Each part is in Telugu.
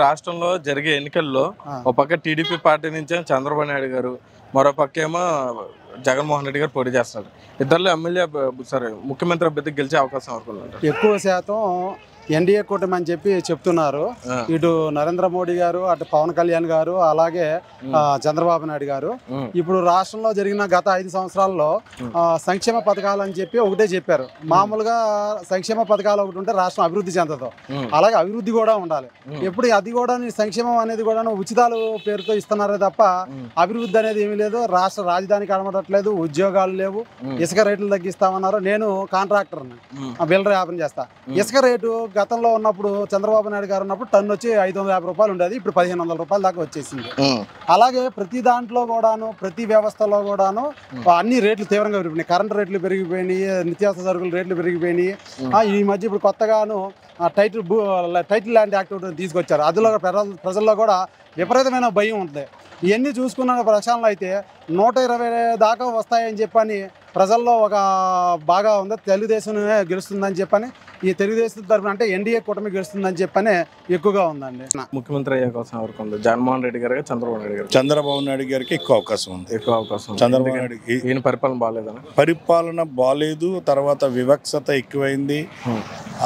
రాష్ట్రంలో జరిగే ఎన్నికల్లో ఒక పక్క టీడీపీ పార్టీ నుంచి చంద్రబాబు నాయుడు గారు, మరో పక్క ఏమో జగన్మోహన్ రెడ్డి గారు పోటీ చేస్తున్నారు. ఇద్దరిలో ఎమ్మెల్యే ముఖ్యమంత్రి అభ్యర్థి గెలిచే అవకాశం వరకు ఎక్కువ శాతం ఎన్డీఏ కూటమి అని చెప్పి చెప్తున్నారు. ఇటు నరేంద్ర మోడీ గారు, అటు పవన్ కళ్యాణ్ గారు, అలాగే చంద్రబాబు నాయుడు గారు. ఇప్పుడు రాష్ట్రంలో జరిగిన గత 5 సంవత్సరాల్లో సంక్షేమ పథకాలు అని చెప్పి ఒకటే చెప్పారు. మామూలుగా సంక్షేమ పథకాలు ఒకటి ఉంటే రాష్ట్రం అభివృద్ధి చెందదు, అలాగే అభివృద్ధి కూడా ఉండాలి. ఎప్పుడు అది కూడా సంక్షేమం అనేది కూడా ఉచితాలు పేరుతో ఇస్తున్నారే తప్ప అభివృద్ధి అనేది ఏమీ లేదు. రాష్ట్ర రాజధాని కనబడట్లేదు, ఉద్యోగాలు లేవు, ఇసుక రేట్లు తగ్గిస్తామన్నారు. నేను కాంట్రాక్టర్ని, బిల్డర్ వ్యాపారం చేస్తా. ఇసుక రేటు గతంలో ఉన్నప్పుడు చంద్రబాబు నాయుడు గారు ఉన్నప్పుడు టన్ను వచ్చి 550 రూపాయలు ఉండేది, ఇప్పుడు 1500 రూపాయల దాకా వచ్చేసింది. అలాగే ప్రతి దాంట్లో కూడాను, ప్రతి వ్యవస్థలో కూడాను అన్ని రేట్లు తీవ్రంగా పెరిగిపోయినాయి. కరెంట్ రేట్లు పెరిగిపోయినాయి, నిత్యావసర సరుకుల రేట్లు పెరిగిపోయినాయి. ఈ మధ్య ఇప్పుడు కొత్తగాను టైటిల్ ల్యాండ్ యాక్ట్ తీసుకొచ్చారు. అందులో ప్రజల్లో కూడా విపరీతమైన భయం ఉంటుంది. ఇవన్నీ చూసుకున్న ప్రక్షాళన అయితే 120 దాకా వస్తాయని చెప్పని ప్రజల్లో ఒక బాగా ఉంది. తెలుగుదేశమే గెలుస్తుందని చెప్పని, ఈ తెలుగుదేశం తరఫున అంటే ఎన్డీఏ కూటమి గెలుస్తుందని చెప్పని ఎక్కువగా ఉందండి. ముఖ్యమంత్రి అయ్యే అవకాశం ఎవరికి ఉంది? జగన్మోహన్ రెడ్డి గారు, చంద్రబాబు నాయుడు గారు? చంద్రబాబు నాయుడు గారికి ఎక్కువ అవకాశం ఉంది. ఎక్కువ అవకాశం. చంద్రబాబు నాయుడు ఈయన పరిపాలన బాగాలేదని? పరిపాలన బాగాలేదు, తర్వాత వివక్షత ఎక్కువైంది.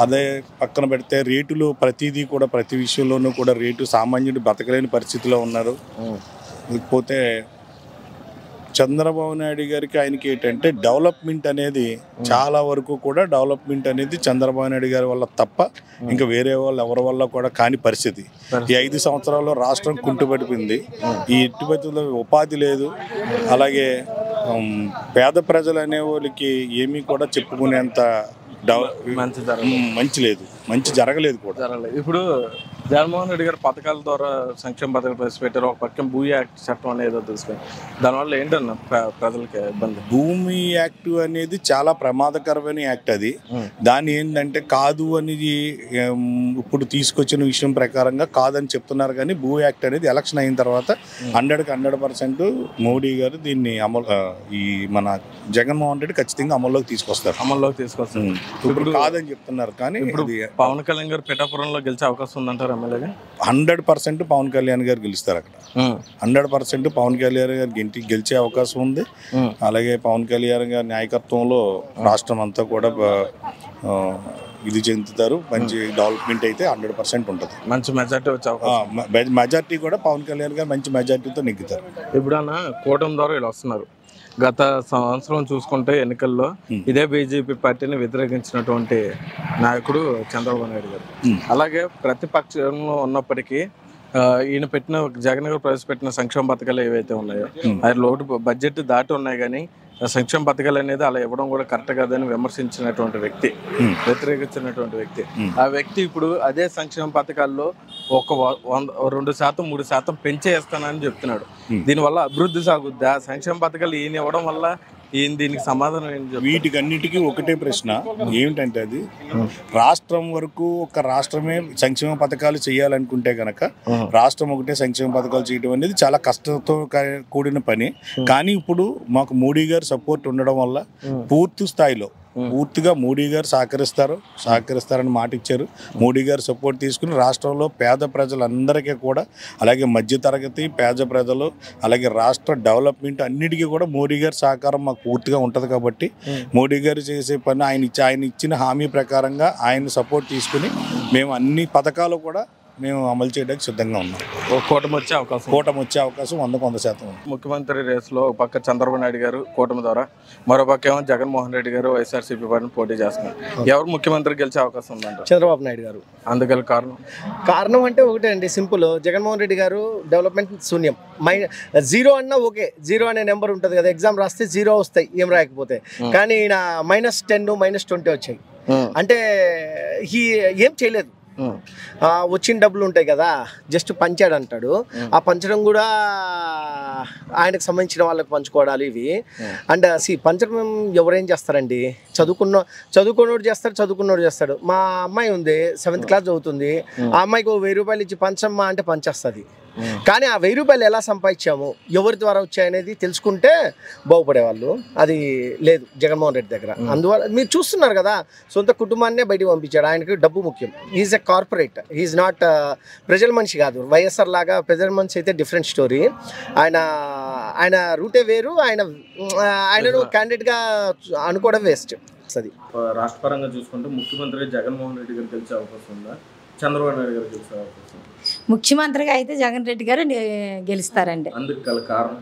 అదే పక్కన పెడితే రేటులు ప్రతిదీ కూడా, ప్రతి విషయంలోనూ కూడా రేటు సామాన్యుడు బతకలేని పరిస్థితిలో ఉన్నారు. లేకపోతే చంద్రబాబు నాయుడు గారికి ఆయనకి ఏంటంటే డెవలప్మెంట్ అనేది చాలా వరకు కూడా డెవలప్మెంట్ అనేది చంద్రబాబు నాయుడు గారి వల్ల తప్ప ఇంకా వేరే వాళ్ళు ఎవరి వల్ల కూడా కాని పరిస్థితి. ఈ 5 సంవత్సరాల్లో రాష్ట్రం కుంటుపడిపోయింది. ఈ ఇటుపతిలో ఉపాధి లేదు, అలాగే పేద ప్రజలు అనే వాళ్ళకి ఏమీ కూడా చెప్పుకునేంత మంచి లేదు, మంచి జరగలేదు కూడా. ఇప్పుడు జగన్మోహన్ రెడ్డి గారు పథకాల ద్వారా సంక్షేమ పథకాలు ప్రవేశపెట్టారు. ఒక పక్కన భూమి యాక్ట్ చట్టం అనేది తీసుకొని దానివల్ల ఏంటన్నా ప్రజలకి ఇబ్బంది? భూమి యాక్ట్ అనేది చాలా ప్రమాదకరమైన యాక్ట్. అది దాని ఏంటంటే కాదు అనేది ఇప్పుడు తీసుకొచ్చిన విషయం ప్రకారంగా కాదని చెప్తున్నారు. కానీ భూ యాక్ట్ అనేది ఎలక్షన్ అయిన తర్వాత 100% మోడీ గారు దీన్ని ఈ మన జగన్మోహన్ రెడ్డి ఖచ్చితంగా అమల్లోకి తీసుకొస్తారు. ఇప్పుడు కాదని చెప్తున్నారు. కానీ ఇప్పుడు పవన్ కళ్యాణ్ గారు పిఠాపురంలో గెలిచే అవకాశం ఉందంటారు ఎమ్మెల్యేగా? 100% పవన్ కళ్యాణ్ గారు గెలుస్తారు అక్కడ. 100% పవన్ కళ్యాణ్ గారు గెలిచే అవకాశం ఉంది. అలాగే పవన్ కళ్యాణ్ గారి నాయకత్వంలో రాష్ట్రం అంతా కూడా ఇది చెందుతారు. మంచి డెవలప్మెంట్ అయితే 100% ఉంటుంది. మంచి మెజార్టీ వచ్చే అవకాశం. మెజార్టీ కూడా పవన్ కళ్యాణ్ గారు మంచి మెజార్టీతో నెగ్గుతారు. ఇప్పుడన్నా కూటమి ద్వారా వీళ్ళు వస్తున్నారు. గత సంవత్సరం చూసుకుంటే ఎన్నికల్లో ఇదే బీజేపీ పార్టీని వ్యతిరేకించినటువంటి నాయకుడు చంద్రబాబు నాయుడు గారు. అలాగే ప్రతిపక్షంలో ఉన్నప్పటికీ ఈయన పెట్టిన జగన్ గారు ప్రవేశపెట్టిన సంక్షేమ పథకాలు ఏవైతే ఉన్నాయో అది లోటు బడ్జెట్ దాటి ఉన్నాయి. కానీ సంక్షేమ పథకాలు అనేది అలా ఇవ్వడం కూడా కరెక్ట్ కాదని విమర్శించినటువంటి వ్యక్తి, వ్యతిరేకించినటువంటి వ్యక్తి. ఆ వ్యక్తి ఇప్పుడు అదే సంక్షేమ పథకాల్లో ఒక 2%, 3% పెంచేస్తానని చెప్తున్నాడు. దీనివల్ల అభివృద్ధి సాగుద్దా? సంక్షేమ పథకాలు ఈయన ఇవ్వడం వల్ల దీనికి సమాధానం ఏంటి? వీటికన్నిటికీ ఒకటే ప్రశ్న ఏమిటంటే, అది రాష్ట్రం వరకు ఒక రాష్ట్రమే సంక్షేమ పథకాలు చేయాలనుకుంటే గనక రాష్ట్రం ఒకటే సంక్షేమ పథకాలు చేయడం అనేది చాలా కష్టంతో కూడిన పని. కానీ ఇప్పుడు మాకు మోడీ గారు సపోర్ట్ ఉండడం వల్ల పూర్తిగా మోడీ గారు సహకరిస్తారని మాట ఇచ్చారు. మోడీ గారు సపోర్ట్ తీసుకుని రాష్ట్రంలో పేద ప్రజలందరికీ కూడా, అలాగే మధ్యతరగతి పేద ప్రజలు, అలాగే రాష్ట్ర డెవలప్మెంట్ అన్నిటికీ కూడా మోడీ గారి సహకారం మాకు పూర్తిగా ఉంటుంది. కాబట్టి మోడీ గారు చేసే పని ఆయన ఇచ్చిన హామీ ప్రకారంగా ఆయన సపోర్ట్ తీసుకుని మేము అన్ని పథకాలు కూడా మేము అమలు చేయడానికి సిద్ధంగా ఉన్నాం. కూటమి వచ్చే అవకాశం 100% ఉంది. ముఖ్యమంత్రి రేసులో ఒక పక్క చంద్రబాబు నాయుడు గారు కూటమి ద్వారా, మరో పక్క ఏమో జగన్మోహన్ రెడ్డి గారు వైఎస్ఆర్సీపీ పార్టీని పోటీ చేస్తున్నారు. ఎవరు ముఖ్యమంత్రి గెలిచే అవకాశం ఉందంట? చంద్రబాబు నాయుడు గారు. అందుకని కారణం అంటే ఒకటే అండి, సింపుల్. జగన్మోహన్ రెడ్డి గారు డెవలప్మెంట్ శూన్యం. జీరో అన్నా ఓకే, జీరో అనే నెంబర్ ఉంటుంది కదా, ఎగ్జామ్ రాస్తే 0 వస్తాయి ఏం రాయకపోతే. కానీ ఈయన -10, -20 వచ్చాయి. అంటే ఏం చేయలేదు. వచ్చిన డబ్బులు ఉంటాయి కదా, జస్ట్ పంచాడు అంటాడు. ఆ పంచడం కూడా ఆయనకు సంబంధించిన వాళ్ళకి పంచుకోవడాలు ఇవి. అండ్ పంచడం ఎవరేం చేస్తారండి? చదువుకున్నోడు చేస్తాడు. మా అమ్మాయి ఉంది, 7th క్లాస్ చదువుతుంది. ఆ అమ్మాయికి 1000 రూపాయలు ఇచ్చి పంచమ్మా అంటే పంచేస్తుంది. కానీ ఆ 1000 రూపాయలు ఎలా సంపాదించాము, ఎవరి ద్వారా వచ్చాయనేది తెలుసుకుంటే బాగుపడేవాళ్ళు. అది లేదు జగన్మోహన్ రెడ్డి దగ్గర. అందువల్ల మీరు చూస్తున్నారు కదా, సొంత కుటుంబాన్నే బయటకు పంపించాడు. ఆయనకి డబ్బు ముఖ్యం. Is a corporate, is not ప్రజల మనిషి కాదు. వైఎస్ఆర్ లాగా ప్రజల మనిషి అయితే డిఫరెంట్ స్టోరీ. ఆయన రూటే వేరు. ఆయనను క్యాండిడేట్గా అనుకోవడం వేస్ట్. అది రాష్ట్ర పరంగా చూసుకుంటే ముఖ్యమంత్రి జగన్మోహన్ రెడ్డి గారు గెలిచే అవకాశం ఉందా, చంద్రబాబు నాయుడు గారు గెలిచే అవకాశం ఉందా? ముఖ్యమంత్రిగా అయితే జగన్ రెడ్డి గారు గెలుస్తారండి. అందుకు గల కారణం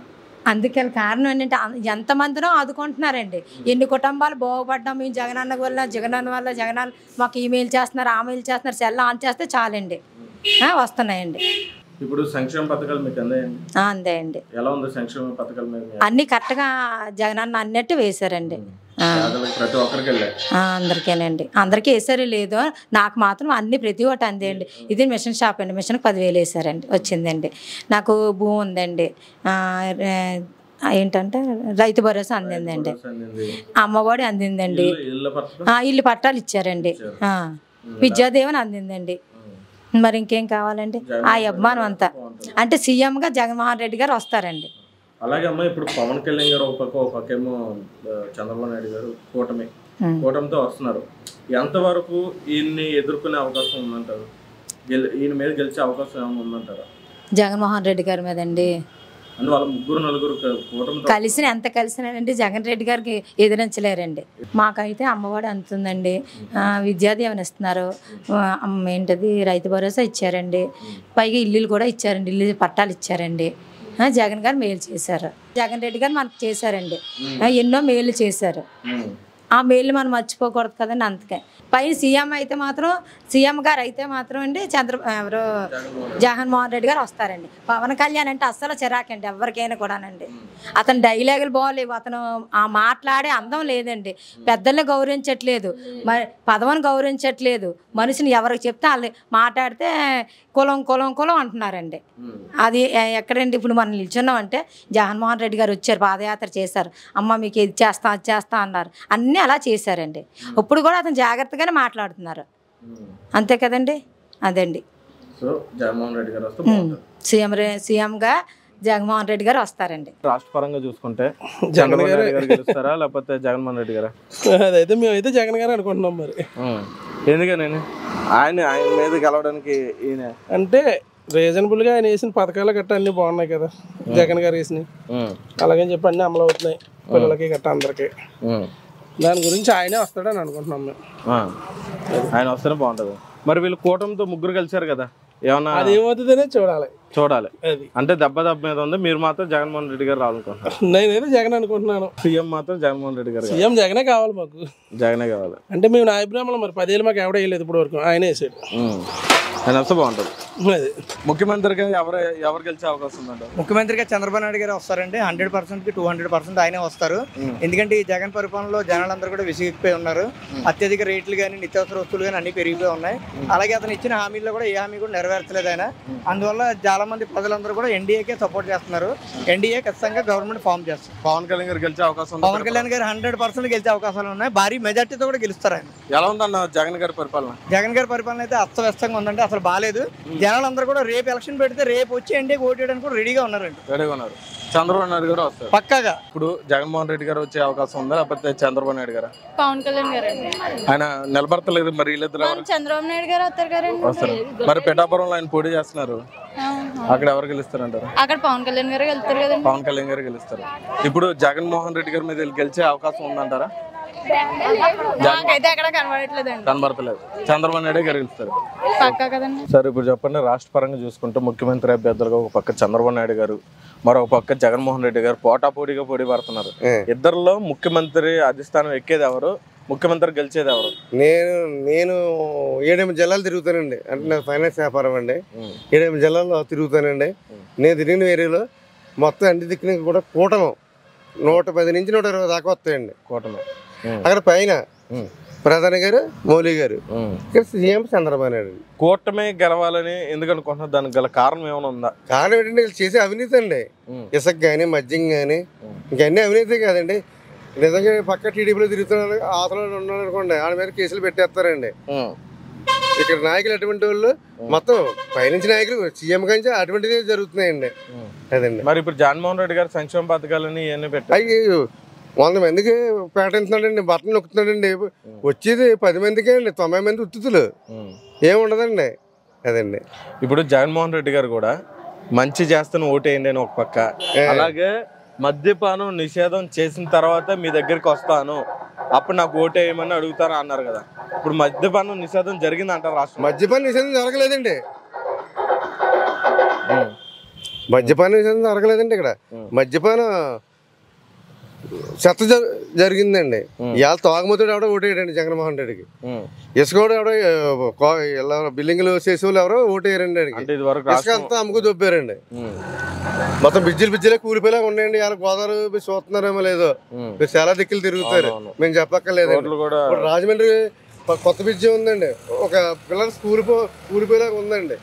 కారణం ఏంటంటే ఎంతమందినో ఆదుకుంటున్నారండి. ఎన్ని కుటుంబాలు బాగుపడ్డాం మేము జగనన్న వల్ల. జగనన్న మాకు ఈమెయిల్ చేస్తున్నారు, ఆమెయిల్ చేస్తున్నారు, సెల్ ఆన్ చేస్తే చాలండి వస్తున్నాయండి. ఇప్పుడు సంక్షేమ పథకాలు మీకు అందాయండి? అందాయండి. ఎలా ఉంది సంక్షేమ పథకాలు మీద? అన్ని కరెక్ట్గా జగనన్న అన్నట్టు వేశారండి. ప్రతి ఒక్కరికి అందరికేనండి. అందరికీ వేసారు లేదు, నాకు మాత్రం అన్ని ప్రతి ఒక్కటి అందేయండి. ఇది మిషన్ షాప్ అండి, మిషన్కి 10,000 వేసారండి, వచ్చిందండి. నాకు భూమి ఉందండి, ఏంటంటే రైతు భరోసా అందిందండి, అమ్మఒడి అందిందండి, ఇల్లు పట్టాలు ఇచ్చారండి, విద్యాదేవన్ అందిందండి. మరి ఇంకేం కావాలండి? ఆ అభిమానం అంతా అంటే సీఎంగా జగన్మోహన్ రెడ్డి గారు వస్తారండి. అలాగే అమ్మ, ఇప్పుడు పవన్ కళ్యాణ్ గారు ఒక పక్కేమో చంద్రబాబు నాయుడు గారు కూటమితో వస్తున్నారు. ఎంతవరకు ఈయన్ని ఎదుర్కొనే అవకాశం ఉందంటారు? ఈయన మీద గెలిచే అవకాశం ఏమైనా ఉందంటారా? జగన్మోహన్ రెడ్డి గారి మీద అండి. అందువల్ల 3-4 కూటమి ఎంత కలిసినారండి జగన్ రెడ్డి గారికి ఎదిరించలేరండి. మాకైతే అమ్మఒడి అందుతుందండి, విద్యాదీవెన ఇస్తున్నారు, ఏంటది రైతు భరోసా ఇచ్చారండి, పైగా ఇల్లులు కూడా ఇచ్చారండి, ఇల్లు పట్టాలు ఇచ్చారండి. జగన్ గారు మేలు చేశారు, జగన్ రెడ్డి గారు మనకు చేశారండి, ఎన్నో మేలు చేశారు. ఆ మేలు మనం మర్చిపోకూడదు కదండి. అందుకే పైన సీఎం గారు అయితే మాత్రం అండి జగన్మోహన్ రెడ్డి గారు వస్తారండి. పవన్ కళ్యాణ్ అంటే అస్సలు చిరాకండి ఎవరికైనా కూడానండి. అతను డైలాగులు బాగోలేవు, అతను ఆ మాట్లాడే అందం లేదండి, పెద్దల్ని గౌరవించట్లేదు, మరి పదవిని గౌరవించట్లేదు, మనిషిని ఎవరికి చెప్తే వాళ్ళు మాట్లాడితే కులం కులం కులం అంటున్నారండి. అది ఎక్కడండి? ఇప్పుడు మనం నిల్చున్నాం అంటే జగన్మోహన్ రెడ్డి గారు వచ్చారు, పాదయాత్ర చేశారు, అమ్మ మీకు ఇది చేస్తా అది చేస్తా అన్నారు, అన్నీ అలా చేశారండి. ఇప్పుడు కూడా అతను జాగ్రత్తగానే మాట్లాడుతున్నారు, అంతే కదండి. అదండి సీఎంగా జగన్మోహన్ రెడ్డి గారు వస్తారండి. రాష్ట్ర పరంగా చూసుకుంటే జగన్ గారు గెలుస్తారా లేకపోతే జగన్మోహన్ రెడ్డి గారా? అదైతే మేమైతే జగన్ గారు అనుకుంటున్నాం. మరి ఎందుకని ఆయన మీద గెలవడానికి ఈయన అంటే రీజనబుల్ గా ఆయన వేసిన పథకాలు గట్ట అన్ని బాగున్నాయి కదా, జగన్ గారు వేసినాయి, అలాగని చెప్పి అన్ని అమలు అవుతున్నాయి పిల్లలకి గట్ట అందరికి. దాని గురించి ఆయనే వస్తాడని అనుకుంటున్నాం మేము. ఆయన వస్తేనే బాగుంటది. మరి వీళ్ళు కూటమితో 3 కలిసారు కదా, ఏమన్నా అది ఏమవుతుందనే చూడాలి. అది అంటే దెబ్బ మీద ఉంది. మీరు మాత్రం జగన్మోహన్ రెడ్డి గారు రావాలనుకుంటున్నారు? నేనైతే జగన్ అనుకుంటున్నాను. సీఎం మాత్రం జగన్మోహన్ రెడ్డి గారు. సీఎం జగనే కావాలి మాకు, జగనే కావాలి. అంటే మేము నాయబ్రాహ్మణులు, మరి 10 ఏళ్ళు మాకు ఎవడ వేయలేదు ఇప్పుడు వరకు, ఆయన వేసాడు. ఆయన వస్తే బాగుంటుంది. ముఖ్యమంత్రిగా ఎవరు గెలిచే అవకాశం ఉందంట? ముఖ్యమంత్రిగా చంద్రబాబు నాయుడు గారు వస్తారండి. 100%కి 200% ఆయనే వస్తారు. ఎందుకంటే ఈ జగన్ పరిపాలనలో జనాలందరూ కూడా విసిగిపోయి ఉన్నారు. అత్యధిక రేట్లు కానీ నిత్యావసర వస్తువులు కానీ అన్ని పెరిగిపోయి ఉన్నాయి. అలాగే అతను ఇచ్చిన హామీల్లో కూడా ఏ హామీ కూడా నెరవేర్చలేదు ఆయన. అందువల్ల చాలా మంది ప్రజలందరూ కూడా ఎన్డీఏకే సపోర్ట్ చేస్తున్నారు. ఎన్డీఏ ఖచ్చితంగా గవర్నమెంట్ ఫామ్ చేస్తారు. పవన్ కళ్యాణ్ గారు గెలిచే అవకాశం? పవన్ కళ్యాణ్ గారు 100% గెలిచే అవకాశాలు ఉన్నాయి. భారీ మెజార్టీతో కూడా గెలుస్తారు ఆయన. ఎలా ఉందన్న జగన్ గారి పరిపాలన? జగన్ గారి పరిపాలన అయితే అస్తవ్యస్తంగా ఉందండి, అసలు బాగాలేదు. జనాలందరూ కూడా రేపు ఎలక్షన్ పెడితే రేపు వచ్చి ఎన్డీఏకి ఓటు వేయడానికి కూడా రెడీగా ఉన్నారండి. చంద్రబాబు నాయుడు గారు వస్తారు పక్కాగా. ఇప్పుడు జగన్మోహన్ రెడ్డి గారు వచ్చే అవకాశం ఉందా లేకపోతే చంద్రబాబు నాయుడు గారు? పవన్ కళ్యాణ్ గారు ఆయన నిలబడతలేదు, మరి చంద్రబాబు నాయుడు గారు వస్తారు. మరి పిఠాపురంలో ఆయన పోటీ చేస్తున్నారు, అక్కడ ఎవరు గెలుస్తారంటారు? అక్కడ పవన్ కళ్యాణ్ గారు వెళ్తారు కదా. పవన్ కళ్యాణ్ గారు గెలుస్తారు. ఇప్పుడు జగన్మోహన్ రెడ్డి గారి మీద గెలిచే అవకాశం ఉందంటారా? కనబడతలేదు. చంద్రబాబు నాయుడు గారు గెలుస్తారు సార్. ఇప్పుడు చెప్పండి, రాష్ట్ర పరంగా చూసుకుంటే ముఖ్యమంత్రి అభ్యర్థులుగా ఒక పక్క చంద్రబాబు నాయుడు గారు, మరో పక్క జగన్మోహన్ రెడ్డి గారు పోటాపోటీగా పోటీ పడుతున్నారు. ఇద్దరిలో ముఖ్యమంత్రి అధిష్టానం ఎక్కేది ఎవరు, ముఖ్యమంత్రి గెలిచేది ఎవరు? నేను 7 జిల్లాలు తిరుగుతానండి. అంటే నాకు ఫైనాన్స్ వ్యాపారం అండి. 7 జిల్లాల్లో తిరుగుతానండి. నేను తిరిగిన ఏరియాలో మొత్తం అన్ని దిక్కున కూడా కూటమి 110 నుంచి 120 దాకా వస్తాయండి. కూటమి అక్కడ పైన ప్రధాని గారు, మౌలి గారు, ఇక్కడ సీఎం చంద్రబాబు నాయుడు. కూటమి గెలవాలని ఎందుకు అనుకుంటున్నారు? దానికి గల కారణం ఏమైనా ఉందా? కారణం ఏంటంటే వీళ్ళు చేసే అవినీతి అండి. ఇసుక కానీ మద్యం కానీ ఇంకన్నీ అవినీతి కాదండి. నిజంగా పక్క టీడీపీలో తిరుగుతున్నారు, ఆతలో ఉన్నాడు అనుకోండి, ఆడ మీద కేసులు పెట్టేస్తారండి. ఇక్కడ నాయకులు అటువంటి వాళ్ళు మొత్తం పైనుంచి నాయకులు సీఎం కంటే అటువంటిది జరుగుతున్నాయండి. అదండి. మరి ఇప్పుడు జగన్మోహన్ రెడ్డి గారు సంక్షేమ పథకాలని ఇవన్నీ పెట్టారు. అవి 100 మందికి ప్రకటిస్తున్నాడండి, బట్టలు నొక్కుతున్నాడండి. వచ్చేది 10 మందికే అండి, 90 మంది ఉత్తుతులు ఏముండదండి. అదండి. ఇప్పుడు జగన్మోహన్ రెడ్డి గారు కూడా మంచి చేస్తాను ఓటేయండి అని ఒక పక్క, అలాగే మద్యపానం నిషేధం చేసిన తర్వాత మీ దగ్గరికి వస్తాను అప్పుడు నాకు ఓటేయమని అడుగుతారా అన్నారు కదా. ఇప్పుడు మద్యపానం నిషేధం జరిగింది అంటారు రాష్ట్రం? మద్యపాన నిషేధం జరగలేదండి. మద్యపాన నిషేధం జరగలేదండి. ఇక్కడ మద్యపానం చెత్త జరిగిందండి. ఇవాళ తాగుమతుడు ఎవడో ఓటేయడండి జగన్మోహన్ రెడ్డికి. ఇసుక ఎవడో బిల్డింగ్లు చేసేవాళ్ళు ఎవరో ఓటేయరండి. ఇసుక అంతా అమ్ముకు దొబ్బారండి. మొత్తం బిజ్జీలే కూలిపోయేలా ఉన్నాయండి. ఇవాళ గోదావరి చూస్తున్నారేమో లేదో, మీరు చాలా దిక్కులు తిరుగుతారు, మేము చెప్పక్కర్లేదండి. ఇప్పుడు రాజమండ్రి కొత్త బ్రిడ్జి ఉందండి, ఒక పిల్లలు కూలిపోయేలాగా ఉందండి.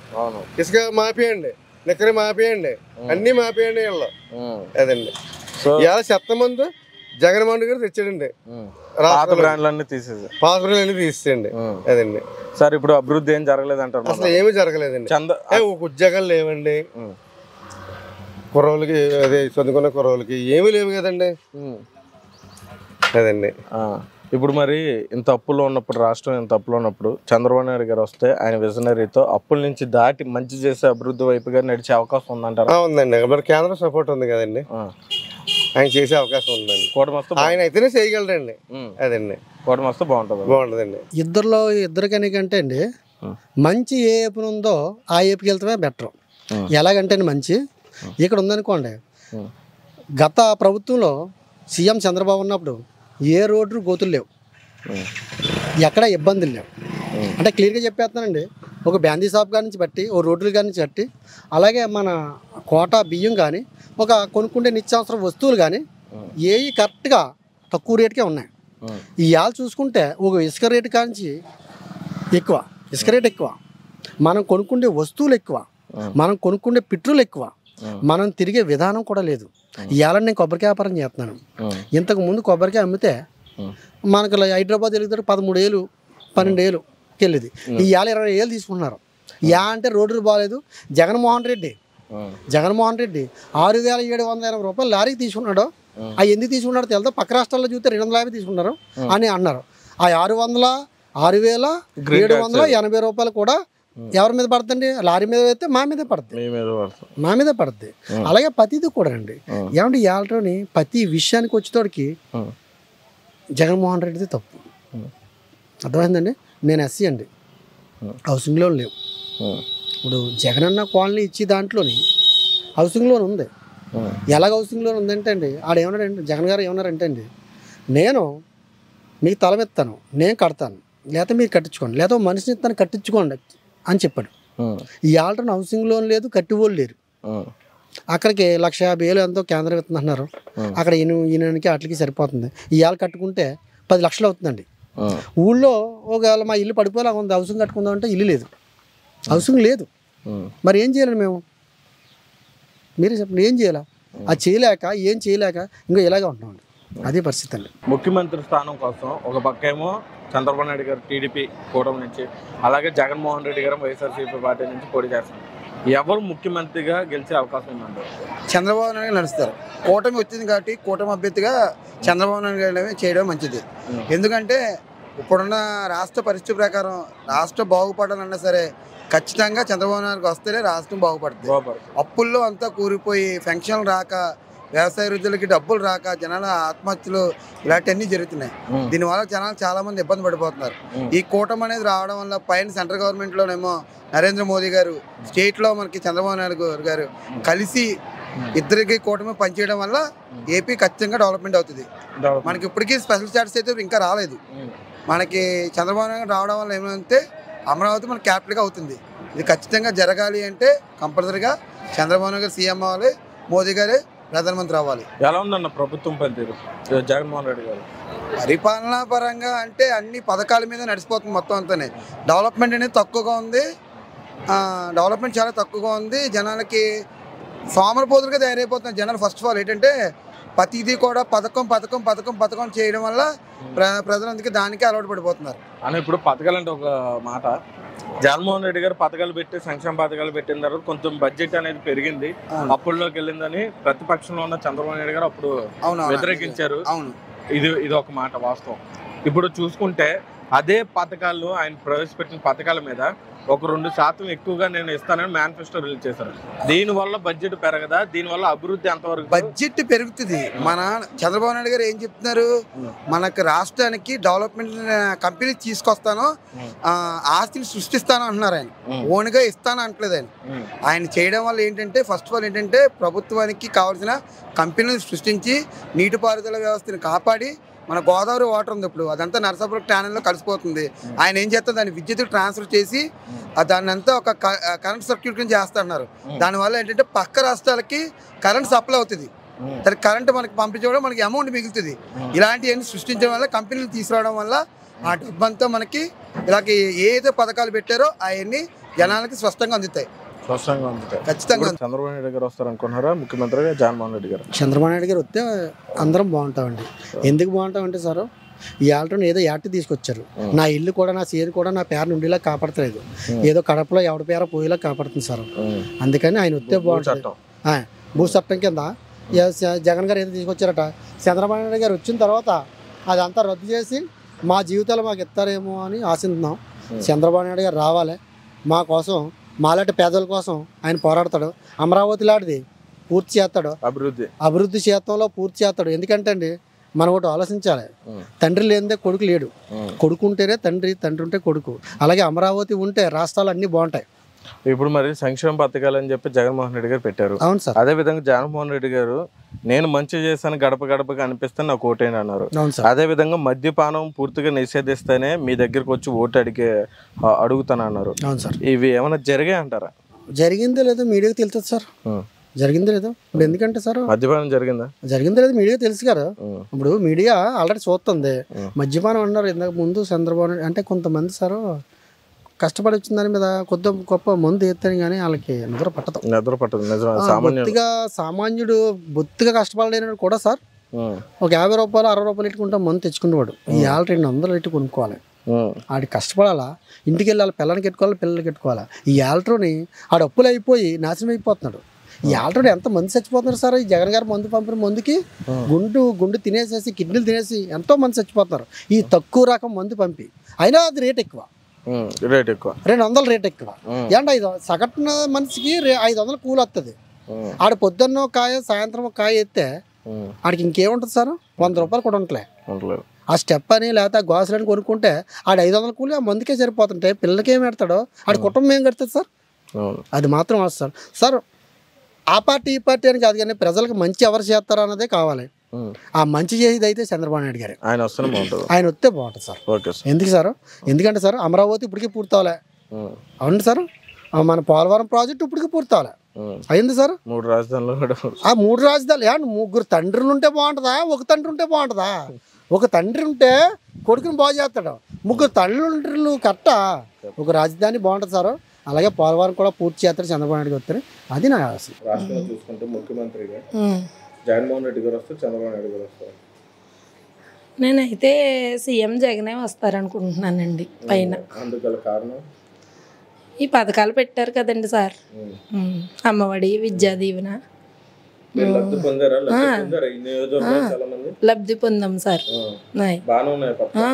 ఇసుక మాపేయండి, నిక్కర మాపేయండి, అన్ని మాపేయండి వీళ్ళు. అదండి. ఇవాళ చెత్త మందు జగన్మోహన్ రెడ్డి గారు తెచ్చాడండి. పాత బ్రాండ్లన్నీ తీసేయండి. అదండి. సార్ ఇప్పుడు అభివృద్ధి ఏం జరగలేదు అంటారు? అసలు ఏమీ జరగలేదండి. ఉద్యోగాలు లేవండి కుర్రోళ్ళకి, అదే చదువుకున్న కుర్రోళ్ళకి ఏమీ లేవు కదండి. అదండి. ఇప్పుడు మరి ఇంత అప్పులో ఉన్నప్పుడు, రాష్ట్రం ఇంత అప్పులో ఉన్నప్పుడు చంద్రబాబు నాయుడు గారు వస్తే ఆయన విజనరీతో అప్పుల నుంచి దాటి మంచి చేసే అభివృద్ధి వైపుగా నడిచే అవకాశం ఉందంటారా? ఉందండి. మరి కేంద్ర సపోర్ట్ ఉంది కదండి, ఆయన చేసే అవకాశం ఉందండి. ఆయన అయితేనే చేయగలరండి. అదండి. కూటమి వస్తే బాగుంటుందండి. ఇద్దరికనికంటే అండి మంచి ఏ ఏపున ఉందో ఆ ఏపుకి వెళ్తామే బెటర్. ఎలాగంటే మంచి ఇక్కడ ఉందనుకోండి, గత ప్రభుత్వంలో సీఎం చంద్రబాబు ఉన్నప్పుడు ఏ రోడ్లు గోతులు లేవు, ఎక్కడ ఇబ్బందులు లేవు. అంటే క్లియర్గా చెప్పేస్తానండి, ఒక బ్యాందీ షాప్ కాడి నుంచి బట్టి, ఓ రోడ్లు కాడి నుంచి బట్టి, అలాగే మన కోట బియ్యం కానీ, ఒక కొనుక్కుంటే నిత్యావసర వస్తువులు కానీ ఏవి కరెక్ట్గా తక్కువ రేటుకే ఉన్నాయి. ఇవాళ చూసుకుంటే ఒక ఇసుక రేటు కాంచి ఎక్కువ, ఇసుక రేటు ఎక్కువ, మనం కొనుక్కుండే వస్తువులు ఎక్కువ, మనం కొనుక్కుండే పెట్రోల్ ఎక్కువ, మనం తిరిగే విధానం కూడా లేదు. ఇవాళ నేను కొబ్బరికాయ వ్యాపారం చేస్తున్నాను. ఇంతకు ముందు కొబ్బరికాయ అమ్మితే మనకు హైదరాబాద్ వెళ్తారు 13 ఏళ్ళు 12 ఏళ్ళకి వెళ్ళేది. ఇవాళ 20 ఏళ్ళు తీసుకుంటున్నారు. అంటే రోడ్లు బాగాలేదు. జగన్మోహన్ రెడ్డి 6,780 రూపాయలు లారీకి తీసుకున్నాడు. అవి ఎందుకు తీసుకున్నాడో తెలుదా? పక్క రాష్ట్రాల్లో చూస్తే 250 తీసుకున్నారు అని అన్నారు. ఆ 6,780 రూపాయలు కూడా ఎవరి మీద పడుతుంది? లారీ మీద అయితే మా మీద పడుతుంది. అలాగే ప్రతిది కూడా అండి. ఏమంటే ఇవాళని ప్రతి విషయానికి వచ్చేటోడికి జగన్మోహన్ రెడ్డిది తప్పు. అర్థమైందండి. నేను ఎస్సీ అండి, హౌసింగ్ లోన్ లేవు. ఇప్పుడు జగనన్న కాలనీ ఇచ్చి దాంట్లోని హౌసింగ్ లోన్ ఉంది. ఎలాగ హౌసింగ్ లోన్ ఉందంటే అండి, ఆడేమన్నాడంటే జగన్ గారు ఏమన్నారంటే అండి, నేను మీకు తలమెత్తాను, నేను కడతాను, లేకపోతే మీరు కట్టించుకోండి, లేకపోతే మనిషిని ఇస్తాను కట్టించుకోండి అని చెప్పాడు. ఈ ఆల్టర్న్ హౌసింగ్ లోన్ లేదు, కట్టివోళ్ళు లేరు. అక్కడికి 1,50,000 ఎంతో కేంద్రం ఇస్తున్నారు. అక్కడ ఈయనకి అట్లకి సరిపోతుంది. ఇవాళ కట్టుకుంటే 10 లక్షలు అవుతుందండి. ఊళ్ళో ఒకవేళ మా ఇల్లు పడిపోయేలా ఉంది, హౌసింగ్ కట్టుకుందాం అంటే ఇల్లు లేదు, హౌసింగ్ లేదు. మరి ఏం చేయాలి మేము? మీరే చెప్పండి, ఏం చేయాలా? అది చేయలేక ఏం చేయలేక ఇంకా ఇలాగే ఉంటున్నామండి. అదే పరిస్థితి అండి. ముఖ్యమంత్రి స్థానం కోసం ఒక పక్కేమో చంద్రబాబు నాయుడు గారు టీడీపీ కూటమి నుంచి, అలాగే జగన్మోహన్ రెడ్డి గారు వైఎస్ఆర్సీపీ పార్టీ నుంచి పోటీ చేస్తున్నారు. ఎవరు ముఖ్యమంత్రిగా గెలిచే అవకాశం ఉందండి? చంద్రబాబు నాయుడు నడుస్తారు. కూటమి వచ్చింది కాబట్టి కూటమి అభ్యర్థిగా చంద్రబాబు నాయుడు గారు చేయడం మంచిది. ఎందుకంటే ఇప్పుడున్న రాష్ట్ర పరిస్థితి ప్రకారం రాష్ట్రం బాగుపడాలన్నా సరే ఖచ్చితంగా చంద్రబాబు నాయుడుకి వస్తేనే రాష్ట్రం బాగుపడుతుంది. అప్పుల్లో అంతా కూరిపోయి పెన్షన్లు రాక, వ్యవసాయ వృద్ధులకి డబ్బులు రాక, జనాల ఆత్మహత్యలు ఇలాంటివన్నీ జరుగుతున్నాయి. దీనివల్ల జనాలు చాలా మంది ఇబ్బంది పడిపోతున్నారు. ఈ కూటమి అనేది రావడం వల్ల పైన సెంట్రల్ గవర్నమెంట్లోనేమో నరేంద్ర మోదీ గారు, స్టేట్లో మనకి చంద్రబాబు నాయుడు గారు కలిసి ఇద్దరికి కూటమి పనిచేయడం వల్ల ఏపీ ఖచ్చితంగా డెవలప్మెంట్ అవుతుంది. మనకి ఇప్పటికీ స్పెషల్ స్టాటస్ అయితే ఇంకా రాలేదు. మనకి చంద్రబాబు నాయుడు రావడం వల్ల ఏమంటే అమరావతి మన క్యాపిటల్గా అవుతుంది. ఇది ఖచ్చితంగా జరగాలి అంటే కంపల్సరీగా చంద్రబాబు నాయుడు గారు సీఎం అవ్వాలి, మోదీ గారే ప్రధానమంత్రి అవ్వాలి. ఎలా ఉందన్న ప్రభుత్వం పనితీరు జగన్మోహన్ రెడ్డి గారు? పరిపాలనా పరంగా అంటే అన్ని పథకాల మీద నడిచిపోతుంది మొత్తం అంతానే. డెవలప్మెంట్ అనేది తక్కువగా ఉంది, డెవలప్మెంట్ చాలా తక్కువగా ఉంది. జనాలకి సోమరపోతులుగా తయారైపోతున్నారు జనాలు. ఫస్ట్ ఆఫ్ ఆల్ ఏంటంటే ప్రతిదీ కూడా పథకం చేయడం వల్ల ప్రజలందరికీ దానికే అలవాటు పడిపోతున్నారు. అని ఇప్పుడు పథకాలు అంటే ఒక మాట, జగన్మోహన్ రెడ్డి గారు పథకాలు పెట్టి సంక్షేమ పథకాలు పెట్టిన తర్వాత కొంచెం బడ్జెట్ అనేది పెరిగింది, అప్పుల్లోకి వెళ్ళిందని ప్రతిపక్షంలో ఉన్న చంద్రబాబు నాయుడు గారు అప్పుడు వ్యతిరేకించారు. ఇది ఒక మాట వాస్తవం. ఇప్పుడు చూసుకుంటే అదే పథకాలు ఆయన ప్రవేశపెట్టిన పథకాల మీద ఒక 2% ఎక్కువగా నేను ఇస్తానని మేనిఫెస్టో రిలీజ్ చేశారు. దీనివల్ల బడ్జెట్ పెరగదా? దీనివల్ల అభివృద్ధి ఎంతవరకు? బడ్జెట్ పెరుగుతుంది. మన చంద్రబాబు నాయుడు గారు ఏం చెప్తున్నారు, మనకు రాష్ట్రానికి డెవలప్మెంట్ కంపెనీ తీసుకొస్తాను, ఆస్తిని సృష్టిస్తాను అంటున్నారు. ఆయన ఓన్గా ఇస్తాను అంటలేదు. ఆయన చేయడం వల్ల ఏంటంటే ఫస్ట్ ఆఫ్ ఆల్ ఏంటంటే ప్రభుత్వానికి కావాల్సిన కంపెనీలు సృష్టించి నీటిపారుదల వ్యవస్థను కాపాడి, మన గోదావరి వాటర్ ఉంది ఇప్పుడు అదంతా నరసాపురం ఛానల్లో కలిసిపోతుంది. ఆయన ఏం చేస్తారు, దాన్ని విద్యుత్ ట్రాన్స్ఫర్ చేసి దాన్ని అంతా ఒక కరెంట్ సర్క్యూట్ కింద చేస్తున్నారు. దానివల్ల ఏంటంటే పక్క రాష్ట్రాలకి కరెంట్ సప్లై అవుతుంది, దానికి కరెంట్ మనకి పంపించడం, మనకి అమౌంట్ మిగులుతుంది. ఇలాంటివన్నీ సృష్టించడం వల్ల, కంపెనీలు తీసుకురావడం వల్ల ఆ డబ్బంతా మనకి ఇలాగే ఏదో పథకాలు పెట్టారో అవన్నీ జనాలకి స్పష్టంగా అందుతాయి. ఖచ్చితంగా చంద్రబాబు నాయుడు గారు వస్తారు అనుకున్నారా ముఖ్యమంత్రిగా జగన్మోహన్ రెడ్డి గారు? చంద్రబాబు నాయుడు గారు వస్తే అందరం బాగుంటామండి. ఎందుకు బాగుంటామంటే సార్, ఈ ఆల్టోని ఏదో యాక్ట్ తీసుకొచ్చారు. నా ఇల్లు కూడా, నా సీరు కూడా నా పేరు నుండిలా కాపాడతలేదు, ఏదో కడపలో ఎవరి పేర పోయేలా కాపాడుతుంది సార్. అందుకని ఆయన వస్తే బాగుంటుంది. భూ చట్టం కింద జగన్ గారు ఏదో తీసుకొచ్చారట, చంద్రబాబు నాయుడు గారు వచ్చిన తర్వాత అదంతా రద్దు చేసి మా జీవితాలు మాకు ఇస్తారేమో అని ఆశిస్తున్నాం. చంద్రబాబు నాయుడు గారు రావాలి, మా కోసం, మాలాంటి పేదల కోసం ఆయన పోరాడతాడు. అమరావతి లాంటిది పూర్తి చేస్తాడు, అభివృద్ధి క్షేత్రంలో పూర్తి చేస్తాడు. ఎందుకంటే అండి మనం ఒకటి ఆలోచించాలి, తండ్రి లేనిదే కొడుకు లేడు, కొడుకు ఉంటేనే తండ్రి, తండ్రి ఉంటే కొడుకు. అలాగే అమరావతి ఉంటే రాష్ట్రాలు అన్నీ బాగుంటాయి. ఇప్పుడు మరి సంక్షేమ పథకాలు అని చెప్పి జగన్మోహన్ రెడ్డి గారు పెట్టారు. అవును సార్. అదే విధంగా జగన్మోహన్ రెడ్డి గారు నేను మంచి చేశాను, గడప గడపగా అనిపిస్తే నాకు ఓటేని అన్నారు. అదే విధంగా మద్యపానం పూర్తిగా నిషేధిస్తేనే మీ దగ్గరకు వచ్చి ఓటు అడుగుతాను అన్నారు. ఇవి ఏమైనా జరిగాయి అంటారా? జరిగిందో లేదో మీడియాకి తెలుస్తుంది సార్, జరిగిందో లేదో. ఇప్పుడు ఎందుకంటే సార్ మద్యపానం జరిగిందో లేదో మీడియా తెలుసు కదా. ఇప్పుడు మీడియా ఆల్రెడీ చూస్తుంది. మద్యపానం అన్నారు ఇంతకు ముందు చంద్రబాబు అంటే కొంతమంది సార్ కష్టపడి వచ్చిన దాని మీద కొద్ది గొప్ప మందు ఎత్తాను కానీ వాళ్ళకి నిద్ర పట్టదు. బొత్తిగా సామాన్యుడు బొత్తిగా కష్టపడలేనాడు కూడా సార్ ఒక 50 రూపాయలు 60 రూపాయలు ఇట్టుకుంటా మందు తెచ్చుకునేవాడు. ఈ 200 ఇట్టు కొనుక్కోవాలి. ఆడి కష్టపడాలా, ఇంటికి వెళ్ళాలి, పిల్లలకి ఎట్టుకోవాలి, పిల్లలకి ఎట్టుకోవాలి. ఈ ఆల్ట్రోని ఆడు అప్పులు అయిపోయి నాశనం అయిపోతున్నాడు. ఈ ఆల్రెడీ ఎంత మంది చచ్చిపోతున్నారు సార్. ఈ జగన్ గారు మందు పంపిన మందుకి గుండు తినేసేసి, కిడ్నీలు తినేసి ఎంతో మంది చచ్చిపోతున్నారు ఈ తక్కువ రకం మందు పంపి. అయినా అది రేట్ ఎక్కువ, 200 రేట్ ఎక్కువ. ఏంటి సగటున మనిషికి 500 కూలి వస్తుంది. ఆడ పొద్దున్న కాయ సాయంత్రం కాయ ఎత్తే ఆడికి ఇంకేముంటుంది సార్, 100 రూపాయలు కూడా ఉండలే. ఆ స్టెప్ అని లేకపోతే ఆ గ్లాసులని కొనుక్కుంటే ఆడ 500 కూలి ఆ మందుకే సరిపోతుంటే పిల్లలకి ఏం పెడతాడో ఆడి కుటుంబం ఏం కడుతుంది సార్. అది మాత్రం వస్తారు సార్. ఆ పార్టీ ఈ పార్టీ అని కాదు కానీ ప్రజలకు మంచి ఎవరు చేస్తారో అన్నదే కావాలి. ఆ మంచి చేసేది అయితే చంద్రబాబు నాయుడు గారు, ఆయన వస్తే బాగుంటుంది సార్. ఎందుకు సార్, ఎందుకంటే సార్ అమరావతి ఇప్పటికీ పూర్తవలే. అవును సార్, మన పోలవరం ప్రాజెక్టు ఇప్పటికీ పూర్తవలే. అయింది సార్. 3 రాజధానులు, ఆ 3 రాజధానులు 3 తండ్రులు ఉంటే బాగుంటుందా, ఒక తండ్రి ఉంటే బాగుంటుందా? ఒక తండ్రి ఉంటే కొడుకుని బాగు చేస్తాడు, 3 తండ్రులు కట్ట ఒక రాజధాని బాగుంటుంది సార్. అలాగే పోలవరం కూడా పూర్తి చేస్తారు చంద్రబాబు నాయుడు వస్తారు. అది నా ఆశ. రాష్ట్రంలో చూసుకుంటే ముఖ్యమంత్రిగా జగన్మోహన్ రెడ్డి గారు వస్తారు, చంద్రబాబు నాయుడు గారు వస్తారు. నేనైతే సీఎం జగనే వస్తారనుకుంటున్నానండి. పైన అందుగల కారణం ఈ పథకాలు పెట్టారు కదండి సార్, అమ్మఒడి, విద్యా దీవెన. లబ్ధి పొందాం సార్.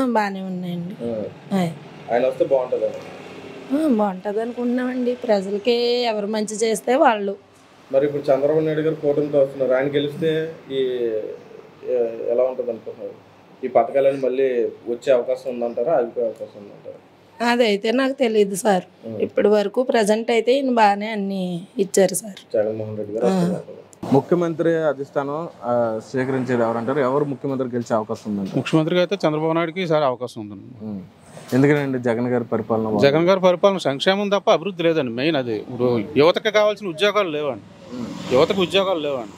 బాగానే ఉన్నాయండి. బాగుంటుంది అనుకుంటున్నామండి. ప్రజలకి ఎవరు మంచి చేస్తే వాళ్ళు. మరి ఇప్పుడు చంద్రబాబు నాయుడు గారు కూటమితో వస్తున్నారు, ఆయన గెలిస్తే ఈ ఎలా ఉంటుంది అనుకుంటున్నారు? ఈ పథకాలను మళ్ళీ వచ్చే అవకాశం ఉందంటారా, ఆగిపోయే అవకాశం ఉందంటారా? అదైతే నాకు తెలియదు సార్. ఇప్పటి వరకు ప్రజెంట్ అయితే ఈయన బాగానే అన్ని ఇచ్చారు సార్. జగన్మోహన్ రెడ్డి గారు ముఖ్యమంత్రి అధిష్టానం స్వీకరించేది ఎవరంటారు? ఎవరు ముఖ్యమంత్రి గెలిచే అవకాశం ఉందంట? ముఖ్యమంత్రిగా అయితే చంద్రబాబు నాయుడుకి ఈసారి అవకాశం ఉందండి. ఎందుకంటే జగన్ గారి పరిపాలన సంక్షేమం తప్ప అభివృద్ధి లేదండి. మెయిన్ అది. ఇప్పుడు యువతకి కావాల్సిన ఉద్యోగాలు లేవండి, యువతకు ఉద్యోగాలు లేవండి.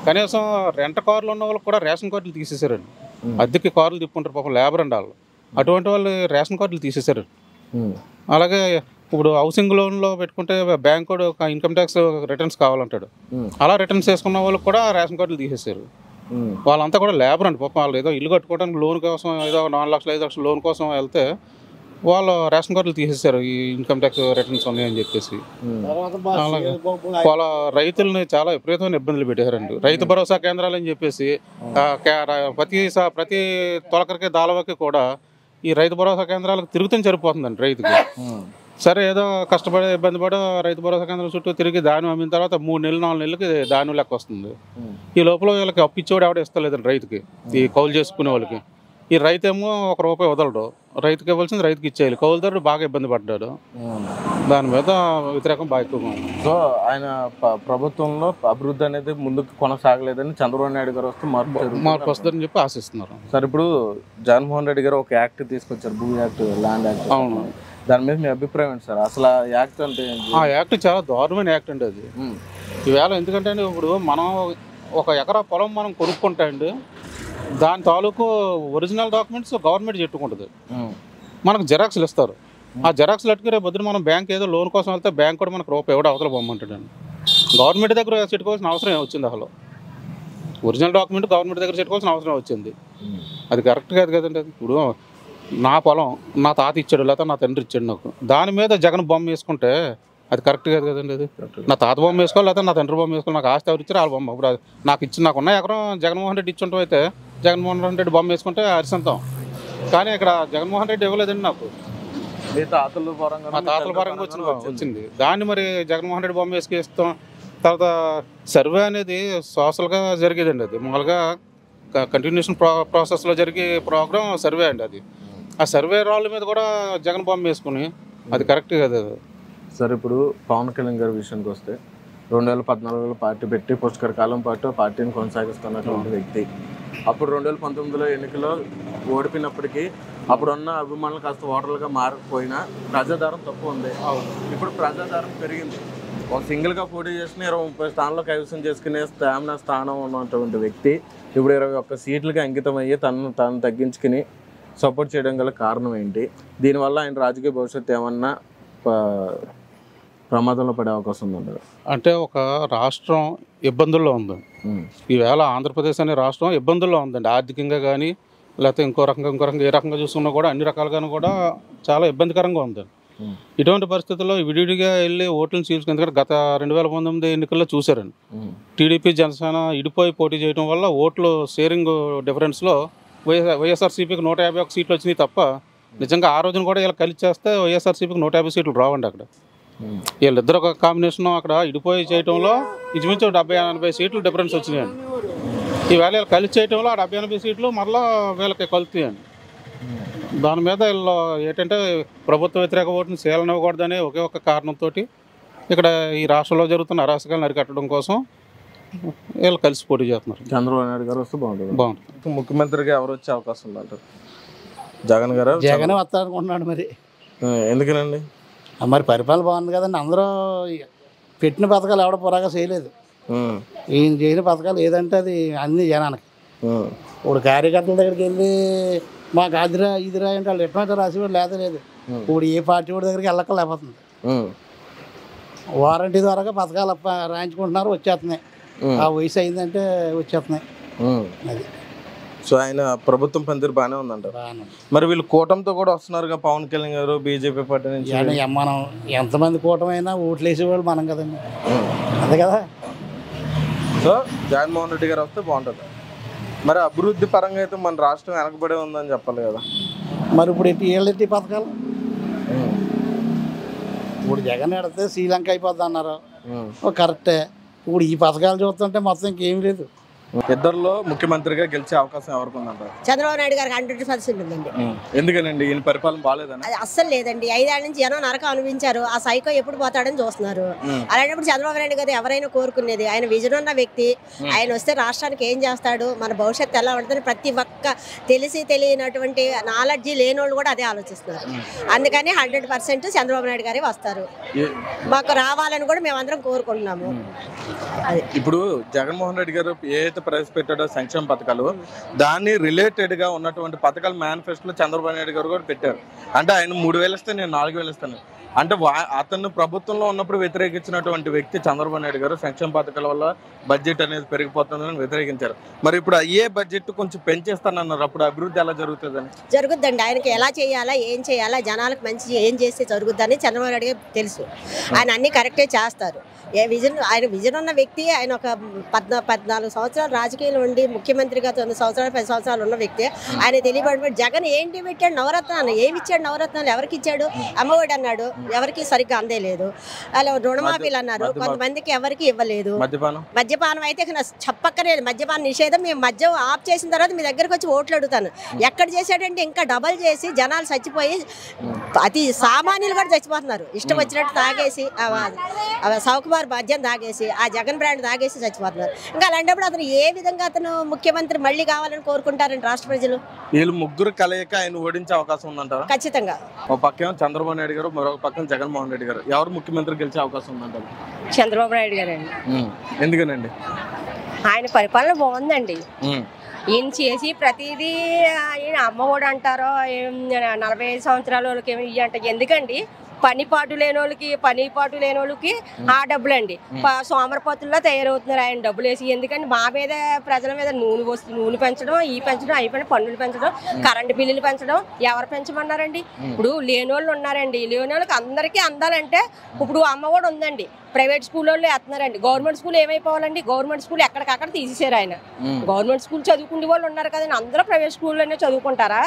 కనీసం రెంట్ కార్లు ఉన్న వాళ్ళకి కూడా రేషన్ కార్డులు తీసేసారండి. అద్దెకి కార్లు తిప్పుకుంటారు పాపం లేబర్ అండి వాళ్ళు. అటువంటి వాళ్ళు రేషన్ కార్డులు తీసేసారు. అలాగే ఇప్పుడు హౌసింగ్ లోన్లో పెట్టుకుంటే బ్యాంక్ కూడా ఇన్కమ్ ట్యాక్స్ రిటర్న్స్ కావాలంటాడు. అలా రిటర్న్స్ చేసుకున్న వాళ్ళకి కూడా రేషన్ కార్డులు తీసేసారు. వాళ్ళంతా కూడా లేబర్ అండి పాపం. వాళ్ళు ఏదో ఇల్లు కట్టుకోవడానికి లోన్ కోసం ఏదో 4 లక్షలు 5 లక్షలు లోన్ కోసం వెళ్తే వాళ్ళు రేషన్ కార్డులు తీసేశారు, ఈ ఇన్కమ్ ట్యాక్స్ రిటర్న్స్ ఉన్నాయని చెప్పేసి. అలాగే వాళ్ళ రైతులని చాలా విపరీతమైన ఇబ్బందులు పెట్టారండి. రైతు భరోసా కేంద్రాలు అని చెప్పేసి ప్రతి తొలకరికి దాలవకి కూడా ఈ రైతు భరోసా కేంద్రాలకు తిరుగుతూ సరిపోతుందండి రైతుకి. సరే ఏదో కష్టపడి ఇబ్బంది పడి రైతు భరోసా కేంద్రం చుట్టూ తిరిగి ధాన్యం అమ్మిన తర్వాత 3 నెలలు 4 నెలలకి ధాన్యం లెక్క వస్తుంది. ఈ లోపల వీళ్ళకి అప్పిచ్చేవాడు ఎవడ ఇస్తలేదండి రైతుకి, ఈ కౌలు చేసుకునే వాళ్ళకి. ఈ రైతు ఏమో ₹1 వదలడు, రైతుకి ఇవ్వాల్సింది రైతుకి ఇచ్చేయాలి. కౌలుదారుడు బాగా ఇబ్బంది పడ్డాడు, దాని మీద వ్యతిరేకం బాగా ఎక్కువగా ఉంది. సో ఆయన ప్రభుత్వంలో అభివృద్ధి అనేది ముందుకు కొనసాగలేదని చంద్రబాబు నాయుడు గారు వస్తే మార్పు వస్తుందని చెప్పి ఆశిస్తున్నారు. సార్ ఇప్పుడు జగన్మోహన్ రెడ్డి గారు ఒక యాక్ట్ తీసుకొచ్చారు, భూ యాక్ట్, ల్యాండ్ యాక్ట్. అవును, దాని మీద మీ అభిప్రాయం ఏంటి సార్? అసలు ఆ యాక్ట్ అంటే ఆ యాక్ట్ చాలా దారుణమైన యాక్ట్ అండి అది. ఈవేళ ఎందుకంటే ఇప్పుడు మనం 1 ఎకరా పొలం మనం కొనుక్కుంటా అండి, దాని తాలూకు ఒరిజినల్ డాక్యుమెంట్స్ గవర్నమెంట్ చెట్టుకుంటుంది, మనకు జిరాక్స్లు ఇస్తారు. ఆ జిరాక్స్లు అట్టుకు రేపు పొద్దున మనం బ్యాంక్ ఏదో లోన్ కోసం వెళ్తే బ్యాంక్ కూడా మనకు ₹1 ఎవడో అవతల పొమ్మంటాడండి. గవర్నమెంట్ దగ్గర చెట్టుకోవాల్సిన అవసరం వచ్చింది, అసలు ఒరిజినల్ డాక్యుమెంట్ గవర్నమెంట్ దగ్గర చెట్టుకోవాల్సిన అవసరం వచ్చింది. అది కరెక్ట్ కాదు కదండి. అది ఇప్పుడు నా పొలం నా తాత ఇచ్చాడు లేకపోతే నా తండ్రి ఇచ్చాడు, నాకు దాని మీద జగన్ బొమ్మ వేసుకుంటే అది కరెక్ట్ కాదు కదండి. అది నా తాత బొమ్మ వేసుకోవాలి లేకపోతే నా తండ్రి బొమ్మ వేసుకోవాలి, నాకు ఆస్తి ఎవరు ఇచ్చారు వాళ్ళ బొమ్మ. ఇప్పుడు నాకున్న ఎకరం జగన్మోహన్ రెడ్డి ఇచ్చుంటాం, అయితే జగన్మోహన్ రెడ్డి బొమ్మ వేసుకుంటే అరిసంతం. కానీ ఇక్కడ జగన్మోహన్ రెడ్డి ఇవ్వలేదండి నాకు, మా తాతల పరంగా వచ్చింది. దాన్ని మరి జగన్మోహన్ రెడ్డి బొమ్మ వేసుకేస్తాం. తర్వాత సర్వే అనేది సోషల్గా జరిగేదండి, అది మామూలుగా కంటిన్యూషన్ ప్రాసెస్లో జరిగే ప్రోగ్రామ్ సర్వే అండి. అది ఆ సర్వే రాళ్ళ మీద కూడా జగన్ బొమ్మ వేసుకుని అది కరెక్ట్ కదా. సార్ ఇప్పుడు పవన్ కళ్యాణ్ గారి విషయానికి వస్తే 2014లో పార్టీ పెట్టి పుష్కర కాలం పాటు పార్టీని కొనసాగిస్తున్నటువంటి వ్యక్తి. అప్పుడు 2019లో ఎన్నికల్లో ఓడిపోయినప్పటికీ అప్పుడున్న అభిమానులు కాస్త ఓటర్లుగా మారకపోయినా ప్రజాదరణ తక్కువ ఉంది. ఇప్పుడు ప్రజాదరణ పెరిగింది. ఒక సింగిల్గా పోటీ చేసిన 20-30 స్థానాల్లో కైవసం చేసుకునే స్థానం ఉన్నటువంటి వ్యక్తి ఇప్పుడు 21 సీట్లకి అంకితం అయ్యి తను తగ్గించుకుని సపోర్ట్ చేయడం గల కారణం ఏంటి? దీనివల్ల ఆయన రాజకీయ భవిష్యత్తు ఏమన్నా ప్రమాదంలో పడే అవకాశం ఉందండి? అంటే ఒక రాష్ట్రం ఇబ్బందుల్లో ఉంది ఈవేళ. ఆంధ్రప్రదేశ్ అనే రాష్ట్రం ఇబ్బందుల్లో ఉందండి, ఆర్థికంగా కానీ లేకపోతే ఇంకో రకంగా ఏ రకంగా చూసుకున్నా కూడా అన్ని రకాలుగాను కూడా చాలా ఇబ్బందికరంగా ఉందండి. ఇటువంటి పరిస్థితుల్లో విడివిడిగా వెళ్ళి ఓట్లను చీల్చుకుని, ఎందుకంటే గత 2019 ఎన్నికల్లో చూశారండి, టీడీపీ జనసేన ఇడిపోయి పోటీ చేయడం వల్ల ఓట్లు షేరింగ్ డిఫరెన్స్లో వైఎస్ఆర్సీపీకి 151 సీట్లు వచ్చినాయి తప్ప నిజంగా ఆ రోజున కూడా ఇలా కలిసి చేస్తే వైఎస్ఆర్సీపీకి 150 సీట్లు రావండి. అక్కడ వీళ్ళిద్దరు ఒక కాంబినేషన్ అక్కడ ఇడిపోయి చేయడంలో ఇంచుమించు 70-80 సీట్లు డిఫరెన్స్ వచ్చినాయండి. ఈవేళ వీళ్ళు కలిసి చేయడంలో ఆ 70-80 సీట్లు మరలా వీళ్ళకి కలుతాయండి. దాని మీద వీళ్ళు ఏంటంటే ప్రభుత్వ వ్యతిరేక ఓటుని సేలనివ్వకూడదనే ఒకే ఒక కారణంతో ఇక్కడ ఈ రాష్ట్రంలో జరుగుతున్న అరాచకాలను అరికట్టడం కోసం వీళ్ళు కలిసి పోటీ చేస్తున్నారు. చంద్రబాబు నాయుడు గారు వస్తే బాగుంటుంది. ముఖ్యమంత్రిగా ఎవరు వచ్చే అవకాశం ఉందంటారు? జగన్ గారు? జగన్ వస్తారనుకుంటున్నాడు. మరి ఎందుకనండి? మరి పరిపాలన బాగుంది కదండి. అందరూ పెట్టిన పథకాలు ఎవడ పొరాగా చేయలేదు. ఈయన చేసిన పథకాలు ఏదంటే అది అన్ని జనానికి. ఇప్పుడు కార్యకర్తల దగ్గరికి వెళ్ళి మాకు అదిరా ఇదిరా అంటే వాళ్ళు ఎట్లా రాసేవాడు లేదు. ఇప్పుడు ఏ పార్టీ వాడి దగ్గరికి వెళ్ళక్కలేకపోతుంది. వారంటీ ద్వారా పథకాలు రాయించుకుంటున్నారు, వచ్చేస్తున్నాయి. ఆ వయసు అయిందంటే వచ్చేస్తున్నాయి. అది సో ఆయన ప్రభుత్వం పనితీరు బాగానే ఉందంట. మరి వీళ్ళు కూటమితో కూడా వస్తున్నారు పవన్ కళ్యాణ్ గారు బీజేపీ పార్టీ నుంచి. మనం ఎంతమంది కూటమైనా ఓట్లు వేసేవాళ్ళు మనం కదండి, అంతే కదా. సో జగన్మోహన్ రెడ్డి గారు వస్తే బాగుంటుంది. మరి అభివృద్ధి పరంగా అయితే మన రాష్ట్రం వెనకబడే ఉందని చెప్పాలి కదా. మరి ఇప్పుడు ఏళ్ళెట్టి పథకాలు ఇప్పుడు జగన్ ఎడితే శ్రీలంక అయిపోద్ది అన్నారు, కరెక్టే. ఇప్పుడు ఈ పథకాలు చూస్తుంటే మొత్తం ఇంకేం లేదు. ఇద్దరులో ముఖ్యమంత్రిగా గెలిచే అవకాశం ఎవరికి ఉందంటారు? చంద్రబాబు నాయుడు గారికి 100% ఉందండి. ఎందుకనండి? ఈయన పరిపాలన బాగాలేదని? అది అస్సలు లేదండి. 5 ఏళ్ల నుంచి జనం నరకం అనుభవించారు. ఆ సైకో ఎప్పుడు పోతాడని చూస్తున్నారు. అలాంటప్పుడు చంద్రబాబు నాయుడు గారు ఎవరైనా కోరుకునేది, ఆయన విజన్ ఉన్న వ్యక్తి. ఆయన వస్తే రాష్ట్రానికి ఏం చేస్తాడు, మన భవిష్యత్తు ఎలా ఉంటుందని ప్రతి ఒక్క తెలియనటువంటి నాలెడ్జి లేని వాళ్ళు కూడా అదే ఆలోచిస్తున్నారు. అందుకని 100% చంద్రబాబు నాయుడు గారే వస్తారు. మాకు రావాలని కూడా మేమందరం కోరుకుంటున్నాము. ఇప్పుడు జగన్మోహన్ రెడ్డి గారు ఏదైతే ప్రవేశపెట్టాడో సంక్షేమ పథకాలు, దాన్ని రిలేటెడ్ గా ఉన్నటువంటి పథకాలు మేనిఫెస్టోలో చంద్రబాబు నాయుడు గారు కూడా పెట్టారు. అంటే ఆయన 3000 ఇస్తే నేను 4000 ఇస్తాను. అంటే అతను ప్రభుత్వంలో ఉన్నప్పుడు వ్యతిరేకించినటువంటి వ్యక్తి చంద్రబాబు నాయుడు గారు సంక్షేమ పథకాల వల్ల బడ్జెట్ అనేది పెరిగిపోతుందని వ్యతిరేకించారు. మరి ఇప్పుడు అయ్యే బడ్జెట్ కొంచెం పెంచేస్తానన్నారు, అప్పుడు అభివృద్ధి ఎలా జరుగుతుందని? జరుగుద్దండి. ఆయనకి ఎలా చేయాలా, ఏం చేయాలా, జనాలకు మంచి ఏం చేస్తే జరుగుద్దని చంద్రబాబు నాయుడు గారికి తెలుసు. ఆయన అన్ని కరెక్టే చేస్తారు. ఆయన విజన్ ఉన్న వ్యక్తి. ఆయన ఒక 14 సంవత్సరాలు రాజకీయాలు ఉండి ముఖ్యమంత్రిగా 9 సంవత్సరాలు 10 సంవత్సరాలు ఉన్న వ్యక్తి. ఆయన తెలియబడి జగన్ ఏంటి పెట్టాడు, నవరత్నాలు ఏమి ఇచ్చాడు, నవరత్నాలు ఎవరికి ఇచ్చాడు, అమ్మఒడి అన్నాడు, ఎవరికి సరిగ్గా అందేలేదు. అలా రుణమాఫీలు అన్నారు, కొంతమందికి ఎవరికి ఇవ్వలేదు. మద్యపానం అయితే చెప్పక్కర్లేదు, మద్యపాన నిషేధం. మేము మద్యం ఆఫ్ చేసిన తర్వాత మీ దగ్గరకు వచ్చి ఓట్లు అడుగుతాను. ఎక్కడ చేశాడంటే ఇంకా డబల్ చేసి జనాలు చచ్చిపోయి అతి సామాన్యులు కూడా చచ్చిపోతున్నారు. ఇష్టం వచ్చినట్టు తాగేసి సౌకుమార్ మద్యం తాగేసి ఆ జగన్ బ్రాండ్ తాగేసి చచ్చిపోతున్నారు. ఇంకా అలాంటప్పుడు అతను ఏ విధంగా అతను ముఖ్యమంత్రి మళ్ళీ కావాలని కోరుకుంటారండి రాష్ట్ర ప్రజలు? వీళ్ళు ముగ్గురు కలయిక ఆయన ఓడించే అవకాశం ఉందంటారా? ఖచ్చితంగా. ఒక పక్కన చంద్రబాబు నాయుడు గారు, మరొక పక్కన జగన్మోహన్ రెడ్డి గారు, ఎవరు ముఖ్యమంత్రి గెలిచే అవకాశం ఉందంటారు? చంద్రబాబు నాయుడు గారండి. ఎందుకనండి? ఆయన పరిపాలన బాగుందండి. ఈయన చేసి ప్రతిదీ ఆయన అమ్మఒడి అంటారో 45 సంవత్సరాల వాళ్ళకి ఏమి అంట. ఎందుకండి పనిపాటు లేని వాళ్ళకి ఆ డబ్బులండి సోమరపతుల్లో తయారవుతున్నారు ఆయన డబ్బులు వేసి. ఎందుకంటే మా మీద ప్రజల మీద నూనె పెంచడం, పన్నులు పెంచడం, కరెంటు బిల్లులు పెంచడం. ఎవరు పెంచమన్నారండి? ఇప్పుడు లేని వాళ్ళు ఉన్నారండి, లేని వాళ్ళకి అందరికీ అందాలంటే ఇప్పుడు అమ్మ కూడా ఉందండి. ప్రైవేట్ స్కూల్లో వేస్తున్నారండి. గవర్నమెంట్ స్కూల్ ఏమైపోవాలండి? గవర్నమెంట్ స్కూల్ ఎక్కడికక్కడ తీసేశారు ఆయన. గవర్నమెంట్ స్కూల్ చదువుకునే వాళ్ళు ఉన్నారు కదండి, అందరూ ప్రైవేట్ స్కూల్లోనే చదువుకుంటారా?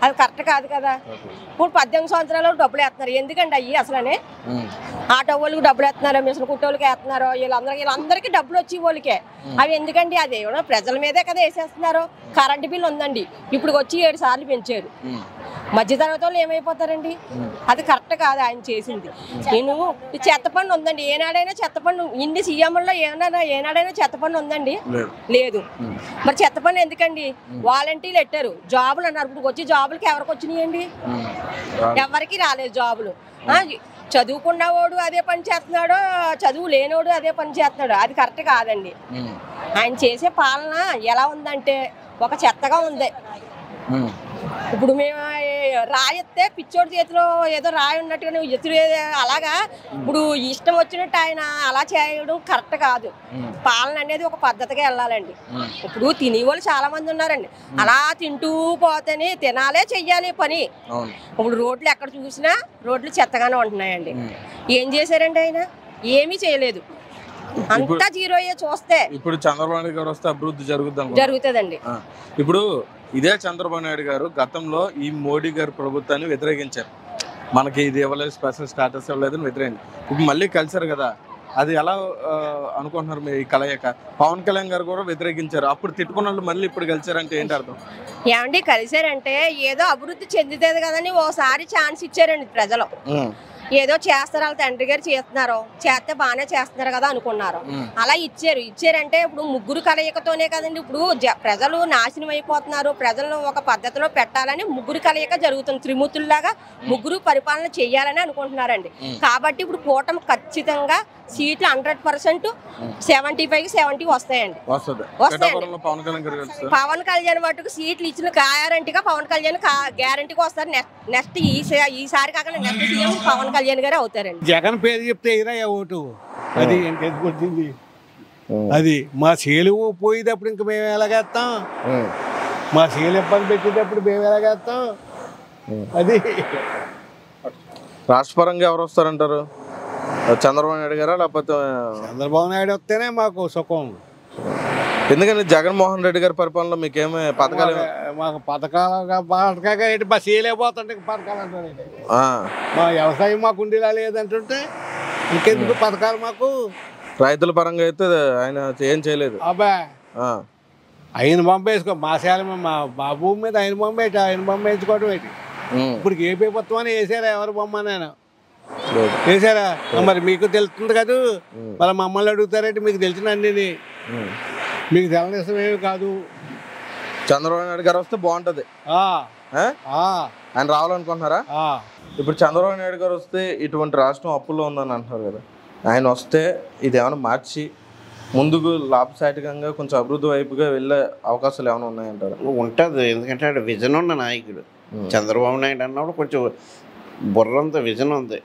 అది కరెక్ట్ కాదు కదా. ఇప్పుడు 18 సంవత్సరాలు డబ్బులు వేస్తున్నారు. ఎందుకండి అయ్యి అసలనే ఆటో వాళ్ళకి డబ్బులు వేస్తున్నారు, మిషన్ కుట్టోళ్ళకి వేస్తున్నారు, వీళ్ళందరికీ డబ్బులు వచ్చి వాళ్ళకే. అవి ఎందుకండి? అది ఏమన్నా ప్రజల మీదే కదా వేసేస్తున్నారు. కరెంటు బిల్లు ఉందండి, ఇప్పుడు వచ్చి 7 సార్లు పెంచారు. మధ్యతరగతి వాళ్ళు ఏమైపోతారండి? అది కరెక్ట్ కాదు ఆయన చేసింది. నేను చెత్త పన్ను ఉందండి, ఏనాడైనా చెత్త పన్ను ఇన్ని సీఎంలో ఏనాడైనా చెత్త పన్ను ఉందండి? లేదు. మరి చెత్త పన్ను ఎందుకండి? వాలంటీర్లు పెట్టారు, జాబులు అన్నారు. ఇప్పుడు వచ్చి జాబులకి ఎవరికి వచ్చినాయండి? ఎవరికి రాలేదు జాబులు. చదువుకున్నవాడు అదే పని చేస్తున్నాడు, చదువు లేనివాడు అదే పని చేస్తున్నాడు. అది కరెక్ట్ కాదండి. ఆయన చేసే పాలన ఎలా ఉందంటే ఒక చెత్తగా ఉంది. ఇప్పుడు మేము రాయిస్తే పిచ్చోడి చేతిలో ఏదో రాయి ఉన్నట్టుగా ఎదురు అలాగా ఇప్పుడు ఇష్టం వచ్చినట్టు ఆయన అలా చేయడం కరెక్ట్ కాదు. పాలన అనేది ఒక పద్ధతిగా వెళ్ళాలండి. ఇప్పుడు తినేవాళ్ళు చాలా మంది ఉన్నారండి, అలా తింటూ పోతేనే తినాలే చెయ్యాలి పని. ఇప్పుడు రోడ్లు ఎక్కడ చూసినా రోడ్లు చెత్తగానే ఉంటున్నాయండి. ఏం చేశారండి ఆయన? ఏమీ చేయలేదు, అంతా జీరోయే. చూస్తే ఇప్పుడు చంద్రబాబు నాయుడు గారు వస్తే అభివృద్ధి జరుగుతుందండి. ఇప్పుడు ఇదే చంద్రబాబు నాయుడు గారు గతంలో ఈ మోడీ గారి ప్రభుత్వాన్ని వ్యతిరేకించారు. మనకి ఇది ఇవ్వలేదు, స్పెషల్ స్టాటస్ ఇవ్వలేదని వ్యతిరేకించారు. ఇప్పుడు మళ్ళీ కలిసారు కదా, అది ఎలా అనుకుంటున్నారు మీ కలయిక? పవన్ కళ్యాణ్ గారు కూడా వ్యతిరేకించారు, అప్పుడు తిట్టుకున్న వాళ్ళు మళ్ళీ ఇప్పుడు కలిసారంటే ఏంటి అర్థం? ఏమండి కలిసారంటే ఏదో అభివృద్ధి చెందుతుంది కదని ఓసారి ఛాన్స్ ఇచ్చారండి ప్రజలు. ఏదో చేస్తారు, వాళ్ళ తండ్రి గారు చేస్తున్నారు, చేస్తే బాగానే చేస్తున్నారు కదా అనుకున్నారు. అలా ఇచ్చారంటే ఇప్పుడు ముగ్గురు కలయికతోనే కదండి ఇప్పుడు ప్రజలు నాశనం అయిపోతున్నారు. ప్రజలను ఒక పద్ధతిలో పెట్టాలని ముగ్గురు కలయిక జరుగుతుంది. త్రిమూర్తుల్లాగా ముగ్గురు పరిపాలన చెయ్యాలని అనుకుంటున్నారండి. కాబట్టి ఇప్పుడు కూటమి ఖచ్చితంగా సీట్లు 100% 75కి 70 వస్తాయండి. పవన్ కళ్యాణ్ మటుకు సీట్లు ఇచ్చిన గ్యారంటీగా పవన్ కళ్యాణ్ గ్యారంటీగా వస్తారు. నెక్స్ట్ ఈసారి కాకుండా నెక్స్ట్ సీఎం పవన్ కళ్యాణ్ గారే అవుతారండి. జగన్ పేరు చెప్తే ఏదయ్యా ఓటు? అది ఇంకెందుకు వచ్చింది? అది మా సేలు పోయేటప్పుడు ఇంక మేము ఎలాగేస్తాం? మా సేలు ఇబ్బంది పెట్టేటప్పుడు మేము ఎలాగేస్తాం? అది రాష్ట్రపరంగా ఎవరు వస్తారంటారు? చంద్రబాబు నాయుడు గారా లేకపోతే? చంద్రబాబు నాయుడు వస్తేనే మాకు సుఖం. ఎందుకంటే జగన్మోహన్ రెడ్డి గారి పరిపాలనలో మీకేమే పథకాలు? మాకు పథకాలు ఏంటి? మా చేయలేకపోతుంటే పథకాలు అంటారండి. మా వ్యవసాయం మాకు ఉండేలా లేదంటుంటే ఇంకెందుకు పథకాలు? మాకు రైతుల పరంగా అయితే ఆయన ఏం చేయలేదు. అబ్బా ఆయన పంపేసుకో, మా శాలం మా భూమి మీద ఆయన పంపేసుకోవడం ఏంటి? ఇప్పుడు ఏ ప్రభుత్వం అని వేసారా? ఎవరు బొమ్మనైనా వేసారా? మరి మీకు తెలుస్తుంది కదా, మరి మమ్మల్ని అడుగుతారంటే మీకు తెలిసిన అన్ని మీకు తెలనిసం ఏమి కాదు. చంద్రబాబు నాయుడు గారు వస్తే బాగుంటది. ఆయన రావాలనుకుంటున్నారా? ఇప్పుడు చంద్రబాబు నాయుడు గారు వస్తే ఇటువంటి రాష్ట్రం అప్పుల్లో ఉందని అంటున్నారు కదా, ఆయన వస్తే ఇది ఏమైనా మార్చి ముందుకు లాభసాటికంగా కొంచెం అభివృద్ధి వైపుగా వెళ్ళే అవకాశాలు ఏమైనా ఉన్నాయంటారు? ఉంటుంది. ఎందుకంటే ఆడ విజన్ ఉన్న నాయకుడు చంద్రబాబు నాయుడు అన్నప్పుడు కొంచెం బుర్రంత విజన్ ఉంది.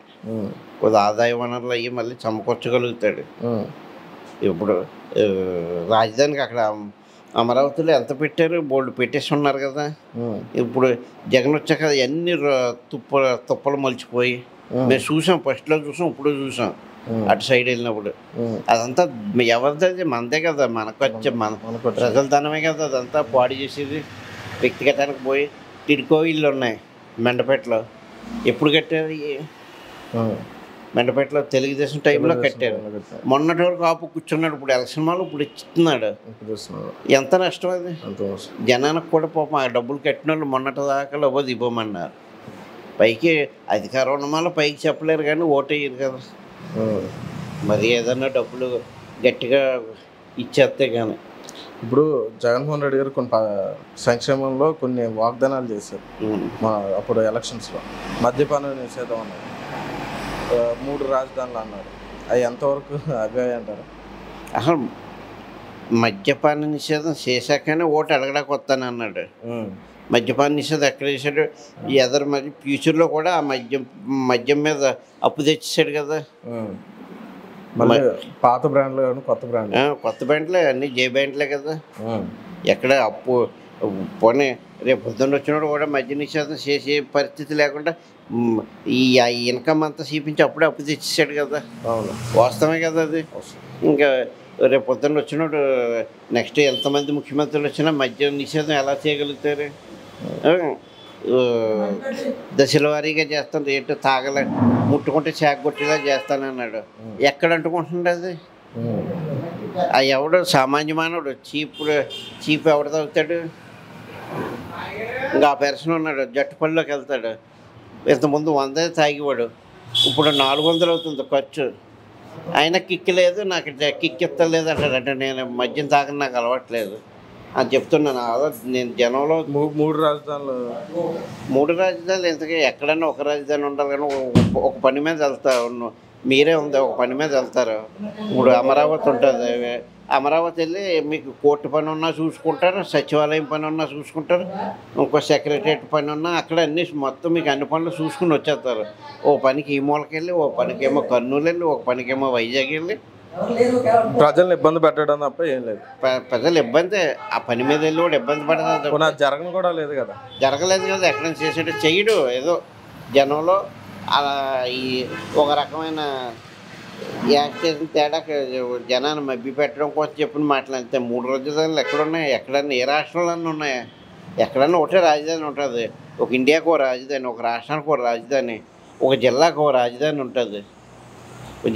కొద్ది ఆదాయ వనరులు అయ్యి మళ్ళీ సమకూర్చగలుగుతాడు. ఇప్పుడు రాజధానికి అక్కడ అమరావతిలో ఎంత పెట్టారు, బోల్డ్ పెట్టేసి ఉన్నారు కదా. ఇప్పుడు జగన్ వచ్చాక అన్ని తుప్పలు మలిచిపోయి మేము చూసాం, ఫస్ట్లో చూసాం, ఇప్పుడు చూసాం. అటు సైడ్ వెళ్ళినప్పుడు అదంతా ఎవరిది, మనదే కదా, మనకు వచ్చే మన ప్రజల ధనమే కదా. అదంతా పాడు చేసేది వ్యక్తిగతానికి పోయి. టిడ్కో ఇల్లు ఉన్నాయి మెండపేటలో, ఎప్పుడు కట్టారు? మెండపేటలో తెలుగుదేశం టైంలో కట్టారు. మొన్నటి వరకు ఆపు కూర్చున్నాడు, ఇప్పుడు ఎలక్షన్ వాళ్ళు ఇప్పుడు ఇస్తున్నాడు. ఎంత నష్టం అది జనానికి కూడా. పాపం ఆ డబ్బులు కట్టిన వాళ్ళు మొన్నటి దాకా ఇవ్వదు ఇవ్వమన్నారు. పైకి అధికారం ఉన్న వాళ్ళు పైకి చెప్పలేరు కానీ ఓటేయరు కదా. మరి ఏదన్నా డబ్బులు గట్టిగా ఇచ్చేస్తే కానీ. ఇప్పుడు జగన్మోహన్ రెడ్డి గారు కొన్ని సంక్షేమంలో కొన్ని వాగ్దానాలు చేశారు అప్పుడు ఎలక్షన్స్లో. మద్యపాన నిషేధం అన్నారు, 3 రాజధానులు అన్నారు. అవి ఎంతవరకు అవే అంటారు? అసలు మద్యపాన నిషేధం చేశాకనే ఓటు అడగడానికి వస్తాను అన్నాడు. మద్యపాన నిషేధం ఎక్కడ చేశాడు? ఎదరు మరి ఫ్యూచర్లో కూడా ఆ మద్యం మీద అప్పు తెచ్చేసాడు కదా. పాత బ్రాండ్లు కొత్త బ్రాండ్లే అన్ని జే బ్రాండ్లే కదా. ఎక్కడ అప్పు పోనీ రేపు పొద్దున్న వచ్చినప్పుడు కూడా మద్య నిషేధం చేసే పరిస్థితి లేకుండా ఈ ఇన్కమ్ అంతా చూపించి అప్పుడే అప్పు తెచ్చేసాడు కదా. వాస్తవమే కదా అది. ఇంకా రేపు పొద్దున్న వచ్చినప్పుడు నెక్స్ట్ ఎంతమంది ముఖ్యమంత్రులు వచ్చినా మద్య నిషేధం ఎలా చేయగలుగుతారు? దశల వారీగా చేస్తాను, రేటు తాగలే, ముట్టుకుంటే చేకొట్టేలా చేస్తానన్నాడు. ఎక్కడ అంటుకుంటుంది అది? ఎవడు సామాన్య మానవుడు చీప్ ఎవడు తాగుతాడు? ఇంకా ఆ పెర్సన్ ఉన్నాడు, జట్టుపల్లిలోకి వెళ్తాడు. ఇంతకుముందు 100 తాగేవాడు, ఇప్పుడు 400 అవుతుంది ఖర్చు. ఆయన కిక్కి లేదు, నాకు కిక్ ఇస్తలేదు అంటాడంటే నేను మద్యం తాగని నాకు అలవాట్లేదు అని చెప్తున్నాను. నేను జనంలో 3 రాజధానులు ఇంతకీ ఎక్కడన్నా ఒక రాజధాని ఉండాలి కానీ ఒక పని మీద వెళ్తారు. మీరే ఉంది, ఒక పని మీద వెళ్తారు. ఇప్పుడు అమరావతి ఉంటుంది, అమరావతి వెళ్ళి మీకు కోర్టు పని ఉన్నా చూసుకుంటారు, సచివాలయం పని ఉన్నా చూసుకుంటారు, ఇంకో సెక్రటరియట్ పని ఉన్నా అక్కడ అన్ని మొత్తం మీకు అన్ని పనులు చూసుకుని వచ్చేస్తారు. ఓ పనికి ఈ మూలకి వెళ్ళి, ఓ పనికేమో కర్నూలు వెళ్ళి, ఒక పనికేమో వైజాగ్ వెళ్ళి ప్రజల్ని ఇబ్బంది పెట్టడం తప్ప ఏం లేదు. ప్రజలు ఇబ్బంది, ఆ పని మీద వెళ్ళి కూడా ఇబ్బంది పడతారు. జరగను కూడా లేదు కదా. జరగలేదు కదా, ఎక్కడ చేసేటో చేయడు. ఏదో జనంలో అలా ఈ ఒక రకమైన యాక్టేషన్ తేడా జనాన్ని మభ్య పెట్టడం కోసం చెప్పిన మాటలు అంతే. 3 రాజధానులు ఎక్కడున్నాయి? ఎక్కడన్నా ఏ రాష్ట్రంలో ఉన్నాయా? ఎక్కడన్నా ఒకటే రాజధాని ఉంటుంది. ఒక ఇండియాకు ఒక రాజధాని, ఒక రాష్ట్రానికి ఒక రాజధాని, ఒక జిల్లాకు ఒక రాజధాని ఉంటుంది. ఇప్పుడు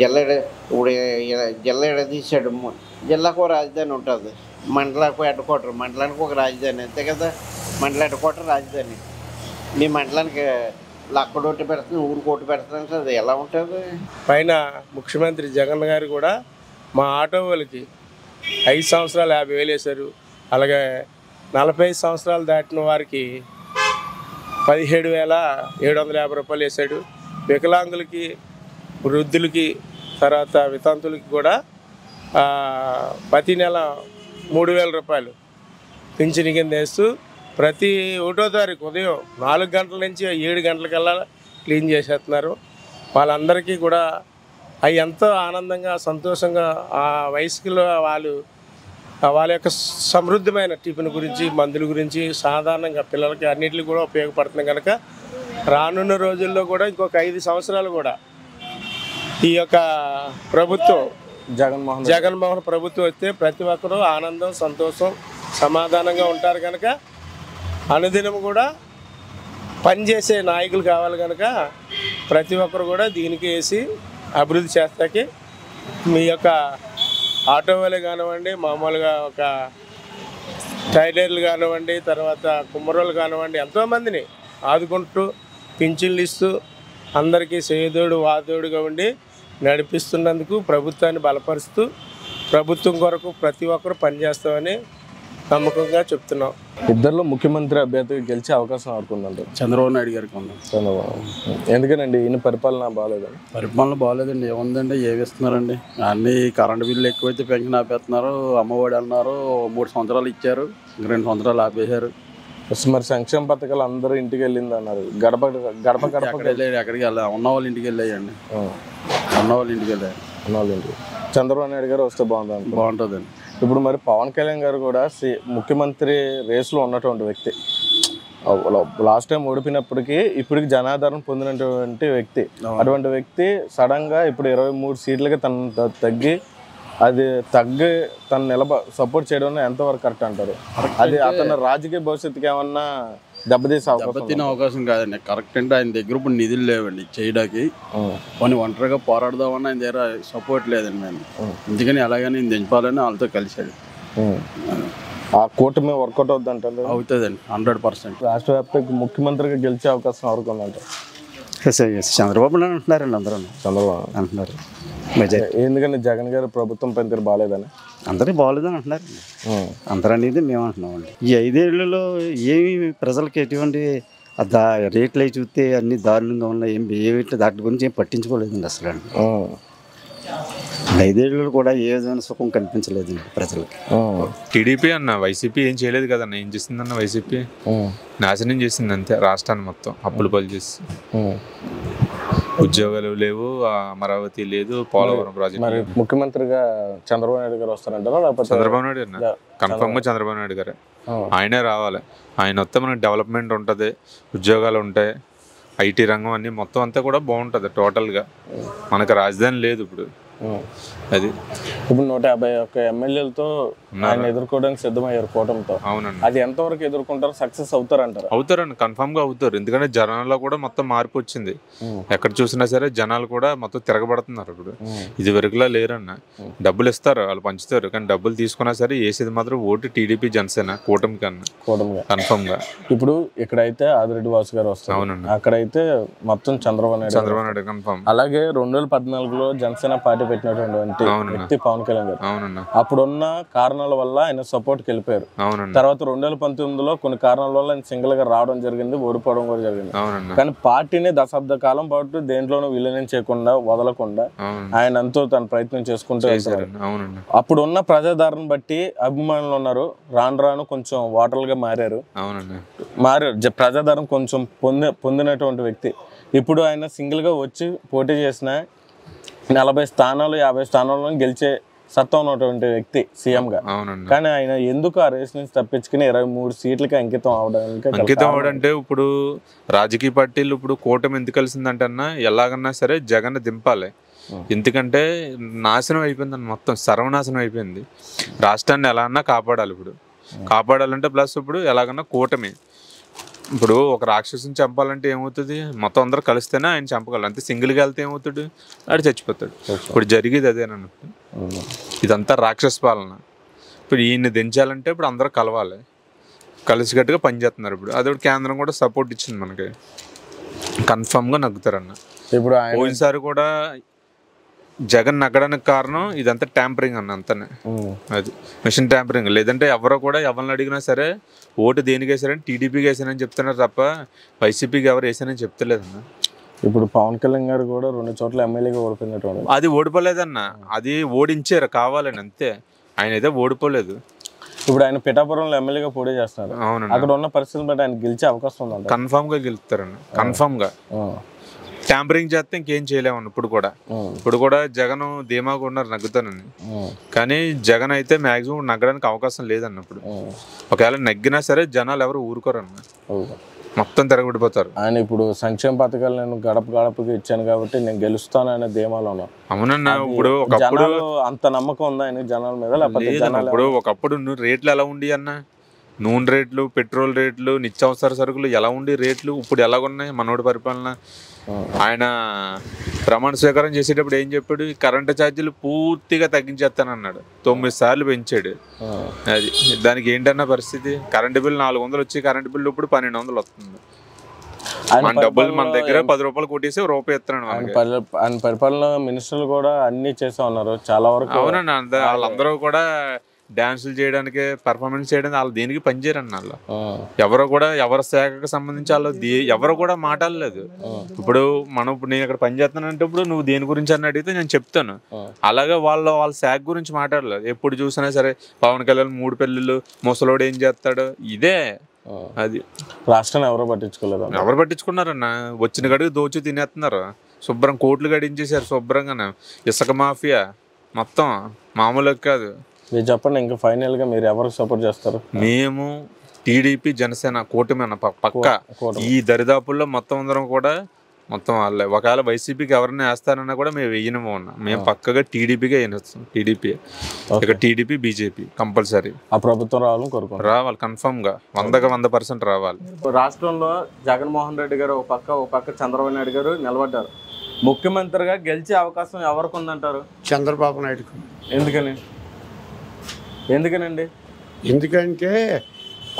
జిల్లా ఎడదీశాడు, జిల్లాకు ఒక రాజధాని ఉంటుంది. మండలకు హెడ్ క్వార్టర్, మండలానికి ఒక రాజధాని, అంతే కదా. మండల హెడ్ క్వార్టర్ రాజధాని. మీ మండలానికి లక్కడోటి పెడుతుంది, ఊరికి ఓటు పెడుతుంది, అది ఎలా ఉంటుంది? పైన ముఖ్యమంత్రి జగన్ గారు కూడా మా ఆటో వాళ్ళకి 5 సంవత్సరాలు 50,000 వేశారు. అలాగే 45 సంవత్సరాలు దాటిన వారికి 17,750 రూపాయలు వేశాడు. వికలాంగులకి, వృద్ధులకి, తర్వాత వితంతులకి కూడా ప్రతి నెల 3,000 రూపాయలు పింఛన్ కింద వేస్తూ ప్రతి 1వ తారీఖు ఉదయం 4 గంటల నుంచి 7 గంటలకల్లా క్లీన్ చేసేస్తున్నారు. వాళ్ళందరికీ కూడా అవి ఎంతో ఆనందంగా, సంతోషంగా ఆ వయసులో వాళ్ళ యొక్క సమృద్ధమైన టిఫిన్ గురించి, మందుల గురించి, సాధారణంగా పిల్లలకి అన్నింటికి కూడా ఉపయోగపడుతుంది కనుక రానున్న రోజుల్లో కూడా ఇంకొక 5 సంవత్సరాలు కూడా ఈ యొక్క ప్రభుత్వం జగన్మోహన్ ప్రభుత్వం వస్తే ప్రతి ఒక్కరూ ఆనందం, సంతోషం, సమాధానంగా ఉంటారు కనుక అనుదినం కూడా పనిచేసే నాయకులు కావాలి కనుక ప్రతి ఒక్కరు కూడా దీనికి వేసి అభివృద్ధి చేస్తాకి మీ యొక్క ఆటో వాళ్ళే కానివ్వండి, మామూలుగా ఒక టైలర్లు కానివ్వండి, తర్వాత కుమ్మరోళ్ళు కానివ్వండి, ఎంతోమందిని ఆదుకుంటూ పింఛన్లు ఇస్తూ అందరికీ సేదోడు వాదోడుగా ఉండి నడిపిస్తున్నందుకు ప్రభుత్వాన్ని బలపరుస్తూ ప్రభుత్వం కొరకు ప్రతి ఒక్కరు పనిచేస్తామని నమ్మకంగా చెప్తున్నాం. ఇద్దరిలో ముఖ్యమంత్రి అభ్యర్థిగా గెలిచే అవకాశం ఆడుకుందండి. చంద్రబాబు నాయుడు గారికి ఉంది. ఎందుకనండి? ఈయన పరిపాలన బాగాలేదండి. పరిపాలన బాగాలేదండి. ఏముందండి, ఏమి ఇస్తున్నారండి? అన్నీ కరెంటు బిల్లు ఎక్కువైతే పెన్షన్ ఆపేస్తున్నారు, అమ్మఒడి అన్నారు, 3 సంవత్సరాలు ఇచ్చారు, 2 సంవత్సరాలు ఆపేశారు. మరి సంక్షేమ పథకాలు అందరూ ఇంటికి వెళ్ళింది అన్నారు. గడప గడప ఎక్కడికి వెళ్ళా ఉన్న వాళ్ళ ఇంటికి వెళ్ళాయండి. ఉన్న వాళ్ళ ఇంటికి వెళ్ళాయి. ఉన్న వాళ్ళ ఇంటికి చంద్రబాబు నాయుడు గారు వస్తే బాగుంటుందండి. ఇప్పుడు మరి పవన్ కళ్యాణ్ గారు కూడా ముఖ్యమంత్రి రేసులో ఉన్నటువంటి వ్యక్తి. లాస్ట్ టైం ఓడిపోయినప్పటికీ ఇప్పటికి జనాదరణ పొందినటువంటి వ్యక్తి. అటువంటి వ్యక్తి సడన్ గా ఇప్పుడు 23 సీట్లకి తగ్గి తను సపోర్ట్ చేయడం ఎంతవరకు కరెక్ట్ అంటారు? అది అతను రాజకీయ భవిష్యత్తుకి ఏమన్నా దెబ్బతినే అవకాశం కాదండి. కరెక్ట్ అంటే ఆయన దగ్గర ఇప్పుడు నిధులు లేవండి చేయడానికి. కొన్ని ఒంటరిగా పోరాడదామని ఆయన దగ్గర సపోర్ట్ లేదండి. మేము అందుకని అలాగని నేను దింపాలని వాళ్ళతో కలిశాడు. ఆ కూటమి వర్కౌట్ అవుద్ది అంటారు? అవుతుందండి 100%. రాష్ట్ర వ్యాప్తంగా ముఖ్యమంత్రిగా గెలిచే అవకాశం ఎవరికి ఉందంటారు? చంద్రబాబు నాయుడు అంటున్నారండి. అందరూ చంద్రబాబు అంటున్నారు. ఎందుకంటే జగన్ గారు ప్రభుత్వం పనితీరు బాగాలేదని అందరికీ బాగోలేదని అంటున్నారు. అందరూ అనేది మేము అంటున్నామండి. ఈ 5 ఏళ్లలో ఏమి ప్రజలకి ఎటువంటి రేట్లు అవి చూస్తే అన్ని దారుణంగా ఉన్నాయి. ఏమి దాటి గురించి ఏం పట్టించుకోలేదండి అసలు అండి. 5 ఏళ్లలో కూడా ఏ విధమైన సుఖం కనిపించలేదండి ప్రజలకి. టీడీపీ అన్న వైసీపీ ఏం చేయలేదు కదన్న. ఏం చేసిందన్న వైసీపీ? నాశనం చేసింది అంతే రాష్ట్రాన్ని మొత్తం. అప్పులు పాలు చేసి ఉద్యోగాలు లేవు, అమరావతి లేదు, పోలవరం ప్రాజెక్ట్. మరి ముఖ్యమంత్రిగా చంద్రబాబు నాయుడు గారు వస్తారంటారా? లేకపోతే చంద్రబాబు నాయుడు అన్న కన్ఫర్మ్ గా చంద్రబాబు నాయుడు గారే. ఆయనే రావాలి. ఆయన వస్తే మనకి డెవలప్మెంట్ ఉంటుంది, ఉద్యోగాలు ఉంటాయి, ఐటీ రంగం అన్ని మొత్తం అంతా కూడా బాగుంటుంది టోటల్గా. మనకు రాజధాని లేదు ఇప్పుడు. అది ఇప్పుడు 151 ఎమ్మెల్యేలతో ఆయన ఎదుర్కోవడానికి సిద్ధమయ్యారు కూటమితో. అవునండి. అది ఎంతవరకు ఎదుర్కొంటారు? సక్సెస్ అవుతారంటారు? అవుతారండి, కన్ఫర్మ్ గా అవుతారు. ఎందుకంటే జనాల్లో కూడా మొత్తం మార్పు వచ్చింది. ఎక్కడ చూసినా సరే జనాలు కూడా మొత్తం తిరగబడుతున్నారు ఇప్పుడు. ఇది వరకులా లేరన్న. డబ్బులు ఇస్తారు, వాళ్ళు పంచుతారు, కానీ డబ్బులు తీసుకున్నా సరే వేసేది మాత్రం ఓటు టీడీపీ జనసేన కూటమి కన్నా కన్ఫర్మ్ గా. ఇప్పుడు ఇక్కడైతే ఆదిరెడ్డి వాసు గారు వస్తారు. అవునండి. అక్కడైతే మొత్తం చంద్రబాబు నాయుడు కన్ఫర్మ్. అలాగే 2014లో జనసేన పార్టీ పెట్టినటువంటి వ్యక్తి పవన్ కళ్యాణ్ గారు. అవునన్నా. అప్పుడున్న కారణాల వల్ల ఆయన సపోర్ట్కి వెళ్ళిపోయారు. అవునండి. తర్వాత 2019లో కొన్ని కారణాల వల్ల ఆయన సింగిల్ గా రావడం జరిగింది, ఓడిపోవడం కూడా జరిగింది. కానీ పార్టీని దశాబ్ద కాలం పాటు దేంట్లోనూ విలీనం చేయకుండా వదలకుండా ఆయన ఎంతో తన ప్రయత్నం చేసుకుంటూ వెళ్తారు. అప్పుడు ఉన్న ప్రజాదరణ బట్టి అభిమానులు ఉన్నారు. రాను రాను కొంచెం ఓటర్లుగా మారారు. ప్రజాదరణ కొంచెం పొందినటువంటి వ్యక్తి. ఇప్పుడు ఆయన సింగిల్ గా వచ్చి పోటీ చేసిన 40 స్థానాలు 50 స్థానాల్లో గెలిచే సత్తా ఉన్నటువంటి వ్యక్తి సీఎం గా. కానీ ఆయన ఎందుకు ఆ రేస్ నుంచి తప్పించుకుని 23 సీట్లకి అంకితం అవడంటే ఇప్పుడు రాజకీయ పార్టీలు ఇప్పుడు కూటమి ఎందుకు కలిసిందంటే అన్న ఎలాగన్నా సరే జగన్ దింపాలి. ఎందుకంటే నాశనం అయిపోయింది అన్న, మొత్తం సర్వనాశనం అయిపోయింది. రాష్ట్రాన్ని ఎలా అన్నా కాపాడాలి. ఇప్పుడు కాపాడాలంటే ప్లస్ ఇప్పుడు ఎలాగన్నా కూటమి. ఇప్పుడు ఒక రాక్షసుని చంపాలంటే ఏమవుతుంది? మొత్తం అందరూ కలిస్తేనే ఆయన చంపగలరు. అంతే సింగిల్గా వెళ్తే ఏమవుతాడు? ఆడు చచ్చిపోతాడు. ఇప్పుడు జరిగేది అదేనన్నట్టు. ఇదంతా రాక్షస పాలన. ఇప్పుడు ఈయన్ని దించాలంటే ఇప్పుడు అందరూ కలవాలి, కలిసికట్టుగా పనిచేస్తున్నారు. ఇప్పుడు అదే కేంద్రం కూడా సపోర్ట్ ఇచ్చింది మనకి. కన్ఫర్మ్గా నగ్గుతారన్న. ఇప్పుడు పోయినసారి కూడా జగన్ నగ్గడానికి కారణం ఇదంతా ట్యాంపరింగ్ అన్న, అంతనే. అది మిషన్ ట్యాంపరింగ్. లేదంటే ఎవరో కూడా ఎవరిని అడిగినా సరే ఓటు దేనికి వేసారని టీడీపీకి వేసానని చెప్తున్నారు తప్ప వైసీపీకి ఎవరు వేసానని చెప్తలేదన్న. ఇప్పుడు పవన్ కళ్యాణ్ గారు కూడా 2 చోట్ల ఎమ్మెల్యేగా ఓడిపోయినట్టు. అది ఓడిపోలేదన్న, అది ఓడించారు కావాలని అంతే. ఆయన అయితే ఓడిపోలేదు. ఇప్పుడు ఆయన పిఠాపురంలో ఎమ్మెల్యేగా పోటీ చేస్తున్నారు. అవును. అక్కడ ఉన్న పరిస్థితులు బట్టి ఆయన గెలిచే అవకాశం ఉందంట. కన్ఫర్మ్ గా గెలుస్తారన్న, కన్ఫర్మ్ గా. ట్యాంపరింగ్ చేస్తే ఇంకేం చేయలేమన్న. ఇప్పుడు కూడా జగన్ ధీమాగా ఉన్నారు నగ్గుతానని. కానీ జగన్ అయితే మాక్సిమం నగ్గడానికి అవకాశం లేదన్నప్పుడు. ఒకవేళ నగ్గినా సరే జనాలు ఎవరు ఊరుకోరన్న, మొత్తం తిరగబడిపోతారు. ఆయన ఇప్పుడు సంక్షేమ పథకాలు నేను గడపకి ఇచ్చాను కాబట్టి నేను గెలుస్తాను అనే ధీమాలో ఉన్నా. అవునన్నా. ఇప్పుడు ఒకప్పుడు అంత నమ్మకం ఉందా ఆయన జనాల మీద? ఇప్పుడు ఒకప్పుడు రేట్లు ఎలా ఉండి అన్న, నూనె రేట్లు, పెట్రోల్ రేట్లు, నిత్యావసర సరుకులు ఎలా ఉండి రేట్లు ఇప్పుడు ఎలాగున్నాయి? మనోడి పరిపాలన. ఆయన ప్రమాణ స్వీకారం చేసేటప్పుడు ఏం చెప్పాడు? కరెంటు ఛార్జీలు పూర్తిగా తగ్గించేస్తానన్నాడు. 9 సార్లు పెంచాడు. అది దానికి ఏంటన్న పరిస్థితి? కరెంటు బిల్లు 400 వచ్చి కరెంటు బిల్లు ఇప్పుడు 1200 వస్తుంది. మన డబ్బులు మన దగ్గర 10 రూపాయలు కొట్టేసి ₹1 ఇస్తున్నాడు. ఆయన పరిపాలన మినిస్టర్లు కూడా అన్ని చేస్తా ఉన్నారు చాలా వరకు. అవునండి. వాళ్ళందరూ కూడా డాన్సులు చేయడానికి, పర్ఫార్మెన్స్ చేయడానికి వాళ్ళు దేనికి పనిచేయరన్న. వాళ్ళు ఎవరు కూడా ఎవరి శాఖకు సంబంధించి వాళ్ళు ఎవరు కూడా మాట్లాడలేదు. ఇప్పుడు నేను ఇక్కడ పని చేస్తానంటే ఇప్పుడు నువ్వు దేని గురించి అని అడిగితే నేను చెప్తాను. అలాగే వాళ్ళ శాఖ గురించి మాట్లాడలేదు. ఎప్పుడు చూసినా సరే పవన్ కళ్యాణ్ 3 పెళ్ళిళ్ళు, ముసలోడు ఏం చేస్తాడు, ఇదే అది రాష్ట్రాన్ని ఎవరో పట్టించుకోలేదు. ఎవరు పట్టించుకున్నారన్న? వచ్చిన గడికి దోచి తినేస్తున్నారు. శుభ్రం కోట్లు గడించేశారు శుభ్రంగా. ఇసుక మాఫియా మొత్తం మామూలుగా కాదు. మీరు చెప్పండి, ఇంకా ఫైనల్గా మీరు ఎవరికి సపోర్ట్ చేస్తారు? మేము టీడీపీ జనసేన కూటమి అన్న పక్క. ఈ దరిదాపుల్లో మొత్తం అందరం కూడా మొత్తం వాళ్ళే. ఒకవేళ వైసీపీకి ఎవరైనా వేస్తారన్నా కూడా మేము వెయ్యనము ఉన్నాం. మేము పక్కగా టీడీపీగా వేయనొస్తాం. టీడీపీ ఇక టీడీపీ బీజేపీ కంపల్సరీ ఆ ప్రభుత్వం రావాలని కోరుకుంటాం. రావాలి కన్ఫర్మ్గా 100% రావాలి. రాష్ట్రంలో జగన్మోహన్ రెడ్డి గారు ఒక పక్క చంద్రబాబు నాయుడు గారు నిలబడ్డారు. ముఖ్యమంత్రిగా గెలిచే అవకాశం ఎవరికి ఉందంటారు? చంద్రబాబు నాయుడుకు. ఎందుకనండి? ఎందుకంటే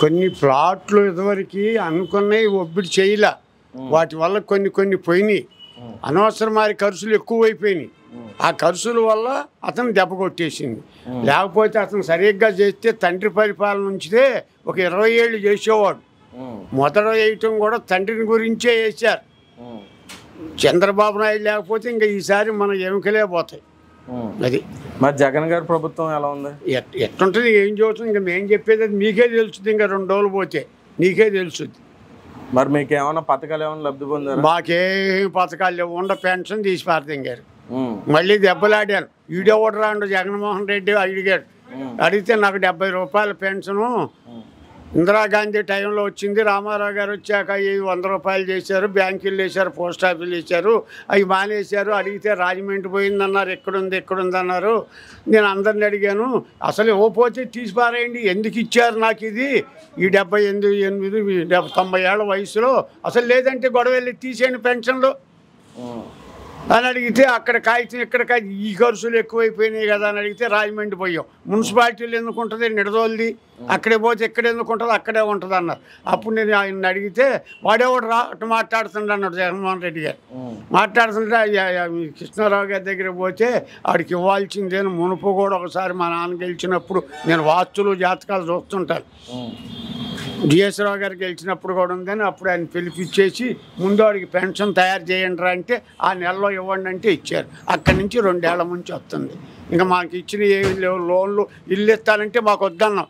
కొన్ని ప్లాట్లు ఇదివరకు అనుకున్నవి ఒబ్బిడి చేయలే, వాటి వల్ల కొన్ని పోయినాయి. అనవసరమైన ఖర్చులు ఎక్కువైపోయినాయి. ఆ ఖర్చుల వల్ల అతను దెబ్బ కొట్టేసింది. లేకపోతే అతను సరిగ్గా చేస్తే తండ్రి పరిపాలన ఉంచితే ఒక 20 ఏళ్ళు చేసేవాడు. మొదట వేయటం కూడా తండ్రిని గురించే వేశారు. చంద్రబాబు నాయుడు లేకపోతే ఇంకా ఈసారి మన ఎముకలే పోతాయి. అది మరి జగన్ గారి ప్రభుత్వం ఎలా ఉంది? ఎట్లుంటుంది ఏం చూస్తుంది? ఇంకా మేము చెప్పేది అది మీకే తెలుస్తుంది. ఇంకా 2 రోజులు పోతే నీకే తెలుస్తుంది. మరి మీకు ఏమైనా పథకాలు ఏమైనా లబ్ధి పొందారు? మాకేం పథకాలు లేవు. ఉండ పెన్షన్ తీసి పారదింగారు. మళ్ళీ దెబ్బలాడాను. ఈడెవడు రాండు జగన్మోహన్ రెడ్డి అడిగాడు. అడిగితే నాకు 70 రూపాయల పెన్షను ఇందిరాగాంధీ టైంలో వచ్చింది. రామారావు గారు వచ్చాక 100 రూపాయలు చేశారు. బ్యాంకులు వేశారు, పోస్ట్ ఆఫీసులు వేశారు. అవి మానేశారు. అడిగితే రాజమండ్రి పోయిందన్నారు. ఎక్కడుంది అన్నారు. నేను అందరిని అడిగాను, అసలు ఇవ్వకపోతే తీసి పారేయండి, ఎందుకు ఇచ్చారు నాకు ఇది? ఈ 78, 90 ఏళ్ళ వయసులో అసలు లేదంటే గొడవ వెళ్ళి తీసేయండి పెన్షన్లు అని అడిగితే అక్కడ కాగితం ఇక్కడ కాగితం, ఈ ఖర్చులు ఎక్కువైపోయినాయి కదా అని అడిగితే రాజమండ్రి పోయాం. మున్సిపాలిటీలు ఎందుకు ఉంటుంది? నిడదోల్ది. అక్కడే పోతే ఎక్కడ ఎందుకు ఉంటుంది? అక్కడే ఉంటుంది అన్నారు. అప్పుడు నేను ఆయన అడిగితే వాడేవాడు అటు మాట్లాడుతుండ అన్నాడు జగన్మోహన్ రెడ్డి గారు. మాట్లాడుతుంటే కృష్ణారావు గారి దగ్గరికి పోతే ఆడికి ఇవ్వాల్సిందేను. మునుపు కూడా ఒకసారి మా నాన్న గెలిచినప్పుడు నేను వాస్తులు జాతకాలు చూస్తుంటాను. డిఎస్ రావు గారికి గెలిచినప్పుడు కూడా ఉందని అప్పుడు ఆయన పిలిపించేసి ముందు వాడికి పెన్షన్ తయారు చేయండి అంటే ఆ నెలలో ఇవ్వండి అంటే ఇచ్చారు. అక్కడి నుంచి 2 ఏళ్ల నుంచి వస్తుంది. ఇంకా మాకు ఇచ్చిన ఏమి లేవు. లోన్లు ఇల్లు ఇస్తానంటే మాకు వద్దన్నాం.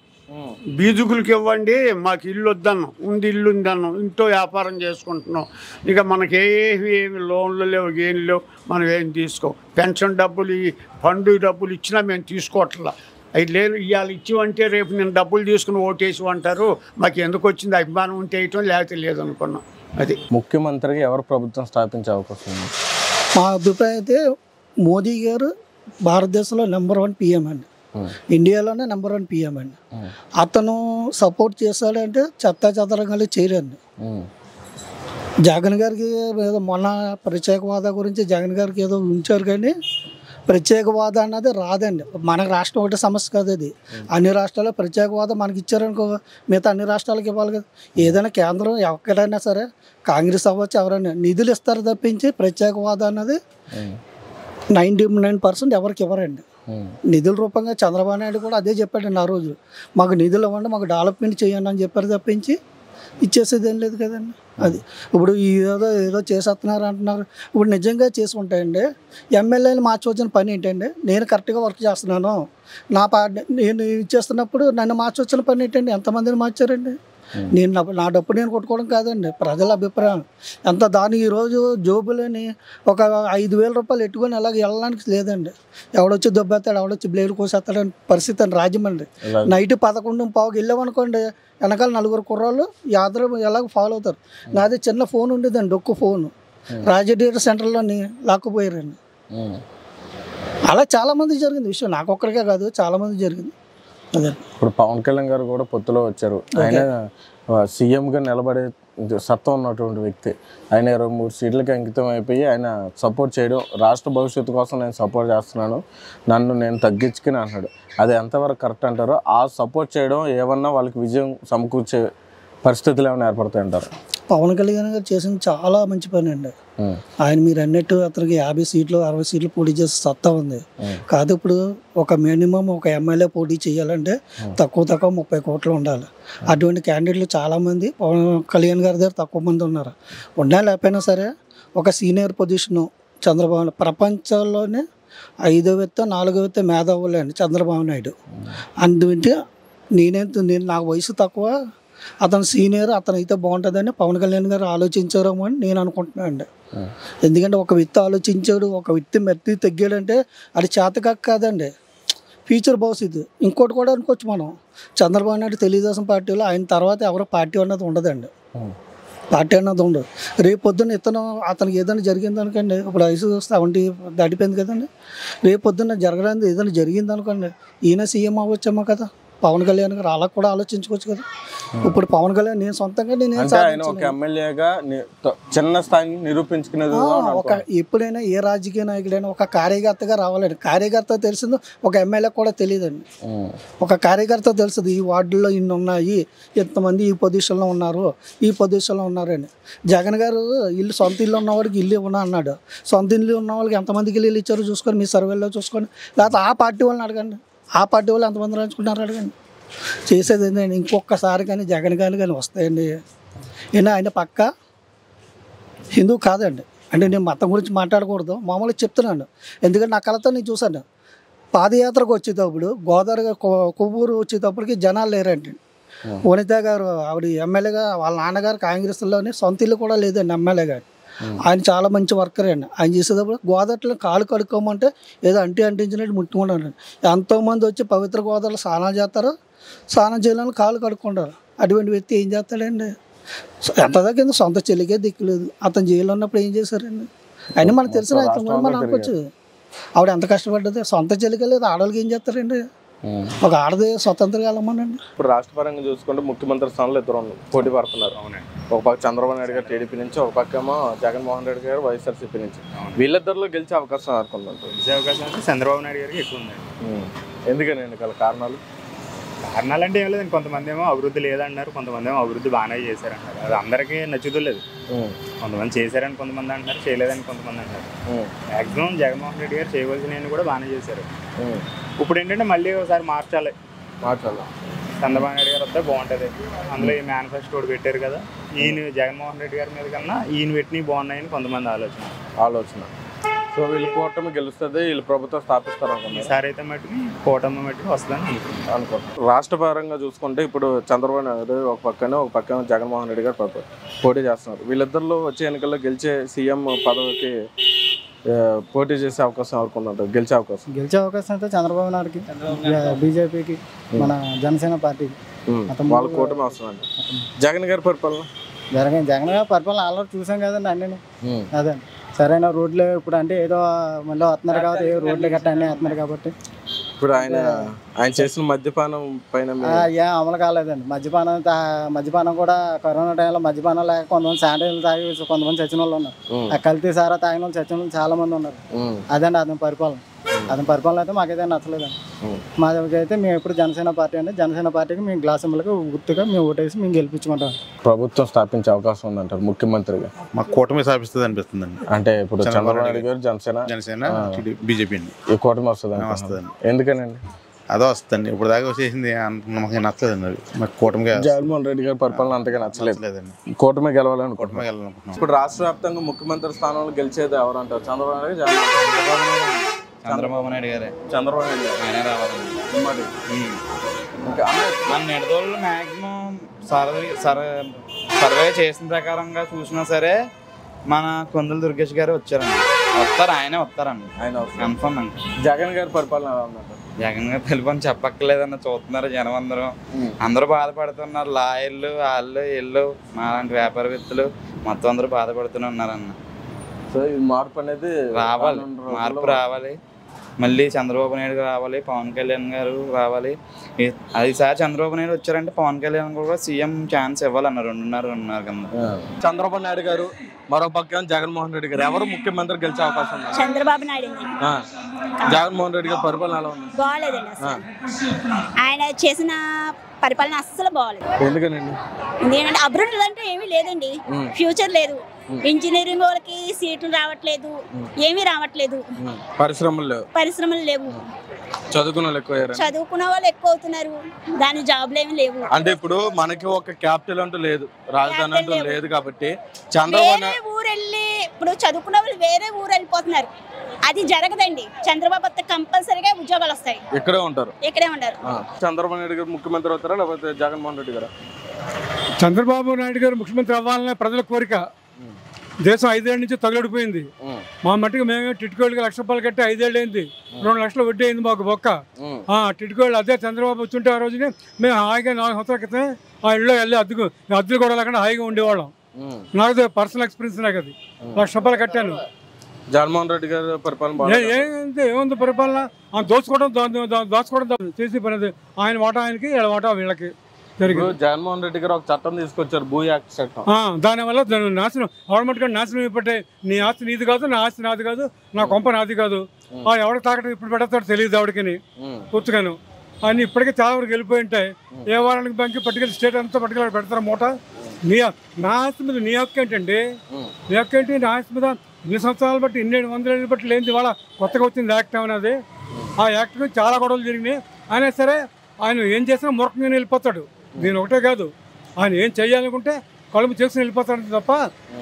బీదుగులకి ఇవ్వండి, మాకు ఇల్లు వద్దన్నాం. ఇల్లు ఉందన్నాం. ఇంట్లో వ్యాపారం చేసుకుంటున్నాం. ఇక మనకి ఏమి లోన్లు లేవు, ఏం లేవు. మనం ఏం తీసుకోం. పెన్షన్ డబ్బులు, ఫండ్ డబ్బులు ఇచ్చినా మేము తీసుకోవట్లా. అవి లేదు. ఇవాళ ఇచ్చివంటే రేపు నేను డబ్బులు తీసుకుని ఓటేసి అంటారు. మాకు ఎందుకు వచ్చింది? అభిమానం ఉంటే వేయటం, లేకపోతే లేదనుకున్నాం. అది ముఖ్యమంత్రిగా ఎవరు ప్రభుత్వం స్థాపించే అవకాశం ఉంది? మా అభిప్రాయం అయితే మోదీ గారు భారతదేశంలో #1 PM అండి. ఇండియాలోనే #1 PM అండి. అతను సపోర్ట్ చేశాడంటే చెత్తాచెదరంగా చేయరండి. జగన్ గారికి ఏదో మొన్న ప్రత్యేక హోదా గురించి జగన్ గారికి ఏదో ఉంచారు, కానీ ప్రత్యేక హోదా అన్నది రాదండి. మనకు రాష్ట్రం ఒకటే సమస్య కాదు అది. అన్ని రాష్ట్రాల్లో ప్రత్యేక హోదా మనకి ఇచ్చారనుకో మిగతా అన్ని రాష్ట్రాలకు ఇవ్వాలి కదా. ఏదైనా కేంద్రం ఎక్కడైనా సరే కాంగ్రెస్ అవ్వచ్చు ఎవరైనా నిధులు ఇస్తారు తప్పించి ప్రత్యేక హోదా అన్నది 99% ఎవరికి ఇవ్వరండి. నిధుల రూపంగా చంద్రబాబు నాయుడు కూడా అదే చెప్పాడండి ఆ రోజు. మాకు నిధులు ఇవ్వండి, మాకు డెవలప్మెంట్ చేయండి అని చెప్పారు తప్పించి ఇచ్చేసేది ఏం లేదు కదండి. అది ఇప్పుడు ఏదో చేసేస్తున్నారు అంటున్నారు. ఇప్పుడు నిజంగా చేసి ఉంటాయండి. ఎమ్మెల్యేలు మార్చవచ్చిన పని ఏంటండి? నేను కరెక్ట్గా వర్క్ చేస్తున్నాను, నేను ఇచ్చేస్తున్నప్పుడు నన్ను మార్చవచ్చిన పని ఏంటండి? ఎంతమందిని మార్చారండి? నేను నా డబ్బు నేను కొట్టుకోవడం కాదండి, ప్రజల అభిప్రాయం ఎంత. దాని ఈరోజు జోబులని ఒక 5,000 రూపాయలు ఎట్టుకొని అలాగే వెళ్ళడానికి లేదండి. ఎవడొచ్చి దెబ్బేస్తాడు, ఎవడొచ్చి బ్లేడ్ కోసేస్తాడని పరిస్థితి అండి. రాజమండ్రి నైట్ 11:15 వెళ్ళామనుకోండి, వెనకాల 4 కుర్రాళ్ళు యాదరు ఎలాగ ఫాలో అవుతారు. నాది చిన్న ఫోన్ ఉండేదండి, డొక్కు ఫోను. రాజడేట సెంటర్లోని లాక్కుపోయారండి. అలా చాలామంది జరిగింది విషయం. నాకు ఒక్కడికే కాదు, చాలామంది జరిగింది. అదే ఇప్పుడు పవన్ కళ్యాణ్ గారు కూడా పొత్తులో వచ్చారు. ఆయన సీఎంగా నిలబడే సత్తా ఉన్నటువంటి వ్యక్తి. ఆయన 23 సీట్లకి అంకితం అయిపోయి ఆయన సపోర్ట్ చేయడం, రాష్ట్ర భవిష్యత్తు కోసం నేను సపోర్ట్ చేస్తున్నాను, నన్ను నేను తగ్గించుకుని అన్నాడు. అది ఎంతవరకు కరెక్ట్ అంటారో? ఆ సపోర్ట్ చేయడం ఏమన్నా వాళ్ళకి విజయం సమకూర్చే పరిస్థితులు ఏమైనా ఏర్పడతాయి అంటారు? పవన్ కళ్యాణ్ గారు చేసింది చాలా మంచి పని అండి. ఆయన మీరు అన్నట్టు అతనికి 50 సీట్లు 60 సీట్లు పోటీ చేసే సత్తా ఉంది. కాదు ఇప్పుడు ఒక మినిమం ఒక ఎమ్మెల్యే పోటీ చేయాలంటే తక్కువ 30 కోట్లు ఉండాలి. అటువంటి క్యాండిడేట్లు చాలామంది పవన్ కళ్యాణ్ గారి దగ్గర తక్కువ మంది ఉన్నారు. ఉన్నా లేకపోయినా సరే ఒక సీనియర్ పొజిషను చంద్రబాబు ప్రపంచంలోనే 5వ వ్యక్తి 4వ వ్యక్తి మేధావులే అండి చంద్రబాబు నాయుడు. అందుకే నేను నాకు వయసు తక్కువ, అతను సీనియర్, అతను అయితే బాగుంటుందని పవన్ కళ్యాణ్ గారు ఆలోచించారేమో అని నేను అనుకుంటున్నాను అండి. ఎందుకంటే ఒక వ్యక్తి ఆలోచించాడు, ఒక వ్యక్తి మెత్తి తగ్గాడంటే అది చేతకాక కాదండి, ఫ్యూచర్ భవిష్యత్తు. ఇంకోటి కూడా అనుకోవచ్చు మనం, చంద్రబాబు నాయుడు తెలుగుదేశం పార్టీలో ఆయన తర్వాత ఎవరో పార్టీ అన్నది ఉండదండి, పార్టీ అన్నది ఉండదు. రేపు పొద్దున్న అతనికి ఏదైనా జరిగింది అనుకోండి, ఇప్పుడు వయసు 70 దాటిపోయింది కదండి, రేపు పొద్దున్న జరగడానికి ఏదైనా జరిగింది అనుకోండి, ఈయన సీఎం అవ్వచ్చేమో కదా పవన్ కళ్యాణ్ గారు, అలా కూడా ఆలోచించుకోవచ్చు కదా. ఇప్పుడు పవన్ కళ్యాణ్ నేను సొంతంగా ఎమ్మెల్యేగా చిన్న స్థాయిని నిరూపించుకునేది. ఎప్పుడైనా ఏ రాజకీయ నాయకుడైనా ఒక కార్యకర్తగా రావాలండి. కార్యకర్త తెలిసిందో ఒక ఎమ్మెల్యే కూడా తెలియదండి. ఒక కార్యకర్త తెలుస్తుంది ఈ వార్డులో ఇన్ని ఉన్నాయి, ఎంతమంది ఈ పొజిషన్లో ఉన్నారు, ఈ పొజిషన్లో ఉన్నారని. జగన్ గారు సొంత ఇల్లు ఉన్నవాడికి ఇల్లు ఇవ్వనా అన్నాడు. సొంత ఇల్లు ఉన్న వాళ్ళకి ఎంతమందికి ఇల్లు ఇచ్చారో చూసుకొని మీ సర్వేలో చూసుకోండి, లేకపోతే ఆ పార్టీ వాళ్ళని అడగండి, ఆ పార్టీ వాళ్ళు ఎంతమంది రాయించుకుంటారు అడగండి. చేసేది ఏంటండి, ఇంకొకసారి కానీ జగన్ కానీ వస్తాయండి. ఆయన పక్క హిందూ కాదండి. అంటే నేను మతం గురించి మాట్లాడకూడదు, మామూలుగా చెప్తున్నాను. ఎందుకంటే నా కళతో నేను చూశాను, పాదయాత్రకు వచ్చేటప్పుడు గోదావరి కొవ్వూరు వచ్చేటప్పటికి జనాలు లేరండి. వనిత గారు ఆవిడ ఎమ్మెల్యేగా, వాళ్ళ నాన్నగారు కాంగ్రెస్లోనే సొంత ఇల్లు కూడా లేదండి ఎమ్మెల్యే గారు. ఆయన చాలా మంచి వర్కర్ అండి. ఆయన చేసేటప్పుడు గోదావరిలో కాలు కడుక్కోమంటే ఏదో అంటించినట్టు ముట్టుకుంటారు. ఎంతోమంది వచ్చి పవిత్ర గోదావరిలో స్నానాలు చేస్తారు, స్నానం చేయాలని కాలు కడుక్కుంటారు. అటువంటి వ్యక్తి ఏం చేస్తాడండి, ఎంత దగ్గర సొంత చెల్లికే దిక్కులేదు. అతను జైల్లో ఉన్నప్పుడు ఏం చేశారండి, అయినా మనకు తెలిసిన మనం అనుకోవచ్చు. ఆవిడ ఎంత కష్టపడ్డది, సొంత చెల్లికే లేదు, ఆడవాళ్ళకి ఏం చేస్తారండి. ఒక ఆడది స్వతంత్రంగా వెళ్ళమనండి. ఇప్పుడు రాష్ట్రపరంగా చూసుకుంటే ముఖ్యమంత్రి స్థానంలో ఇద్దరు పోటీ పడుతున్నారు. ఒక పక్క చంద్రబాబు నాయుడు గారు టీడీపీ నుంచి, ఒక పక్క ఏమో జగన్మోహన్ రెడ్డి గారు వైఎస్ఆర్సీపీ నుంచి. వీళ్ళిద్దరిలో గెలిచే అవకాశం అనుకుంటారు. గెలిచే అవకాశం అంటే చంద్రబాబు నాయుడు గారికి ఎక్కువ ఉంది. ఎందుకని ఎన్నికల కారణాలు అంటే ఏం లేదండి, కొంతమంది ఏమో అభివృద్ధి లేదన్నారు, కొంతమంది ఏమో అభివృద్ధి బాగానే చేశారన్నారు. అది అందరికీ నచ్చుతులేదు. కొంతమంది చేశారని కొంతమంది అంటున్నారు, చేయలేదని కొంతమంది అంటారు. మ్యాక్సిమం జగన్మోహన్ రెడ్డి గారు చేయవలసినవి కూడా బాగానే చేశారు. ఇప్పుడు ఏంటంటే మళ్ళీ ఒకసారి మార్చాలి. చంద్రబాబు నాయుడు గారు వస్తే బాగుంటుంది. అందులో ఈ మేనిఫెస్టో పెట్టారు కదా, ఈయన జగన్మోహన్ రెడ్డి గారి మీద కన్నా ఈయన పెట్టినవి బాగున్నాయని కొంతమంది ఆలోచన. సో వీళ్ళు కూటమి గెలుస్తుంది, వీళ్ళు ప్రభుత్వం స్థాపిస్తారు. ఈసారి అయితే మట్టుకు కూటమి మట్టుకు వస్తుందని అనుకుంటున్నాను. రాష్ట్ర పరంగా చూసుకుంటే ఇప్పుడు చంద్రబాబు నాయుడు ఒక పక్కన జగన్మోహన్ రెడ్డి గారు పోటీ చేస్తున్నారు. వీళ్ళిద్దరిలో వచ్చే ఎన్నికల్లో గెలిచే సీఎం పదవికి పోటీ చేసే అవకాశం ఎవరికి ఉందంటారు? గెలిచే అవకాశం అయితే చంద్రబాబు నాయుడుకి, బీజేపీకి, మన జనసేన పార్టీకి వాళ్ళ కూటమి వస్తుందండి. జగన్ గారి పరిపాలన జగన్ గారి పరిపాలన ఆల్రెడీ చూసాం కదండి అన్నీ. అదే సరైన రోడ్లు ఇప్పుడు అంటే ఏదో మళ్ళీ వస్తున్నారు కాబట్టి రోడ్లు గట్ట అన్నీ వస్తున్నారు కాబట్టి ఇప్పుడు ఆయన చేసిన మద్యపానం పైన అమలు కాలేదండి. మద్యపానం కూడా కరోనా టైంలో మద్యపానం లేక కొంతమంది శానిటైజర్ తాగి కొంతమంది చచ్చిన వాళ్ళు ఉన్నారు. ఆ కల్తీ సారా తాగిన వాళ్ళు చచ్చిన వాళ్ళు చాలా మంది ఉన్నారు. అదండి అతని పరిపాలన. అయితే మాకైతే నచ్చలేదండి. మాకైతే మేము ఎప్పుడు జనసేన పార్టీ అంటే జనసేన పార్టీకి మేము గ్లాస్ సింబల్కి గుర్తుగా మేము ఓటేసి మేము గెలిపించుకుంటాం. ప్రభుత్వం స్థాపించే అవకాశం ఉందంటారు ముఖ్యమంత్రిగా? మాకు కూటమి స్థాపిస్తుంది అనిపిస్తుందండి. అంటే ఇప్పుడు చంద్రబాబు నాయుడు గారు జనసేన బీజేపీ అండి. ఈ కూటమి వస్తుందండి. ఎందుకనండి? అదే వస్తుందండి. ఇప్పుడు దాకా వచ్చేసింది మాకు నచ్చలేదండి. అది మాకు కూటమి జగన్మోహన్ రెడ్డి గారి పరిపాలన అంతగా నచ్చలేదండి. కూటమి గెలవాలనుకుంటున్నాం. ఇప్పుడు రాష్ట్ర వ్యాప్తంగా ముఖ్యమంత్రి స్థానంలో గెలిచేది ఎవరు అంటారు? చంద్రబాబు నాయుడు చంద్రబాబు నాయుడు గారే. చంద్రబాబు నాయుడు ఆయనే రావాలండి. మన నిడదోళ్ళు మ్యాక్సిమం సర్వే చేసిన ప్రకారంగా చూసినా సరే మన కొందల దుర్గేష్ గారు వచ్చారండి. ఆయనే వస్తారండి, ఆయన కన్ఫర్మ్ అండి. జగన్ గారి పరిపాలన ఎలా ఉందంటారు? జగన్ గారు తెలిపని చెప్పక్కర్లేదన్న చూస్తున్నారు జనం అందరూ బాధపడుతున్నారు. లాయర్లు వాళ్ళు వీళ్ళు మాలాంటి వ్యాపారవేత్తలు మొత్తం అందరూ బాధపడుతూనే ఉన్నారన్న. సో ఈ మార్పు అనేది రావాలి, మార్పు రావాలి. మళ్ళీ చంద్రబాబు నాయుడు రావాలి, పవన్ కళ్యాణ్ గారు రావాలి. ఈసారి చంద్రబాబు నాయుడు వచ్చారంటే పవన్ కళ్యాణ్ కూడా సీఎం ఛాన్స్ ఇవ్వాలన్నారు. రెండున్నర కింద చంద్రబాబు నాయుడు గారు, మరో పక్క జగన్మోహన్ రెడ్డి గారు, ఎవరు ముఖ్యమంత్రి గెలిచే అవకాశం ఉంది? చంద్రబాబు నాయుడు. జగన్మోహన్ రెడ్డి గారి పరిపాలన ఎలా ఉంది? బాగాలేదండి. ఆయన చేసిన పరిపాలన అస్సలు బాగాలేదు. ఎందుకనండి? ఎందుకంటే అభివృద్ధి అంటే ఏమీ లేదండి, ఫ్యూచర్ లేదు. ఇంజనీరింగ్ వాళ్ళకి సీట్లు రావట్లేదు, ఏమీ రావట్లేదు, పరిశ్రమలు లేవు. చదువుకున్న వాళ్ళు ఎక్కువ చదువుకున్న వాళ్ళు ఎక్కువ అవుతున్నారు, దాని జాబ్లు ఏమి లేవు. అంటే ఇప్పుడు మనకి ఒక క్యాపిటల్ అంటూ లేదు, రాజధాని అంటూ లేదు కాబట్టి చంద్రబాబు ఊరు వెళ్ళి ఇప్పుడు చదువుకున్న వాళ్ళు వేరే ఊరు వెళ్ళిపోతున్నారు. అది జరగదండి. చంద్రబాబు వస్తే కంపల్సరీగా ఉద్యోగాలు వస్తాయి. ఇక్కడే ఉంటారు. చంద్రబాబు నాయుడు గారు ముఖ్యమంత్రి అవుతారా లేకపోతే జగన్మోహన్ రెడ్డి గారా? చంద్రబాబు నాయుడు గారు ముఖ్యమంత్రి అవ్వాలనే ప్రజల కోరిక. దేశం 5 ఏళ్ళ నుంచి తగులడిపోయింది. మా మట్టికి మేమే టిట్కోళ్ళకి ₹1,00,000 కట్టి 5 ఏళ్ళు అయింది. 2 లక్షలు వడ్డీ అయింది మాకు బొక్క. టిట్కోళ్ళు అదే చంద్రబాబు వచ్చుంటే ఆ రోజునే మేము హాయిగా 4 సంవత్సరాల క్రితమే ఆ ఇళ్ళలో వెళ్ళి అద్దెలు కూడా లేకుండా హాయిగా ఉండేవాళ్ళం. నాకు పర్సనల్ ఎక్స్పీరియన్స్ నాకు అది. ₹1,00,000 కట్టాను. జగన్మోహన్ రెడ్డి గారు పరిపాలన ఏముంది పరిపాలన? దోచుకోవడం చేసి పని. ఆయన వాటా ఆయనకి, వీళ్ళ వాటా వీళ్ళకి. జగన్మోహన్ రెడ్డి గారు ఒక చట్టం తీసుకొచ్చారు, భూ యాక్ట్ చట్టం. దానివల్ల నాశనం గవర్నమెంట్ నాశనం అయిపోతే నీ ఆస్తి నీది కాదు, నా ఆస్తి నాది కాదు, నా కొంప నాది కాదు. ఎవరికి తాకటం ఇప్పుడు పెడతాడో తెలియదు ఎవరికి పూర్తిగాను. అన్ని ఇప్పటికే చాలా వరకు వెళ్ళిపోయి ఉంటాయి. ఏ వారానికి బ్యాంక్ పట్టుకెళ్ళి స్టేట్ అంతా పట్టుకెళ్ళి పెడతారు మూట. నా ఆస్తి మీద నీ హక్కు ఏంటండి? నీ హక్కు ఏంటి? నా ఆస్తి మీద ఇన్ని సంవత్సరాలు బట్టి 100 ఏళ్ళు బట్టి లేనిది ఇవాళ కొత్తగా వచ్చింది యాక్ట్ అనేది. ఆ యాక్ట్ మీద చాలా గొడవలు జరిగినాయి. అయినా సరే ఆయన ఏం చేసినా మూర్ఖంగా వెళ్ళిపోతాడు. దీని ఒకటే కాదు, ఆయన ఏం చేయాలనుకుంటే కలుపు చేసుకుని వెళ్ళిపోతాడు తప్ప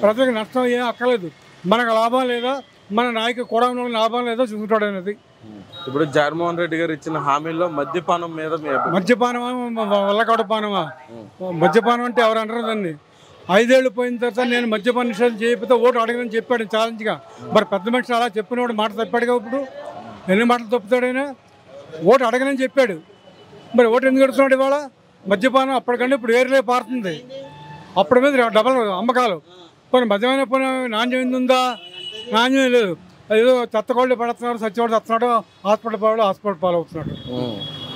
ప్రజలకు నష్టం ఏం అక్కర్లేదు. మనకు లాభం లేదా, మన నాయకు కూడా లాభం లేదో చూసుకుంటాడు అనేది. ఇప్పుడు జగన్మోహన్ రెడ్డి గారు ఇచ్చిన హామీల్లో మద్యపానం మీద మద్యపానమా వల్లకడపానమా? మద్యపానం అంటే ఎవరు అంటారు దాన్ని? 5 ఏళ్ళు పోయిన తర్వాత నేను మద్యపాన నిషేధం చేయకపోతే ఓటు అడగదని చెప్పాడు ఛాలెంజ్గా. మరి పెద్ద మనిషి అలా చెప్పినవాడు మాట తప్పాడుగా. ఇప్పుడు ఎన్ని మాటలు తప్పుతాడైనా ఓటు అడగనని చెప్పాడు. మరి ఓటు ఎందుకు అడుగుతున్నాడు ఇవాళ? మద్యపానం అప్పటికంటే ఇప్పుడు ఏరులే పారుతుంది. అప్పటి మీద డబల్ అమ్మకాలు. పోనీ మద్యమైన పోనీ నాణ్యం ఉందా? నాణ్యం లేదు. ఏదో చెత్తకోళ్ళు పడుతున్నారు, సచ్చివాడు వస్తున్నాడు, హాస్పిటల్ పాలవుతున్నాడు.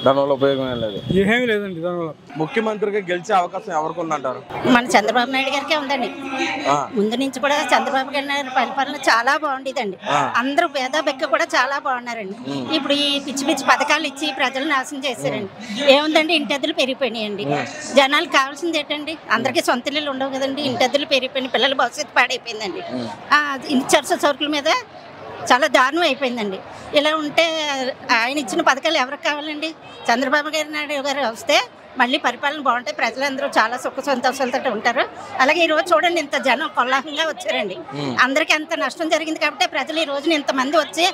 దానివల్ల ఉపయోగం ఏం లేదు, ఏమీ లేదండి. దానివల్ల ముఖ్యమంత్రిగా గెలిచే అవకాశం ఎవరికి ఉందంటారు? మన చంద్రబాబు నాయుడు గారికే ఉందండి. ముందు నుంచి కూడా చంద్రబాబు గారి పరిపాలన చాలా బాగుండేదండి. అందరూ పేద బెక్క కూడా చాలా బాగున్నారండి. ఇప్పుడు ఈ పిచ్చి పిచ్చి పథకాలు ఇచ్చి ప్రజలు నాశనం చేశారండి. ఏముందండి, ఇంటెద్దులు పెరిగిపోయినాయండి. జనాలకు కావాల్సింది ఏంటండి? అందరికీ సొంత ఇల్లు ఉండవు కదండి. ఇంటెద్దులు పెరిగిపోయినాయి, పిల్లల భవిష్యత్తు పాడైపోయిందండి. నిత్యావసర సరుకుల మీద చాలా దారుణం అయిపోయిందండి. ఇలా ఉంటే ఆయన ఇచ్చిన పథకాలు ఎవరికి కావాలండి? చంద్రబాబు నాయుడు గారు వస్తే మళ్ళీ పరిపాలన బాగుంటాయి, ప్రజలందరూ చాలా సుఖ సంతోషాలతో ఉంటారు. అలాగే ఈ రోజు చూడండి, ఇంత జనం కోలాహలంగా వచ్చారండి. అందరికీ అంత నష్టం జరిగింది కాబట్టి ప్రజలు ఈ రోజున ఇంతమంది వచ్చి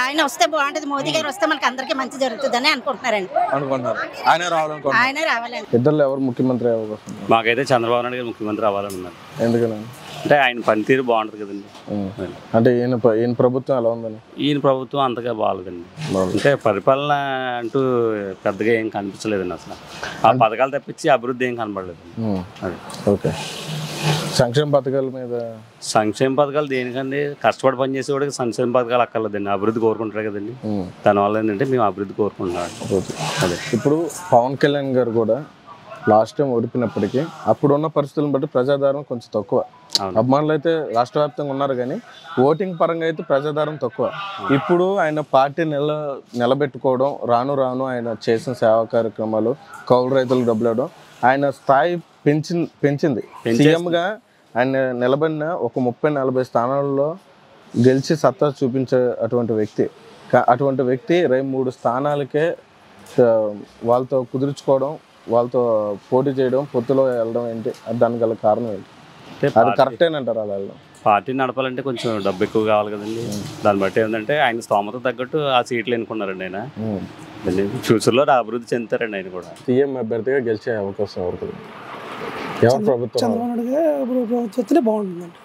ఆయన వస్తే బాగుంటుంది, మోదీ గారు వస్తే మనకి అందరికీ మంచి జరుగుతుందని అనుకుంటున్నారండి. ఆయనే రావాలండి. ఇద్దరు ఎవరు ముఖ్యమంత్రి అవ్వకూడదు? మాకైతే చంద్రబాబు నాయుడు గారు ముఖ్యమంత్రి అవ్వాలని ఉన్నారు. ఎందుకని? అంటే ఆయన పనితీరు బాగుంటుంది కదండి. అంటే ఈయన ప్రభుత్వం ఎలా ఉందని? ఈయన ప్రభుత్వం అంతగా బాగాలేదండి. అంటే పరిపాలన అంటూ పెద్దగా ఏం కనిపించలేదండి. అసలు ఆ పథకాలు తప్పించి అభివృద్ధి ఏం కనబడలేదు. ఓకే. సంక్షేమ పథకాల మీద? సంక్షేమ పథకాలు దేనికండి? కష్టపడి పనిచేసేవాడికి సంక్షేమ పథకాలు అక్కర్లేదండి, అభివృద్ధి కోరుకుంటారు కదండి. దానివల్ల ఏంటంటే మేము అభివృద్ధి కోరుకుంటున్నాం. అదే ఇప్పుడు పవన్ కళ్యాణ్ గారు కూడా లాస్ట్ టైం ఓడిపోయినప్పటికీ అప్పుడున్న పరిస్థితులను బట్టి ప్రజాదరణ కొంచెం తక్కువ. అభిమానులు అయితే రాష్ట్ర వ్యాప్తంగా ఉన్నారు కానీ ఓటింగ్ పరంగా అయితే ప్రజాదరణ తక్కువ. ఇప్పుడు ఆయన పార్టీ నిలబెట్టుకోవడం, రాను ఆయన చేసిన సేవా కార్యక్రమాలు, కౌలు రైతులకు డబ్బులు ఇవ్వడం, ఆయన స్థాయి పెంచింది. సీఎంగా ఆయన నిలబడిన ఒక 30-40 స్థానాల్లో గెలిచి సత్తా చూపించే అటువంటి వ్యక్తి 23 స్థానాలకే వాళ్ళతో కుదుర్చుకోవడం, వాళ్ళతో పోటీ చేయడం, పొత్తులో వెళ్ళడం ఏంటి? దానికి గల కారణం ఏంటి? అది కరెక్టేనంటారు అలా వెళ్ళడం? పార్టీ నడపాలంటే కొంచెం డబ్బు ఎక్కువ కావాలి కదండి. దాన్ని బట్టి ఏంటంటే ఆయన స్తోమత తగ్గట్టు ఆ సీట్లు ఎన్నుకున్నారండి. ఆయన ఫ్యూచర్లో అభివృద్ధి చెందుతారండి. ఆయన కూడా సీఎం అభ్యర్థిగా గెలిచే అవకాశం ఎవరికి? ఎవరు ప్రభుత్వం? ప్రభుత్వం బాగుంటుందండి.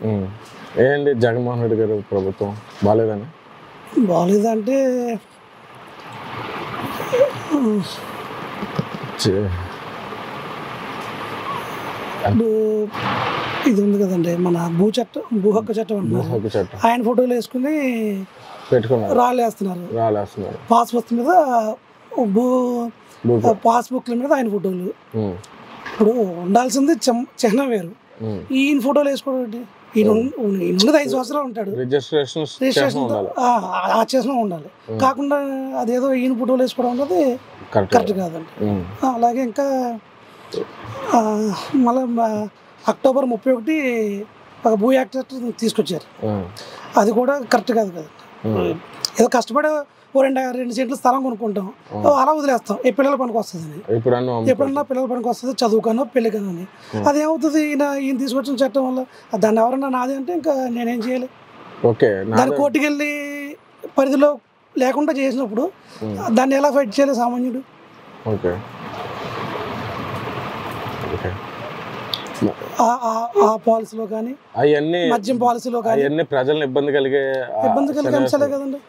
ఏంటి జగన్మోహన్ రెడ్డి గారు ప్రభుత్వం బాగాలేదని? బాగాలేదంటే ఇప్పుడు ఇది ఉంది కదండి, మన భూ హక్కు చట్టం అంటున్నారు. ఆయన ఫోటోలు వేసుకుని రాళ్ళేస్తున్నారు. పాస్బుక్ మీద పాస్బుక్ల మీద ఆయన ఫోటోలు. ఇప్పుడు ఉండాల్సింది చిహ్నం వేరు. ఈయన ఫోటోలు వేసుకోవడం ఈయన 5 సంవత్సరాలు ఉంటాడు, రిజిస్ట్రేషన్ ఆ చిహ్నం ఉండాలి. కాకుండా అదేదో ఈయన ఫోటోలు వేసుకోవడం అన్నది కరెక్ట్ కాదండి. అలాగే ఇంకా మళ్ళీ అక్టోబర్ 31 ఒక భూ యాక్టర్ తీసుకొచ్చారు. అది కూడా కరెక్ట్ కాదు కదా. ఏదో కష్టపడి ఓ 2 సెంట్లు స్థలం కొనుక్కుంటాం, అలా వదిలేస్తాం. ఈ పిల్లల పనికి వస్తుంది, ఎప్పుడన్నా పిల్లల పనికి వస్తుంది, చదువుకనో పెళ్ళికనో అని. అదేమవుతుంది, ఈయన తీసుకొచ్చిన చట్టం వల్ల దాన్ని ఎవరన్నా నాది అంటే ఇంకా నేనేం చేయాలి? దాన్ని కోర్టుకి వెళ్ళి పరిధిలో లేకుండా చేసినప్పుడు దాన్ని ఎలా ఫైట్ చేయాలి సామాన్యుడు? ఆ పాలసీలో కానీ అవన్నీ మద్యం పాలసీలో కానీ అవన్నీ ప్రజలను ఇబ్బంది కలిగే అంశాలే కదండి.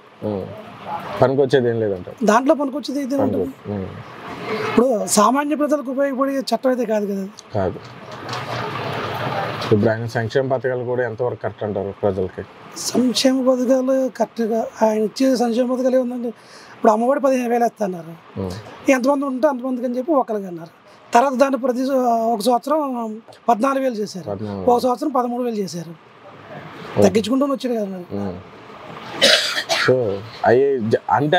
పనికొచ్చేది ఏం లేదంట, దాంట్లో పనికొచ్చేది ఇదే ఉంటుంది. ఇప్పుడు సామాన్య ప్రజలకు ఉపయోగపడే చట్టం అయితే కాదు కదా. కాదు. ఇప్పుడు ఆయన సంక్షేమ పథకాలు కూడా ఎంతవరకు కరెక్ట్ అంటారు ప్రజలకి? సంక్షేమ పథకాలు కరెక్ట్గా ఆయన ఇచ్చే సంక్షేమ పథకాలు ఏముందండి? ఇప్పుడు అమ్మఒడి 15,000 ఇస్తున్నారు, ఎంతమంది ఉంటే అంతమందికి అని చెప్పి ఒకరికి అన్నారు. తర్వాత దాన్ని ఒక సంవత్సరం 14,000 చేశారు, ఒక సంవత్సరం 13,000 చేశారు, తగ్గించుకుంటూ వచ్చారు కదా. సో అవి అంటే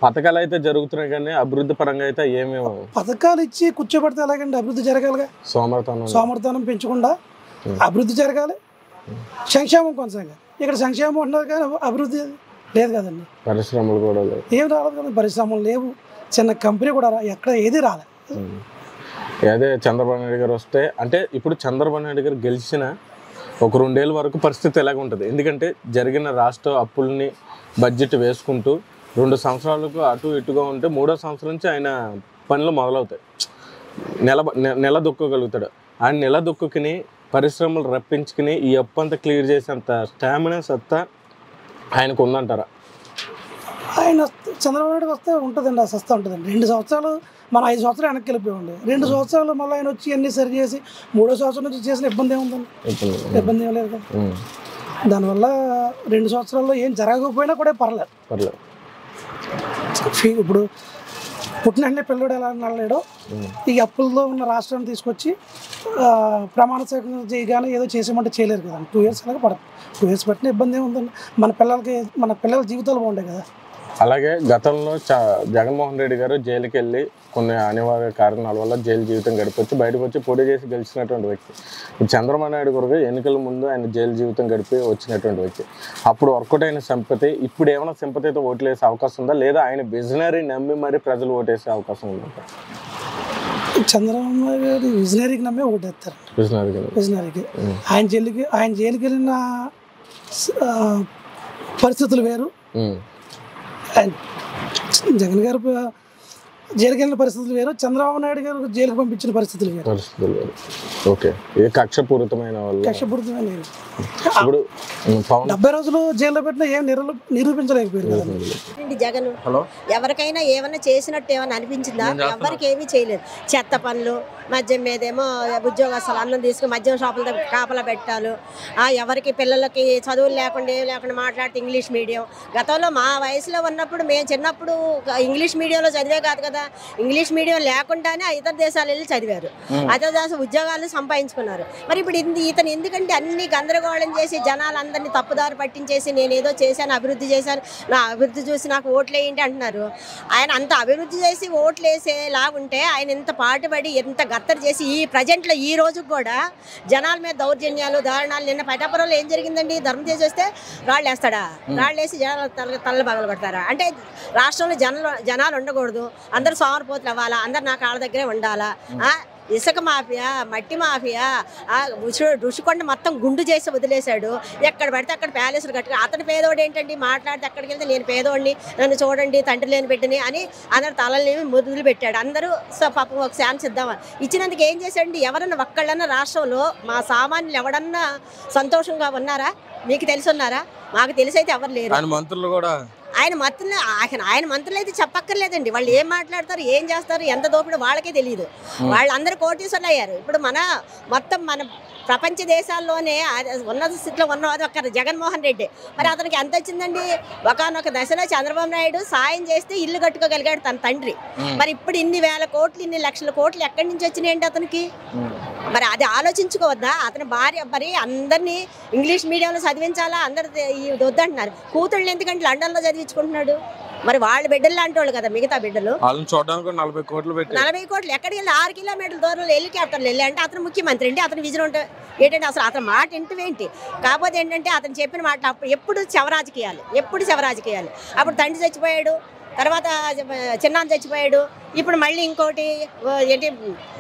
పథకాలు అయితే జరుగుతున్నాయి కానీ అభివృద్ధి పరంగా అయితే ఏమేమో పథకాలు ఇచ్చి కూర్చోబెడితే ఎలాగండి? అభివృద్ధి జరగాలిగా. సోమర్థనం పెంచకుండా అభివృద్ధి జరగాలి, సంక్షేమం కొనసాగాలి. ఇక్కడ సంక్షేమం ఉంటున్నారు కానీ అభివృద్ధి లేదు కదండి. పరిశ్రమలు కూడా ఏం రాలేదు కదా, పరిశ్రమలు లేవు, చిన్న కంపెనీ కూడా ఎక్కడ ఏది రాలేదు. అదే చంద్రబాబు నాయుడు గారు వస్తే అంటే ఇప్పుడు చంద్రబాబు నాయుడు గారు గెలిచిన ఒక 2 ఏళ్ళ వరకు పరిస్థితి ఎలాగ ఉంటుంది? ఎందుకంటే జరిగిన రాష్ట్ర అప్పుల్ని బడ్జెట్ వేసుకుంటూ 2 సంవత్సరాలకు అటు ఇటుగా ఉంటే 3వ సంవత్సరం నుంచి ఆయన పనులు మొదలవుతాయి. నిలదొక్కగలుగుతాడు. ఆయన నిలదొక్కుని పరిశ్రమలు రప్పించుకుని ఈ అప్పు అంతా క్లియర్ చేసేంత స్టామినా సత్తా ఆయనకు ఉందంటారా? ఆయన చంద్రబాబు నాయుడు వస్తే ఉంటుందండి, ఆ సస్తా ఉంటుందండి. 2 సంవత్సరాలు మనం 5 సంవత్సరాలు వెనక్కి వెళ్ళిపోయింది. 2 సంవత్సరాలు మళ్ళీ ఆయన వచ్చి అన్ని సరి చేసి 3వ సంవత్సరం నుంచి చేసిన ఇబ్బంది ఏముందండి? ఇబ్బంది ఏం లేదు కదా. దానివల్ల 2 సంవత్సరాల్లో ఏం జరగకపోయినా కూడా పర్లేదు. ఇప్పుడు పుట్టిన వెంటనే పిల్లడు ఎలా నడలేడో ఈ అప్పుల్లో ఉన్న రాష్ట్రాన్ని తీసుకొచ్చి ప్రమాణ స్వీకారం చేయగానే ఏదో చేసేమంటే చేయలేరు కదా. 2 ఇయర్స్ అలాగే పడుతుంది. 2 ఇయర్స్ పట్టిన ఇబ్బంది ఏముందండి? మన పిల్లల జీవితాలు బాగుంటాయి కదా. అలాగే గతంలో జగన్మోహన్ రెడ్డి గారు జైలుకి వెళ్ళి కొన్ని అనివార్య కారణాల వల్ల జైలు జీవితం గడిపొచ్చి బయటకు వచ్చి పోటీ చేసి గెలిచినటువంటి వ్యక్తి. చంద్రబాబు నాయుడు గారు ఎన్నికల ముందు ఆయన జైలు జీవితం గడిపి వచ్చినటువంటి వ్యక్తి. అప్పుడు వర్కౌట్ అయిన సింపతి ఇప్పుడు ఏమైనా సింపతితో ఓట్లు వేసే అవకాశం ఉందా, లేదా ఆయన బిజినరీ నమ్మి మరి ప్రజలు ఓటేసే అవకాశం ఉందా? చంద్రబాబు నాయుడు గారు విజనరీకి నమ్మే ఓటేస్తారు. విజనరీకి ఆయన జైలుకి వెళ్ళిన పరిస్థితులు వేరు, జగన్ గారు జైలుకి వెళ్ళిన పరిస్థితులు వేరు, చంద్రబాబు నాయుడు గారు జైలుకి పంపించిన పరిస్థితులు వేరు. ఓకే, ఏ కక్షపూరితమైన కక్షపూరితమైన 70 రోజులు జైల్లో పెట్టినా ఏం నిరూపించలేకపోయారు కదండి జగన్. ఎవరికైనా ఏమన్నా చేసినట్టు ఏమన్నా అనిపించిందా? ఎవరికి ఏమీ చేయలేదు. చెత్త పనులు, మద్యం మీదేమో ఉద్యోగస్తులు అన్నం తీసుకుని మద్యం షాపుల దగ్గర కాపలా పెట్టాలి, ఎవరికి పిల్లలకి చదువులు లేకుండా ఏం లేకుండా మాట్లాడితే ఇంగ్లీష్ మీడియం. గతంలో మా వయసులో ఉన్నప్పుడు మేము చిన్నప్పుడు ఇంగ్లీష్ మీడియంలో చదివే కాదు కదా, ఇంగ్లీష్ మీడియం లేకుండానే ఇతర దేశాలు వెళ్ళి చదివారు, ఇతర దేశ ఉద్యోగాలు సంపాదించుకున్నారు. మరి ఇప్పుడు ఇతను ఎందుకంటే అన్ని గందరగోళం చేసి జనాలందరినీ తప్పుదారి పట్టించేసి నేనేదో చేశాను, అభివృద్ధి చేశాను, నా అభివృద్ధి చూసి నాకు ఓట్లు వేయండి అంటున్నారు. ఆయన అంత అభివృద్ధి చేసి ఓట్లు వేసేలాగుంటే ఆయన ఇంత పాటుపడి ఎంత గత్తరు చేసి ఈ ప్రజెంట్లో ఈ రోజుకి కూడా జనాల మీద దౌర్జన్యాలు దారుణాలు. నిన్న పైటాపురంలో ఏం జరిగిందండి? ధర్మం చేసేస్తే రాళ్ళు వేస్తాడా? రాళ్ళు వేసి జనాలు తల్ల పగలు కొడతారా? అంటే రాష్ట్రంలో జనాలు ఉండకూడదు, అందరూ సోమరిపోతులు అవ్వాలా, అందరు నా కాళ్ళ దగ్గరే ఉండాలా? ఇసుక మాఫియా, మట్టి మాఫియా, ఋషికొండ మొత్తం గుండు చేసి వదిలేశాడు. ఎక్కడ పడితే అక్కడ ప్యాలెస్లు కట్టుకుని అతను పేదోడు ఏంటండి? మాట్లాడితే అక్కడికి వెళ్తే నేను పేదోడిని, నన్ను చూడండి తండ్రి లేని బిడ్డని అని అందరు తలలేమి ముదులు పెట్టాడు. అందరూ పాపం ఒక ఛాన్స్ ఇద్దామని ఇచ్చినందుకు ఏం చేశాడండి? ఎవరన్నా ఒక్కళ్ళన్నా రాష్ట్రంలో మా సామాన్యులు ఎవడన్నా సంతోషంగా ఉన్నారా? మీకు తెలిసి ఉన్నారా? మాకు తెలిసి అయితే ఎవరు లేరు. మంత్రులు కూడా ఆయన మంత్రులు అయితే చెప్పక్కర్లేదండి. వాళ్ళు ఏం మాట్లాడతారు, ఏం చేస్తారు, ఎంత దోపిడీ వాళ్ళకే తెలియదు. వాళ్ళందరూ కోటీశ్వరులు అయ్యారు. ఇప్పుడు మొత్తం మన ప్రపంచ దేశాల్లోనే ఉన్నత స్థితిలో ఉన్నది ఒక జగన్మోహన్ రెడ్డి. మరి అతనికి ఎంత వచ్చిందండి? ఒకనొక దశలో చంద్రబాబు నాయుడు సాయం చేస్తే ఇల్లు కట్టుకోగలిగాడు తన తండ్రి. మరి ఇప్పుడు ఇన్ని వేల కోట్లు, ఇన్ని లక్షల కోట్లు ఎక్కడి నుంచి వచ్చినాయండి అతనికి? మరి అది ఆలోచించుకోవద్దా? అతని భార్య మరి అందరినీ ఇంగ్లీష్ మీడియంలో చదివించాలా? అందరు వద్దంటున్నారు. కూతుళ్ళు ఎందుకంటే లండన్లో చదివించుకుంటున్నాడు. మరి వాళ్ళ బిడ్డలు లాంటి వాళ్ళు కదా మిగతా బిడ్డలు. వాళ్ళని చూడడానికి 40 కోట్లు పెట్టి 40 కోట్లు ఎక్కడికి వెళ్ళి 6 కిలోమీటర్ల దూరంలో హెలికాప్టర్లు వెళ్ళి అంటే అతను ముఖ్యమంత్రి ఏంటి, అతను విజన్ ఉంటే ఏంటంటే అసలు అతని మాట ఏంటి. కాకపోతే ఏంటంటే అతను చెప్పిన మాటలు అప్పుడు ఎప్పుడు శవరాజకీయాలు. అప్పుడు తండ్రి చచ్చిపోయాడు, తర్వాత చిన్నాన్న చచ్చిపోయాడు, ఇప్పుడు మళ్ళీ ఇంకోటి ఏంటి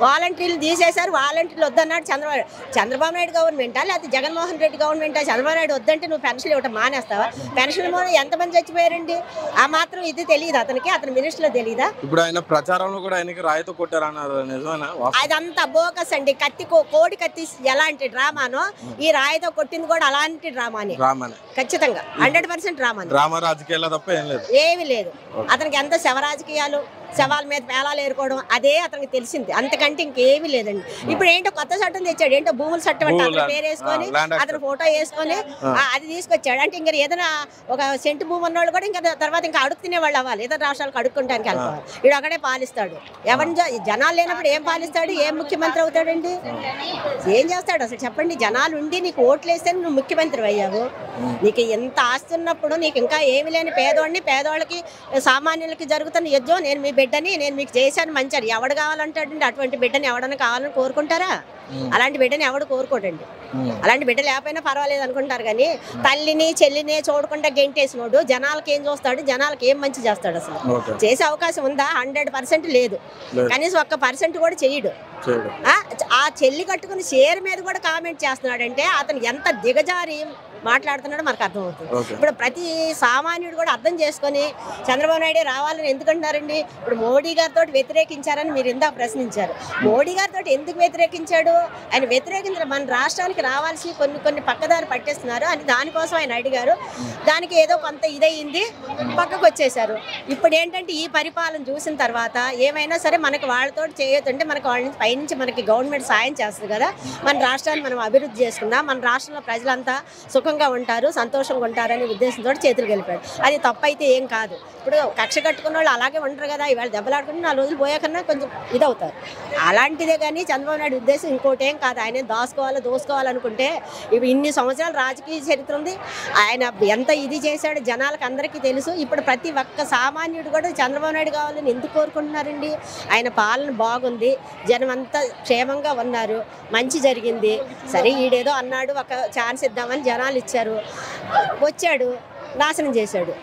వాలంటీర్లు తీసేశారు. వాలంటీర్లు వద్దన్నాడు చంద్రబాబు నాయుడు గవర్నమెంటా లేకపోతే జగన్మోహన్ రెడ్డి గవర్నమెంటా? చంద్రబాబు నాయుడు వద్దంటే నువ్వు పెన్షన్ ఇవ్వటం మానేస్తావా? పెన్షన్ ఎంతమంది చచ్చిపోయారండి? ఆ మాత్రం ఇది తెలియదు అతనికి, అతని మినిస్టర్లో తెలియదా? ఇప్పుడు ఆయన ప్రచారంలో కూడా ఆయనకి రాయితో కొట్టారన్నారు, నిజమేనా? అదంతా బోకస్ అండి. కోడి కత్తి ఎలాంటి డ్రామానో ఈ రాయితో కొట్టింది కూడా అలాంటి డ్రామానే. ఖచ్చితంగా 100% డ్రామా రాజకీయాల్లో తప్ప ఏం లేదు, ఏమీ లేదు. అతనికి ఎంత శవ రాజకీయాలు, శవాల మీద పేలాలు ఏరుకోవడం అదే అతనికి తెలిసింది, అంతకంటే ఇంకేమీ లేదండి. ఇప్పుడు ఏంటో కొత్త చట్టం తెచ్చాడు, ఏంటో భూముల చట్టం అంటే అతని పేరు వేసుకొని అతను ఫోటో వేసుకొని అది తీసుకొచ్చాడు. అంటే ఇంకా ఏదైనా ఒక సెంటు భూమి ఉన్నవాళ్ళు కూడా ఇంకా తర్వాత ఇంకా అడుగు తినేవాళ్ళు అవ్వాలి, ఇతర రాష్ట్రాలకు అడుక్కుంటానికి వెళ్ళిపోవాలి. వీడు అక్కడే పాలిస్తాడు. ఎవరిని జనాలు లేనప్పుడు ఏం పాలిస్తాడు? ఏం ముఖ్యమంత్రి అవుతాడండి? ఏం చేస్తాడు అసలు చెప్పండి? జనాలు ఉండి నీకు ఓట్లు వేస్తే నువ్వు ముఖ్యమంత్రి అయ్యావు. నీకు ఎంత ఆస్తి ఉన్నప్పుడు నీకు ఇంకా ఏమి లేని పేదోళ్ళకి సామాన్యులకి జరుగుతున్న యుద్ధం, నేను మీ బిడ్డని నేను మీకు చేశాను మంచిది ఎవడు కావాలంటాడండి? అటువంటి బిడ్డని ఎవడన్నా కావాలని కోరుకుంటారా? అలాంటి బిడ్డని ఎవడు కోరుకోడండి. అలాంటి బిడ్డ లేకపోయినా పర్వాలేదు అనుకుంటారు, కానీ తల్లిని చెల్లిని చూడకుండా గెంటేసినోడు జనాలకి ఏం చూస్తాడు? జనాలకి ఏం మంచి చేస్తాడు? అసలు చేసే అవకాశం ఉందా? 100% లేదు. కనీసం 1% కూడా చెయ్యడు. ఆ చెల్లి కట్టుకుని షేర్ మీద కూడా కామెంట్ చేస్తున్నాడంటే అతను ఎంత దిగజారి మాట్లాడుతున్నాడో మనకు అర్థమవుతుంది. ఇప్పుడు ప్రతి సామాన్యుడు కూడా అర్థం చేసుకొని చంద్రబాబు నాయుడు రావాలని ఎందుకంటున్నారండి? ఇప్పుడు మోడీ గారితో వ్యతిరేకించారని మీరు ఇందాక ప్రశ్నించారు. మోడీ గారితో ఎందుకు వ్యతిరేకించాడు? ఆయన వ్యతిరేకించిన మన రాష్ట్రానికి రావాల్సి కొన్ని పక్కదారి పట్టేస్తున్నారు అని దానికోసం ఆయన అడిగారు. దానికి ఏదో కొంత ఇదయింది, పక్కకు వచ్చేసారు. ఇప్పుడు ఏంటంటే ఈ పరిపాలన చూసిన తర్వాత ఏమైనా సరే మనకి వాళ్ళతో చేయొద్దంటే మనకి వాళ్ళ నుంచి పైనుంచి మనకి గవర్నమెంట్ సాయం చేస్తుంది కదా, మన రాష్ట్రాన్ని మనం అభివృద్ధి చేసుకుందాం, మన రాష్ట్రంలో ప్రజలంతా సుఖంగా ఉంటారు, సంతోషంగా ఉంటారనే ఉద్దేశంతో చేతులు గెలిపాడు. అది తప్పైతే ఏం కాదు. ఇప్పుడు కక్ష కట్టుకున్న వాళ్ళు అలాగే ఉంటారు కదా, ఇవాళ దెబ్బలాడుకుని 4 రోజులు పోయాకన్నా కొంచెం ఇదవుతారు. అలాంటిదే కానీ చంద్రబాబు నాయుడు ఉద్దేశం ఇంకోటి ఏం కాదు. ఆయన దోసుకోవాలనుకుంటే ఇవి ఇన్ని సంవత్సరాలు రాజకీయ చరిత్ర ఉంది. ఆయన ఎంత ఇది చేశాడు జనాలకు అందరికీ తెలుసు. ఇప్పుడు ప్రతి ఒక్క సామాన్యుడు కూడా చంద్రబాబు నాయుడు కావాలని ఎందుకు కోరుకుంటున్నారండి? ఆయన పాలన బాగుంది, జనం అంతా క్షేమంగా ఉన్నారు, మంచి జరిగింది. సరే ఈడేదో అన్నాడు, ఒక ఛాన్స్ ఇద్దామని జనాలు ఇచ్చారు, వచ్చాడు, నాశనం చేశాడు.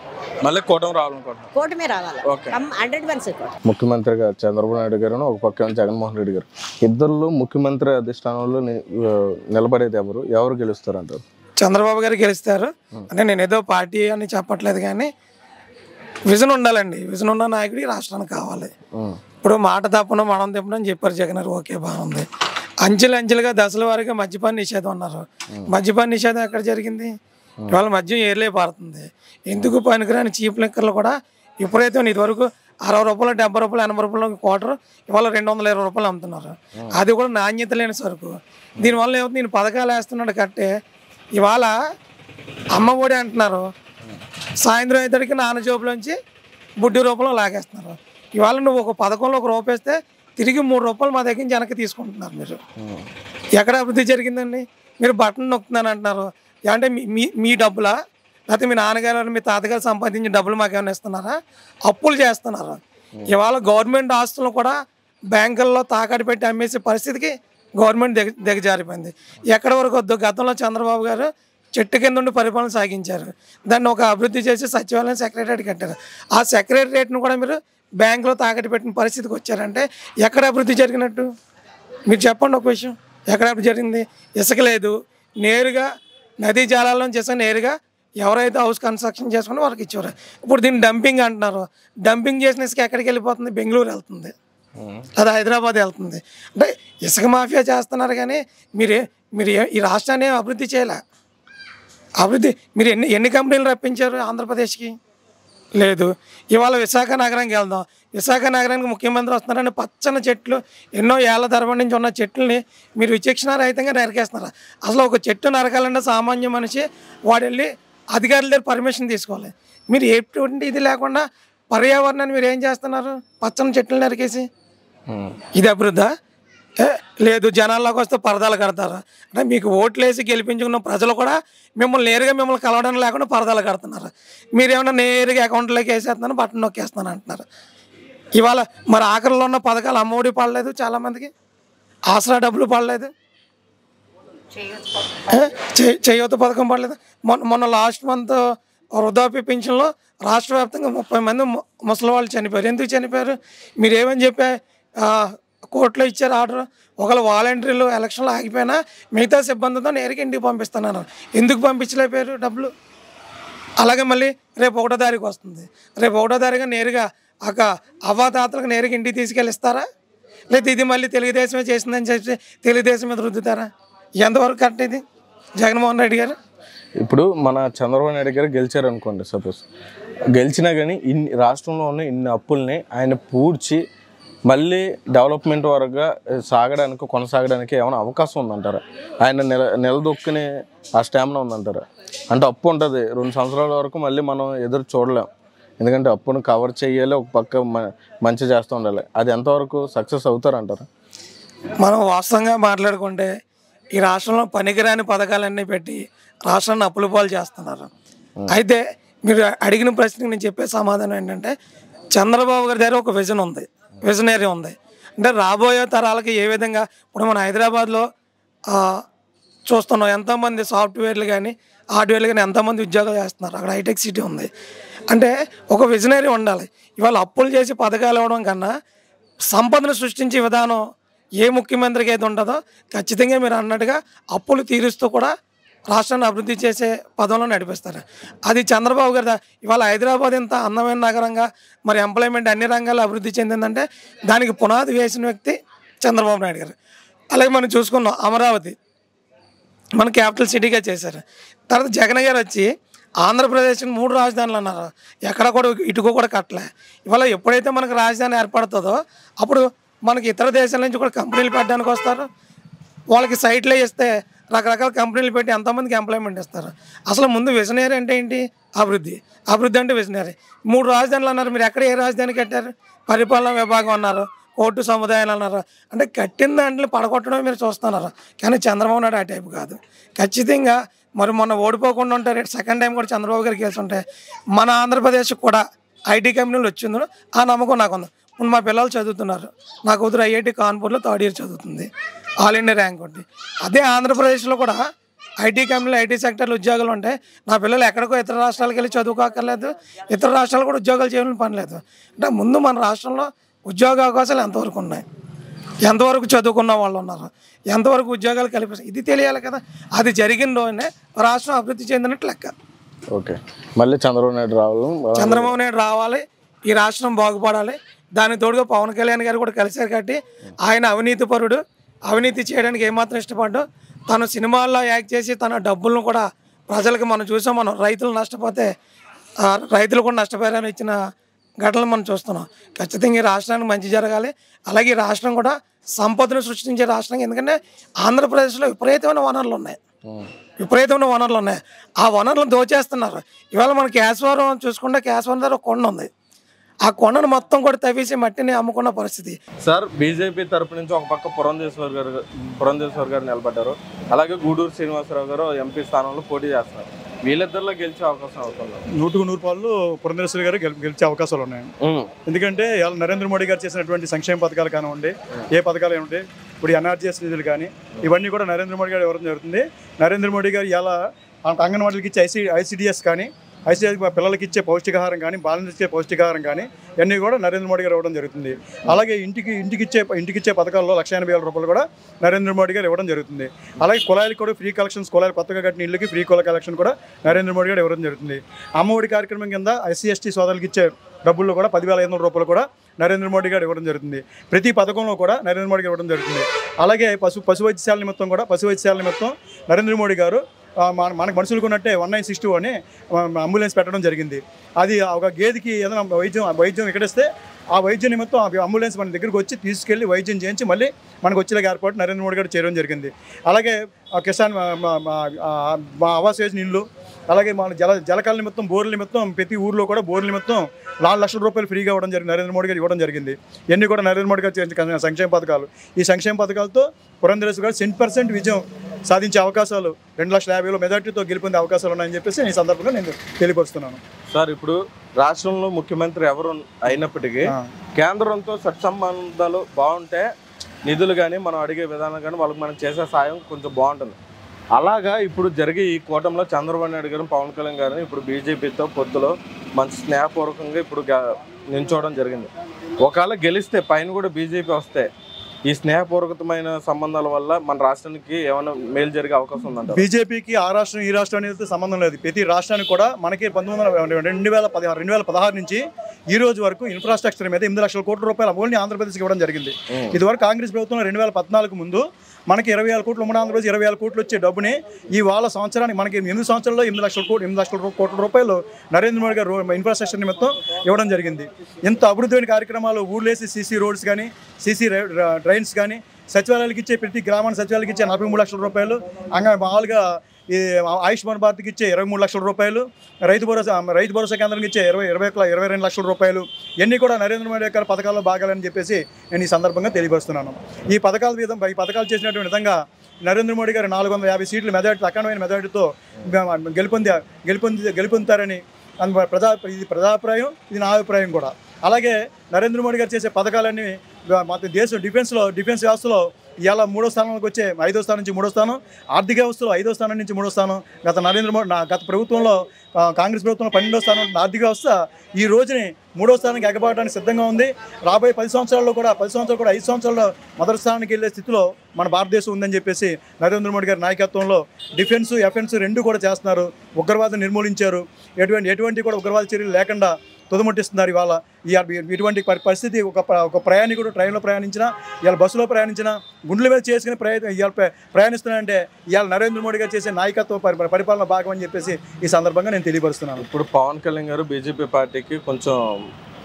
మళ్ళీ కూటమి రావాలనుకుంటున్నాను. కూటమే రావాలి 100%. ముఖ్యమంత్రిగా చంద్రబాబు నాయుడు గారు, ఒక పక్క జగన్మోహన్ రెడ్డి గారు, ఇద్దరు ముఖ్యమంత్రి అధిష్టానంలో నిలబడేది ఎవరు గెలుస్తారు అంటారు? చంద్రబాబు గారు గెలుస్తారు. అంటే నేను ఏదో పార్టీ అని చెప్పట్లేదు, కానీ విజన్ ఉండాలండి. విజన్ ఉన్న నాయకుడి రాష్ట్రానికి కావాలి. ఇప్పుడు మాట తప్పను మనం తిప్పడం అని చెప్పారు జగన్ గారు, ఓకే బాగుంది. అంచెలుగా దశల వారీగా మద్యపాన నిషేధం అన్నారు. మద్యపాన నిషేధం ఎక్కడ జరిగింది? ఇవాళ మద్యం ఏర్లే పారుతుంది. ఎందుకు పనికిరాని చీప్ లిక్కర్లు కూడా విపరీతం ఇదివరకు 60 రూపాయలు, 70 రూపాయలు, 80 రూపాయలు క్వార్టర్, ఇవాళ 220 రూపాయలు అమ్ముతున్నారు. అది కూడా నాణ్యత లేని సరుకు. దీనివల్ల ఏమవుతుంది? నేను పథకాలు వేస్తున్నాడు కట్టే, ఇవాళ అమ్మ ఒడి అంటున్నారు, సాయంత్రం అయ్యేసరికి నాన్న జోబులోంచి బుడ్డి రూపంలో లాగేస్తున్నారు. ఇవాళ నువ్వు ఒక పథకంలో ₹1 వేస్తే తిరిగి ₹3 మా దగ్గర నుంచి వెనక్కి తీసుకుంటున్నారు. మీరు ఎక్కడ అభివృద్ధి జరిగిందండి? మీరు బటన్ నొక్కుతున్నాను అంటున్నారు. అంటే మీ డబ్బులా, లేకపోతే మీ నాన్నగారు మీ తాతగారు సంపాదించిన డబ్బులు మాకేమైనా ఇస్తున్నారా? అప్పులు చేస్తున్నారు. ఇవాళ గవర్నమెంట్ ఆస్తులను కూడా బ్యాంకుల్లో తాకట్టు పెట్టి అమ్మేసే పరిస్థితికి గవర్నమెంట్ దిగజారిపోయింది. ఎక్కడి వరకు వద్దు? గతంలో చంద్రబాబు గారు చెట్టు కింద ఉండి పరిపాలన సాగించారు. దాన్ని ఒక అభివృద్ధి చేసి సచివాలయం సెక్రటరేట్ కట్టారు. ఆ సెక్రటరేట్ను కూడా మీరు బ్యాంకులో తాకట్టు పెట్టిన పరిస్థితికి వచ్చారంటే ఎక్కడ అభివృద్ధి జరిగినట్టు? మీరు చెప్పండి ఒక విషయం, ఎక్కడ అభివృద్ధి జరిగింది? ఇసుక లేదు, నేరుగా నదీ జలాల్లో చేసిన నేరుగా ఎవరైతే హౌస్ కన్స్ట్రక్షన్ చేసుకుని వాళ్ళకి ఇచ్చేవారు. ఇప్పుడు దీన్ని డంపింగ్ అంటున్నారు. డంపింగ్ చేసిన ఇసుక ఎక్కడికి వెళ్ళిపోతుంది? బెంగళూరు వెళ్తుంది, అది హైదరాబాద్ వెళ్తుంది. అంటే ఇసుక మాఫియా చేస్తున్నారు, కానీ మీరు ఈ రాష్ట్రాన్ని అభివృద్ధి చేయలే. అభివృద్ధి మీరు ఎన్ని కంపెనీలు రప్పించారు ఆంధ్రప్రదేశ్కి? లేదు. ఇవాళ విశాఖ నగరానికి వెళ్దాం. విశాఖ నగరానికి ముఖ్యమంత్రి వస్తున్నారని పచ్చని చెట్లు, ఎన్నో ఏళ్ల తరబడి నుంచి ఉన్న చెట్లని మీరు విచక్షణారహితంగా నరికేస్తున్నారు. అసలు ఒక చెట్టు నరకాలంటే సామాన్య మనిషి వాడు వెళ్ళి అధికారుల దగ్గర పర్మిషన్ తీసుకోవాలి. మీరు ఎటువంటి ఇది లేకుండా పర్యావరణాన్ని మీరు ఏం చేస్తున్నారు? పచ్చని చెట్లు నరికేసి. ఇది అభివృద్ధా? లేదు జనాల్లోకి వస్తే పరదాలు కడతారు అంటే మీకు ఓట్లేసి గెలిపించుకున్న ప్రజలు కూడా మిమ్మల్ని నేరుగా మిమ్మల్ని కలవడం లేకుండా పరదాలు కడుతున్నారు. మీరేమన్నా నేరుగా అకౌంట్లోకి వేసేస్తున్నాను బటన్ నొక్కేస్తున్నాను అంటున్నారు. ఇవాళ మరి ఆఖరిలో ఉన్న పథకాలు అమ్మఒడి పడలేదు, చాలామందికి ఆసరా డబ్బులు పడలేదు, చేయూత పథకం పడలేదు. మొన్న లాస్ట్ మంత్ వృద్ధాప్య పింఛన్లో రాష్ట్ర వ్యాప్తంగా 30 మంది ముసలి వాళ్ళు చనిపోయారు. ఎందుకు చనిపోయారు? మీరు ఏమని చెప్పా కోర్టులో ఇచ్చారు ఆర్డర్, ఒకవేళ వాలంటీర్లు ఎలక్షన్లో ఆగిపోయినా మిగతా సిబ్బందితో నేరుగా ఇంటికి పంపిస్తున్నారు. ఎందుకు పంపించలేకపోయారు డబ్బులు? అలాగే మళ్ళీ రేపు 1వ తారీఖు వస్తుంది. రేపు 1వ తారీఖు నేరుగా అవ్వాతాతలకు నేరుగా ఇంటికి తీసుకెళ్ళిస్తారా? లేదా ఇది మళ్ళీ తెలుగుదేశమే చేసిందని చెప్పి తెలుగుదేశం మీద రుద్దుతారా? ఎంతవరకు కరెక్ట్ ఇది జగన్మోహన్ రెడ్డి గారు? ఇప్పుడు మన చంద్రబాబు నాయుడు గారు గెలిచారు అనుకోండి, సపోజ్ గెలిచినా కానీ రాష్ట్రంలో ఉన్న ఇన్ని అప్పుల్ని ఆయన పూడ్చి మళ్ళీ డెవలప్మెంట్ వరకుగా కొనసాగడానికి ఏమైనా అవకాశం ఉందంటారా? ఆయన నిలదొక్కుని ఆ స్టామినా ఉందంటారా? అంటే అప్పు ఉంటుంది 2 సంవత్సరాల వరకు మళ్ళీ మనం ఎదురు చూడలేం, ఎందుకంటే అప్పును కవర్ చేయాలి, ఒక పక్క మంచి చేస్తూ ఉండాలి. అది ఎంతవరకు సక్సెస్ అవుతారంటారా? మనం వాస్తవంగా మాట్లాడుకుంటే ఈ రాష్ట్రంలో పనికిరాని పథకాలన్నీ పెట్టి రాష్ట్రాన్ని అప్పుల పాలు చేస్తున్నారు. అయితే మీరు అడిగిన ప్రశ్నకి నేను చెప్పే సమాధానం ఏంటంటే చంద్రబాబు గారి దగ్గర ఒక విజన్ ఉంది, విజనరీ ఉంది. అంటే రాబోయే తరాలకి ఏ విధంగా ఇప్పుడు మన హైదరాబాద్లో చూస్తున్నాం ఎంతోమంది సాఫ్ట్వేర్లు కానీ హార్డ్వేర్లు కానీ ఎంతోమంది ఉద్యోగాలు చేస్తున్నారు. అక్కడ హైటెక్ సిటీ ఉంది. అంటే ఒక విజనరీ ఉండాలి. ఇవాళ అప్పులు చేసి పథకాలు ఇవ్వడం కన్నా సంపదను సృష్టించే విధానం ఏ ముఖ్యమంత్రికి అయితే ఉంటుందో ఖచ్చితంగా మీరు అన్నట్టుగా అప్పులు తీరుస్తూ కూడా రాష్ట్రాన్ని అభివృద్ధి చేసే పదంలో నడిపిస్తారు. అది చంద్రబాబు గారి ఇవాళ హైదరాబాద్ ఇంత అందమైన నగరంగా మరి ఎంప్లాయ్మెంట్ అన్ని రంగాల్లో అభివృద్ధి చెందిందంటే దానికి పునాది వేసిన వ్యక్తి చంద్రబాబు నాయుడు గారు. అలాగే మనం చూసుకున్నాం అమరావతి మన క్యాపిటల్ సిటీగా చేశారు. తర్వాత జగన్ గారు వచ్చి ఆంధ్రప్రదేశ్కి 3 రాజధానులు అన్నారు. ఎక్కడ కూడా ఇటుక కూడా కట్టలే. ఇవాళ ఎప్పుడైతే మనకు రాజధాని ఏర్పడుతుందో అప్పుడు మనకి ఇతర దేశాల నుంచి కూడా కంపెనీలు పెట్టడానికి వస్తారు. వాళ్ళకి సైట్లు ఇస్తే రకరకాల కంపెనీలు పెట్టి ఎంతోమందికి ఎంప్లాయ్మెంట్ ఇస్తారు. అసలు ముందు విజనరీ అంటే ఏంటి? అభివృద్ధి. అభివృద్ధి అంటే విజనరీ. 3 రాజధానులు అన్నారు. మీరు ఎక్కడ ఏ రాజధాని కట్టారు? పరిపాలనా విభాగం అన్నారు, కోర్టు సముదాయాలు అన్నారు. అంటే కట్టిన దాంట్లో పడగొట్టడం మీరు చూస్తున్నారు. కానీ చంద్రబాబు నాయుడు ఆ టైపు కాదు. ఖచ్చితంగా మరి మొన్న ఓడిపోకుండా ఉంటారు. సెకండ్ టైం కూడా చంద్రబాబు గారికి గెలిచి ఉంటే మన ఆంధ్రప్రదేశ్కి కూడా ఐటీ కంపెనీలు వచ్చిందో ఆ నమ్మకం నాకు ఉంది. ఇప్పుడు మా పిల్లలు చదువుతున్నారు. నా కూతురు ఐఐటి కాన్పూర్లో 3rd ఇయర్ చదువుతుంది, ఆల్ ఇండియా ర్యాంక్ ఉంది. అదే ఆంధ్రప్రదేశ్లో కూడా ఐటీ కంపెనీలు ఐటీ సెక్టర్లో ఉద్యోగాలు ఉంటాయి. నా పిల్లలు ఎక్కడికో ఇతర రాష్ట్రాలకు వెళ్ళి చదువుకోక్కర్లేదు, ఇతర రాష్ట్రాలు కూడా ఉద్యోగాలు చేయాలని పని లేదు. అంటే ముందు మన రాష్ట్రంలో ఉద్యోగ అవకాశాలు ఎంతవరకు ఉన్నాయి, ఎంతవరకు చదువుకున్న వాళ్ళు ఉన్నారు, ఎంతవరకు ఉద్యోగాలు కల్పిస్తారు, ఇది తెలియాలి కదా. అది జరిగిన రోజునే రాష్ట్రం అభివృద్ధి చెందినట్టు లెక్క. ఓకే, మళ్ళీ చంద్రబాబు నాయుడు రావాలి, ఈ రాష్ట్రం బాగుపడాలి. దానికి తోడుగా పవన్ కళ్యాణ్ గారు కూడా కలిశారు కాబట్టి ఆయన అవినీతి పరుడు, అవినీతి చేయడానికి ఏమాత్రం ఇష్టపడ్డు. తను సినిమాల్లో యాక్ట్ చేసి తన డబ్బులను కూడా ప్రజలకు మనం చూసాం. మనం రైతులు నష్టపోతే రైతులు కూడా నష్టపోయారని ఇచ్చిన ఘటనలు మనం చూస్తున్నాం. ఖచ్చితంగా ఈ రాష్ట్రానికి మంచి జరగాలి. అలాగే ఈ రాష్ట్రం కూడా సంపదను సృష్టించే రాష్ట్రం. ఎందుకంటే ఆంధ్రప్రదేశ్లో విపరీతమైన వనరులు ఉన్నాయి, ఆ వనరులను దోచేస్తున్నారు. ఇవాళ మన కేశవరం చూసుకుంటే కేశవరం దగ్గర ఒక కొండ ఉంది. ఆ కొండను మొత్తం కూడా తవ్వేసి మట్టిని అమ్ముకున్న పరిస్థితి. సార్, బీజేపీ తరపు నుంచి ఒక పక్క పురంధేశ్వర్ గారు నిలబడ్డారు. అలాగే గూడూరు శ్రీనివాసరావు గారు ఎంపీ స్థానంలో పోటీ చేస్తున్నారు. వీళ్ళిద్దరిలో గెలిచే అవకాశం అవుతుంది. 100% పురంధేశ్వరి గారు గెలిచే అవకాశాలు ఉన్నాయి. ఎందుకంటే ఇవాళ నరేంద్ర మోడీ గారు చేసినటువంటి సంక్షేమ పథకాలు కానివ్వండి, ఏ పథకాలు ఏమిటి, ఇప్పుడు ఎన్ఆర్జీఎస్ నిధులు కానీ ఇవన్నీ కూడా నరేంద్ర మోడీ గారు ఇవ్వడం జరుగుతుంది. నరేంద్ర మోడీ గారు ఇలా అంగన్వాడీలకి ఇచ్చే ఐసీడీఎస్ కానీ, ఐసీడీఎస్ పిల్లలకి ఇచ్చే పౌష్టికాహారం కానీ, బాలింతలకు ఇచ్చే పౌష్టికాహారం కానీ ఇవన్నీ కూడా నరేంద్ర మోడీ గారు ఇవ్వడం జరుగుతుంది. అలాగే ఇంటికిచ్చే పథకాల్లో 1,80,000 రూపాయలు కూడా నరేంద్ర మోడీ గారు ఇవ్వడం జరుగుతుంది. అలాగే కుళాయిలు కూడా ఫ్రీ కలెక్షన్స్, కుళాయిలు కొత్తగా కట్టిన ఇళ్ళకి ఫ్రీ కుళాయి కలెక్షన్ కూడా నరేంద్ర మోడీ గారు ఇవ్వడం జరుగుతుంది. అమ్మఒడి కార్యక్రమం కింద SC/ST సోదరులకు ఇచ్చే డబ్బుల్లో కూడా 10,500 రూపాయలు కూడా నరేంద్ర మోడీ గారు ఇవ్వడం జరుగుతుంది. ప్రతి పథకంలో కూడా నరేంద్ర మోడీ గారు ఇవ్వడం జరుగుతుంది. అలాగే పశు వైద్యశాల నిమిత్తం నరేంద్ర మోడీ గారు మనకు మనుషులకు ఉన్నట్టే 1962 అని అంబులెన్స్ పెట్టడం జరిగింది. అది ఒక గేదెకి ఏదైనా వైద్యం ఇక్కడిస్తే ఆ వైద్య నిమిత్తం అంబులెన్స్ మన దగ్గరికి వచ్చి తీసుకెళ్లి వైద్యం చేయించి మళ్ళీ మనకు వచ్చేలాగా ఏర్పాటు నరేంద్ర మోడీ గారు చేయడం జరిగింది. అలాగే కిసాన్ మా ఆవాస్ యోజన ఇల్లు, అలాగే మన జలకాల నిమిత్తం బోర్ల నిమిత్తం ప్రతి ఊర్లో కూడా బోర్ల నిమిత్తం 4 లక్షల రూపాయలు ఫ్రీగా ఇవ్వడం జరిగింది. నరేంద్ర మోడీ గారు ఇవ్వడం జరిగింది. ఇవన్నీ కూడా నరేంద్ర మోడీ గారు చేసిన సంక్షేమ పథకాలు. ఈ సంక్షేమ పథకాలతో పురంధరేశ్వరి గారు 100% విజయం సాధించే అవకాశాలు 2,50,000 మెజార్టీతో గెలుపొందే అవకాశాలు ఉన్నాయని చెప్పేసి ఈ సందర్భంగా నేను తెలియపరుస్తున్నాను. సార్, ఇప్పుడు రాష్ట్రంలో ముఖ్యమంత్రి ఎవరు అయినప్పటికీ కేంద్రంతో సత్సంబంధాలు బాగుంటే నిధులు కానీ మనం అడిగే విధానం కానీ వాళ్ళకి మనం చేసే సాయం కొంచెం బాగుంటుంది. అలాగా ఇప్పుడు జరిగే ఈ కూటమిలో చంద్రబాబు నాయుడు గారు, పవన్ కళ్యాణ్ గారు ఇప్పుడు బీజేపీతో పొత్తులో మంచి స్నేహపూర్వకంగా ఇప్పుడు నించోవడం జరిగింది. ఒకవేళ గెలిస్తే పైన కూడా బీజేపీ వస్తే ఈ స్నేహపూర్వకమైన సంబంధాల వల్ల మన రాష్ట్రానికి ఏమైనా మేలు జరిగే అవకాశం ఉందంట? బీజేపీకి ఆ రాష్ట్రం ఈ రాష్ట్రం అనేది సంబంధం లేదు. ప్రతి రాష్ట్రానికి కూడా మనకి 2016 నుంచి ఈ రోజు వరకు ఇన్ఫ్రాస్ట్రక్చర్ మీద 8 లక్షల కోట్ల రూపాయలు ఓన్లీ ఆంధ్రప్రదేశ్కి ఇవ్వడం జరిగింది. ఇదివరకు కాంగ్రెస్ ప్రభుత్వం 2014 ముందు మనకి 20,000 కోట్లు, ఉమ్మడి ఆంధ్రప్రదేశ్ 20,000 కోట్లు వచ్చే డబ్బుని ఈ వాళ్ళ సంవత్సరానికి మనకి 8 సంవత్సరాల్లో 8 లక్షల కోట్ల రూపాయలు నరేంద్ర మోడీ గారు ఇన్ఫ్రాస్ట్రక్చర్ నిమిత్తం ఇవ్వడం జరిగింది. ఇంత అభివృద్ధి కార్యక్రమాలు ఊర్లేసి సీసీ రోడ్స్ కానీ, సీసీ డ్రైన్స్ కానీ, సచివాలయాలకు ఇచ్చే ప్రతి గ్రామానికి సచివాలయాలకు ఇచ్చే 43 లక్షల రూపాయలు, మామూలుగా ఈ ఆయుష్మాన్ భారత్కి ఇచ్చే 23 లక్షల రూపాయలు, రైతు భరోసా కేంద్రానికి ఇచ్చే 22 లక్షల రూపాయలు, ఇవన్నీ కూడా నరేంద్ర మోడీ గారి పథకాల్లో భాగాలని చెప్పేసి నేను ఈ సందర్భంగా తెలియపరుస్తున్నాను. ఈ పథకాలు చేసినటువంటి విధంగా నరేంద్ర మోడీ గారు 450 సీట్ల మెజార్టీ, అఖండమైన మెజార్టీతో గెలుపొందుతారని ఇది ప్రజాభిప్రాయం, ఇది నా అభిప్రాయం కూడా. అలాగే నరేంద్ర మోడీ గారు చేసే పథకాలన్నీ మన దేశం డిఫెన్స్ వ్యవస్థలో ఇవాళ 3వ స్థానంలోకి వచ్చే 5వ స్థానం నుంచి 3వ స్థానం, ఆర్థిక వ్యవస్థలో 5వ స్థానం నుంచి 3వ స్థానం, గత ప్రభుత్వంలో కాంగ్రెస్ ప్రభుత్వంలో 12వ స్థానం ఆర్థిక వ్యవస్థ ఈ రోజుని 3వ స్థానానికి ఎగబాటడానికి సిద్ధంగా ఉంది. రాబోయే 10 సంవత్సరాల్లో కూడా 5 సంవత్సరాల్లో మొదటి స్థానానికి వెళ్ళే స్థితిలో మన భారతదేశం ఉందని చెప్పేసి నరేంద్ర మోడీ గారి నాయకత్వంలో డిఫెన్స్, ఎఫెన్స్ రెండు కూడా చేస్తున్నారు. ఉగ్రవాదం నిర్మూలించారు. ఎటువంటి కూడా ఉగ్రవాద చర్యలు లేకుండా తుదముట్టిస్తున్నారు. ఇవాళ ఇటువంటి పరిస్థితి ఒక ప్రయాణికుడు ట్రైన్లో ప్రయాణించినా, ఇవాళ బస్సులో ప్రయాణించినా, గుండెల మీద చేసుకుని ప్రయాణిస్తున్నారంటే ఇవాళ నరేంద్ర మోడీ గారు చేసే నాయకత్వ పరిపాలన భాగం అని చెప్పేసి ఈ సందర్భంగా నేను తెలియపరుస్తున్నాను. ఇప్పుడు పవన్ కళ్యాణ్ గారు బీజేపీ పార్టీకి కొంచెం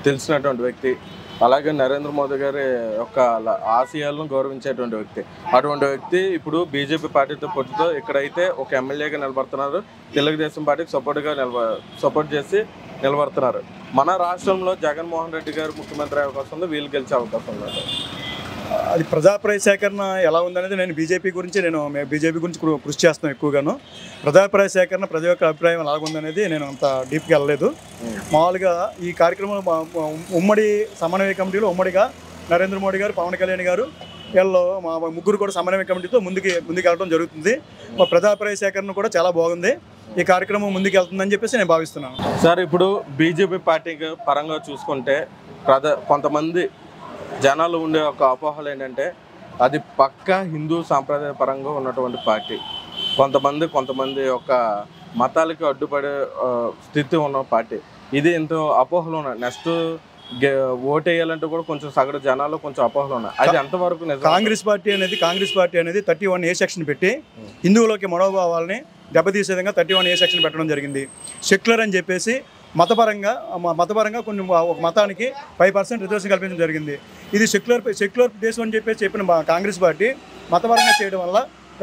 తెలిసినటువంటి వ్యక్తి, అలాగే నరేంద్ర మోదీ గారి యొక్క ఆశయాలను గౌరవించేటువంటి వ్యక్తి. అటువంటి వ్యక్తి ఇప్పుడు బీజేపీ పార్టీతో పొత్తుతో ఇక్కడైతే ఒక ఎమ్మెల్యేగా నిలబడుతున్నారు. తెలుగుదేశం పార్టీకి సపోర్ట్ చేసి నిలబడుతున్నారు. మన రాష్ట్రంలో జగన్మోహన్ రెడ్డి గారు ముఖ్యమంత్రి అవకాశం ఉంది, వీళ్ళు గెలిచే అవకాశం ఉంది. అది ప్రజాప్రాయ సేకరణ ఎలా ఉందనేది నేను బీజేపీ గురించి కృషి చేస్తాను. ఎక్కువగాను ప్రజాప్రాయ సేకరణ, ప్రజల యొక్క అభిప్రాయం ఎలా ఉందనేది నేను అంత డీప్గా వెళ్ళలేదు. మామూలుగా ఈ కార్యక్రమంలో ఉమ్మడి సమన్వయ కమిటీలో ఉమ్మడిగా నరేంద్ర మోడీ గారు, పవన్ కళ్యాణ్ గారు వీళ్ళు మా ముగ్గురు కూడా సమన్వయ కమిటీతో ముందుకు వెళ్ళడం జరుగుతుంది. మా ప్రజాప్రాయ సేకరణ కూడా చాలా బాగుంది. ఈ కార్యక్రమం ముందుకు వెళ్తుందని చెప్పేసి నేను భావిస్తున్నాను. సార్, ఇప్పుడు బీజేపీ పార్టీ పరంగా చూసుకుంటే కొంతమంది జనాలు ఉండే ఒక అపోహలు ఏంటంటే అది పక్కా హిందూ సాంప్రదాయ పరంగా ఉన్నటువంటి పార్టీ, కొంతమంది యొక్క మతాలకి అడ్డుపడే స్థితి ఉన్న పార్టీ. ఇది ఎంతో అపోహలు ఉన్నాయి. నెక్స్ట్ ఓటు వేయాలంటే కూడా కొంచెం సగటు జనాలు కొంచెం అపోహలు ఉన్నాయి. అది ఎంతవరకు కాంగ్రెస్ పార్టీ అనేది 31A సెక్షన్ పెట్టి హిందువులకి మనోభావాలని దెబ్బతీసే విధంగా 31A సెక్షన్ పెట్టడం జరిగింది. సెక్యులర్ అని చెప్పేసి మతపరంగా కొన్ని ఒక మతానికి 5% రిజర్వేషన్ కల్పించడం జరిగింది. ఇది సెక్యులర్ దేశం అని చెప్పిన కాంగ్రెస్ పార్టీ మతపరంగా చేయడం వల్ల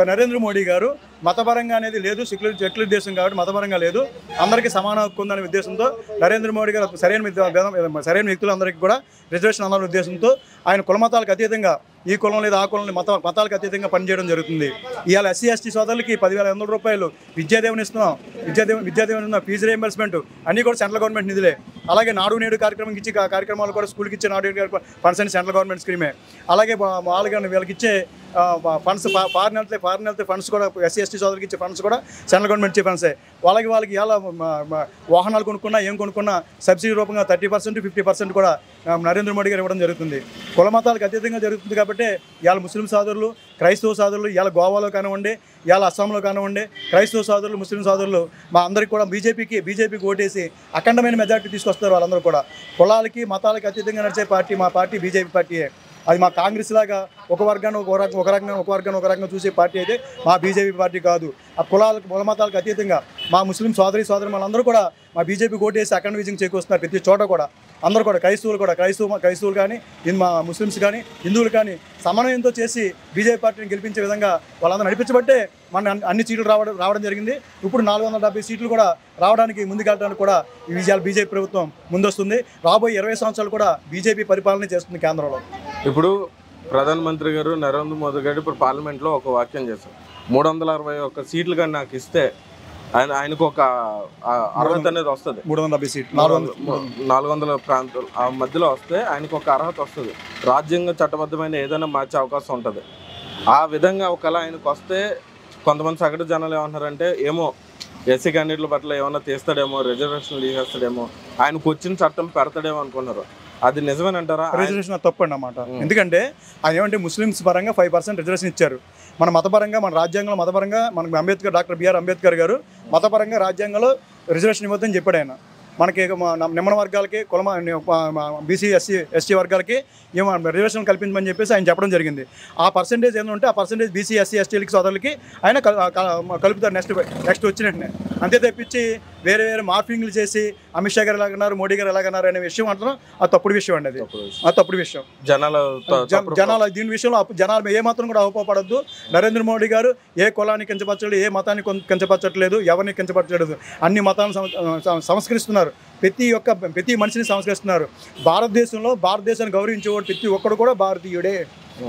నరేంద్ర మోడీ గారు మతపరంగా అనేది లేదు, సెక్యులర్ దేశం కాబట్టి మతపరంగా లేదు, అందరికీ సమాన హక్కు ఉందనే ఉద్దేశంతో నరేంద్ర మోడీ గారు సరైన వ్యక్తులందరికీ కూడా రిజర్వేషన్ అన్న ఉద్దేశంతో ఆయన కుల మతాలకు అతీతంగా, ఈ కులం లేదా ఆ కులం మతాలకు అతీతంగా పనిచేయడం జరుగుతుంది. ఇవాళ SC ST సోదరులకి 10,500 రూపాయలు విద్యాదేవని ఇస్తున్నాం, ఫీజు రీయింబర్స్మెంట్ అన్నీ కూడా సెంట్రల్ గవర్నమెంట్ నిధులే. అలాగే నాడు నేడు కార్యక్రమాలు కూడా స్కూల్కి ఇచ్చే నాడు నేడు ఫండ్స్ అని సెంట్రల్ గవర్నమెంట్ స్కీమే. అలాగే మామూలుగా వీళ్ళకి ఇచ్చే ఫండ్స్ ఫారిన్ వెళ్తే ఫండ్స్ కూడా SC ST సోదరులకి ఇచ్చే ఫండ్స్ కూడా సెంట్రల్ గవర్నమెంట్ ఇచ్చే ఫండ్సే. వాళ్ళకి ఇలా వాహనాలు కొనుక్కున్నా సబ్సిడీ రూపంగా 30% 50% కూడా నరేంద్ర మోడీ గారు ఇవ్వడం జరుగుతుంది. కుల మతాలకు అతీతంగా జరుగుతుంది కాబట్టి ఇవాళ ముస్లిం సోదరులు, క్రైస్తవ సోదరులు, ఇవాళ గోవాలో కానివ్వండి, ఇవాళ అస్సాంలో కానివ్వండి, క్రైస్తవ సోదరులు, ముస్లిం సోదరులు మా అందరికీ కూడా బీజేపీకి ఓటేసి అఖండమైన మెజార్టీ తీసుకొస్తారు. వాళ్ళందరూ కూడా కులాలకి మతాలకి అతీతంగా నడిచే పార్టీ మా పార్టీ బీజేపీ పార్టీయే. అది మా కాంగ్రెస్ లాగా ఒక వర్గాన్ని ఒక రకంగా చూసే పార్టీ అయితే మా బీజేపీ పార్టీ కాదు. ఆ కుల మతాలకు అతీతంగా మా ముస్లిం సోదరి వాళ్ళందరూ కూడా మా బీజేపీ ఓటేసి అఖండ విజయం చేకూరుస్తున్నారు ప్రతి చోట కూడా. అందరూ కూడా క్రైస్తవులు కానీ ముస్లిమ్స్ కానీ హిందువులు కానీ సమన్వయంతో చేసి బీజేపీ పార్టీని గెలిపించే విధంగా వాళ్ళందరూ నడిపించబట్టే మన అన్ని సీట్లు రావడం జరిగింది. ఇప్పుడు 470 సీట్లు కూడా రావడానికి ముందుకెళ్ళడానికి కూడా ఈ విజయాలు బీజేపీ ప్రభుత్వం ముందొస్తుంది. రాబోయే 20 సంవత్సరాలు కూడా బీజేపీ పరిపాలన చేస్తుంది కేంద్రంలో. ఇప్పుడు ప్రధానమంత్రి గారు నరేంద్ర మోదీ గారు ఇప్పుడు పార్లమెంట్లో ఒక వాక్యం చేశారు, 361 సీట్లు కానీ నాకు ఇస్తే ఆయనకు ఒక అర్హత అనేది వస్తుంది. 370 సీట్లు 400 ప్రాంతాలు ఆ మధ్యలో వస్తే ఆయనకు ఒక అర్హత వస్తుంది. రాజ్యాంగ చట్టబద్ధమైన ఏదైనా మార్చే అవకాశం ఉంటుంది. ఆ విధంగా ఒకవేళ ఆయనకు వస్తే కొంతమంది సగటు జనాలు ఏమంటున్నారంటే ఏమో ఎస్సీ క్యాండిడేట్ల పట్ల ఏమన్నా తీస్తాడేమో, రిజర్వేషన్లు తీసేస్తాడేమో, ఆయనకు వచ్చిన చట్టం పెడతాడేమో అనుకున్నారు. అది నిజమేనంటారా? రిజర్వేషన్ తప్పండి అన్నమాట. ఎందుకంటే ఆయన ఏమంటే ముస్లిమ్స్ పరంగా 5% రిజర్వేషన్ ఇచ్చారు. మన మతపరంగా మన రాజ్యాంగంలో మతపరంగా మనకు డాక్టర్ బిఆర్ అంబేద్కర్ గారు మతపరంగా రాజ్యాంగంలో రిజర్వేషన్ ఇవ్వద్దని చెప్పాడు ఆయన. మనకి నిమ్మన వర్గాలకి బీసీ ఎస్టీ వర్గాలకి ఏమో రిజర్వేషన్ కల్పించమని చెప్పేసి ఆయన చెప్పడం జరిగింది. ఆ పర్సెంటేజ్ ఏంటంటే ఆ పర్సెంటేజ్ బీసీ ఎస్సీ ఎస్టీలకి సోదరులకి ఆయన కలుపుతారు నెక్స్ట్ వచ్చినట్టునే. అంతే తప్పించి వేరే మార్ఫింగ్లు చేసి అమిత్ షా గారు ఎలాగన్నారు, మోడీ గారు ఎలాగన్నారు అనే విషయం అంటున్నాం. అది తప్పుడు విషయం అండి. అది తప్పుడు విషయం. జనాలు దీని విషయంలో జనాలు ఏమాత్రం కూడా అవపడద్దు. నరేంద్ర మోడీ గారు ఏ కులాన్ని కించపరచలేదు, ఏ మతాన్ని కించపరచట్లేదు, ఎవరిని కించపరచలేదు. అన్ని మతాలను సంస్కరిస్తున్నారు. ప్రతి మనిషిని సంస్కరిస్తున్నారు. భారతదేశాన్ని గౌరవించేవాడు ప్రతి ఒక్కడు కూడా భారతీయుడే.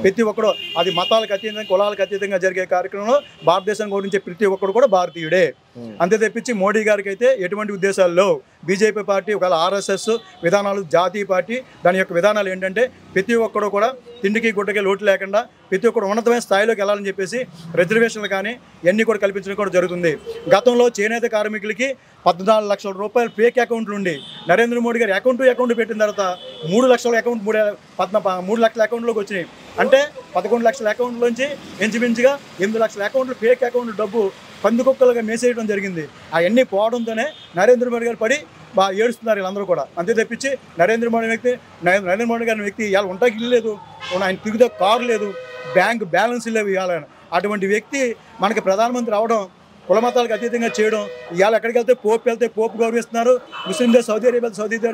ప్రతి ఒక్కడు అది మతాలకు అతీతంగా కులాలకు అతీతంగా జరిగే కార్యక్రమంలో భారతదేశం గురించి ప్రతి ఒక్కడు కూడా భారతీయుడే. అంతే తప్పించి మోడీ గారికి అయితే ఎటువంటి ఉద్దేశాల్లో బీజేపీ పార్టీ ఒకవేళ ఆర్ఎస్ఎస్ విధానాలు జాతీయ పార్టీ దాని యొక్క విధానాలు ఏంటంటే ప్రతి ఒక్కడు కూడా తిండికి గుడ్డకి లోటు లేకుండా ప్రతి ఒక్కరు ఉన్నతమైన స్థాయిలోకి వెళ్ళాలని చెప్పేసి రిజర్వేషన్లు కానీ ఇవన్నీ కూడా కల్పించడం కూడా జరుగుతుంది. గతంలో చేనేత కార్మికులకి 14 లక్షల రూపాయలు ఫేక్ అకౌంట్లు ఉండి నరేంద్ర మోడీ గారు అకౌంట్ పెట్టిన తర్వాత 3 లక్షల అకౌంట్ 3 లక్షల అకౌంట్లోకి వచ్చినాయి. అంటే 11 లక్షల అకౌంట్లోంచి ఇంచుమించుగా 8 లక్షల అకౌంట్లు ఫేక్ అకౌంట్లు డబ్బు పందుకొక్కలుగా మేసేయడం జరిగింది. అవన్నీ పోవడంతోనే నరేంద్ర మోడీ గారు పడి బాగా ఏడుస్తున్నారు వీళ్ళందరూ కూడా. అంతే తప్పించి నరేంద్ర మోడీ గారి వ్యక్తి ఇవాళ ఉంటాకి ఇల్లు లేదు, ఆయన తిరిగితే కారు లేదు, బ్యాంక్ బ్యాలెన్స్ లేవు ఇవాళ. అటువంటి వ్యక్తి మనకి ప్రధానమంత్రి అవడం, కుల మతాలకు అతీతంగా చేయడం, ఇవాళ ఎక్కడికి వెళ్తే పోపు గౌరవిస్తున్నారు. ముస్లిం దేశ్ సౌదీ అరేబియా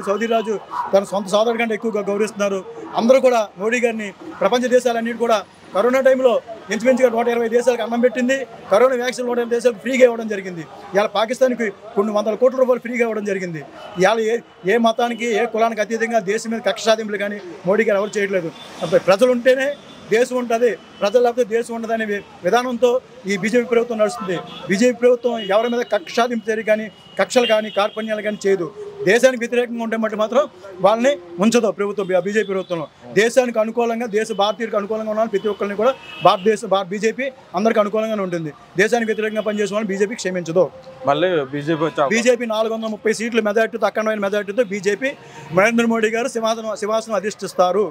సౌదీ రాజు తన సొంత సోదరుడి కంటే ఎక్కువగా గౌరవిస్తున్నారు. అందరూ కూడా మోడీ గారిని ప్రపంచ దేశాలన్నిటి కూడా కరోనా టైంలో ఇంచుమించుగా 120 దేశాలకు అన్నం పెట్టింది. కరోనా వ్యాక్సిన్ 120 దేశాలకు ఫ్రీగా ఇవ్వడం జరిగింది. ఇవాళ పాకిస్తాన్కి కొన్ని వందల కోట్ల రూపాయలు ఫ్రీగా ఇవ్వడం జరిగింది. ఇవాళ ఏ మతానికి ఏ కులానికి అతీతంగా దేశం మీద కక్ష సాధింపులు కానీ మోడీ గారు ఎవరు చేయట్లేదు. ప్రజలు ఉంటేనే దేశం ఉంటుంది, ప్రజలు లేకపోతే దేశం ఉండదు అనే విధానంతో ఈ బీజేపీ ప్రభుత్వం నడుస్తుంది. బీజేపీ ప్రభుత్వం ఎవరి మీద కక్ష సాధింపు చర్య కానీ కక్షలు కానీ కార్పణ్యాలు కానీ చేయదు. దేశానికి వ్యతిరేకంగా ఉంటే మట్టి మాత్రం వాళ్ళని ఉంచదు ప్రభుత్వం. బీజేపీ ప్రభుత్వంలో దేశానికి అనుకూలంగా భారతీయులకు అనుకూలంగా ఉన్న ప్రతి ఒక్కరిని కూడా బీజేపీ అందరికీ అనుకూలంగానే ఉంటుంది. దేశానికి వ్యతిరేకంగా పనిచేసే వాళ్ళని బీజేపీ క్షమించదు. మళ్ళీ బీజేపీ 430 సీట్ల మెజార్టీతో అఖండమైన మెజార్టీతో బీజేపీ నరేంద్ర మోడీ గారు సింహాసనం అధిష్టిస్తారు.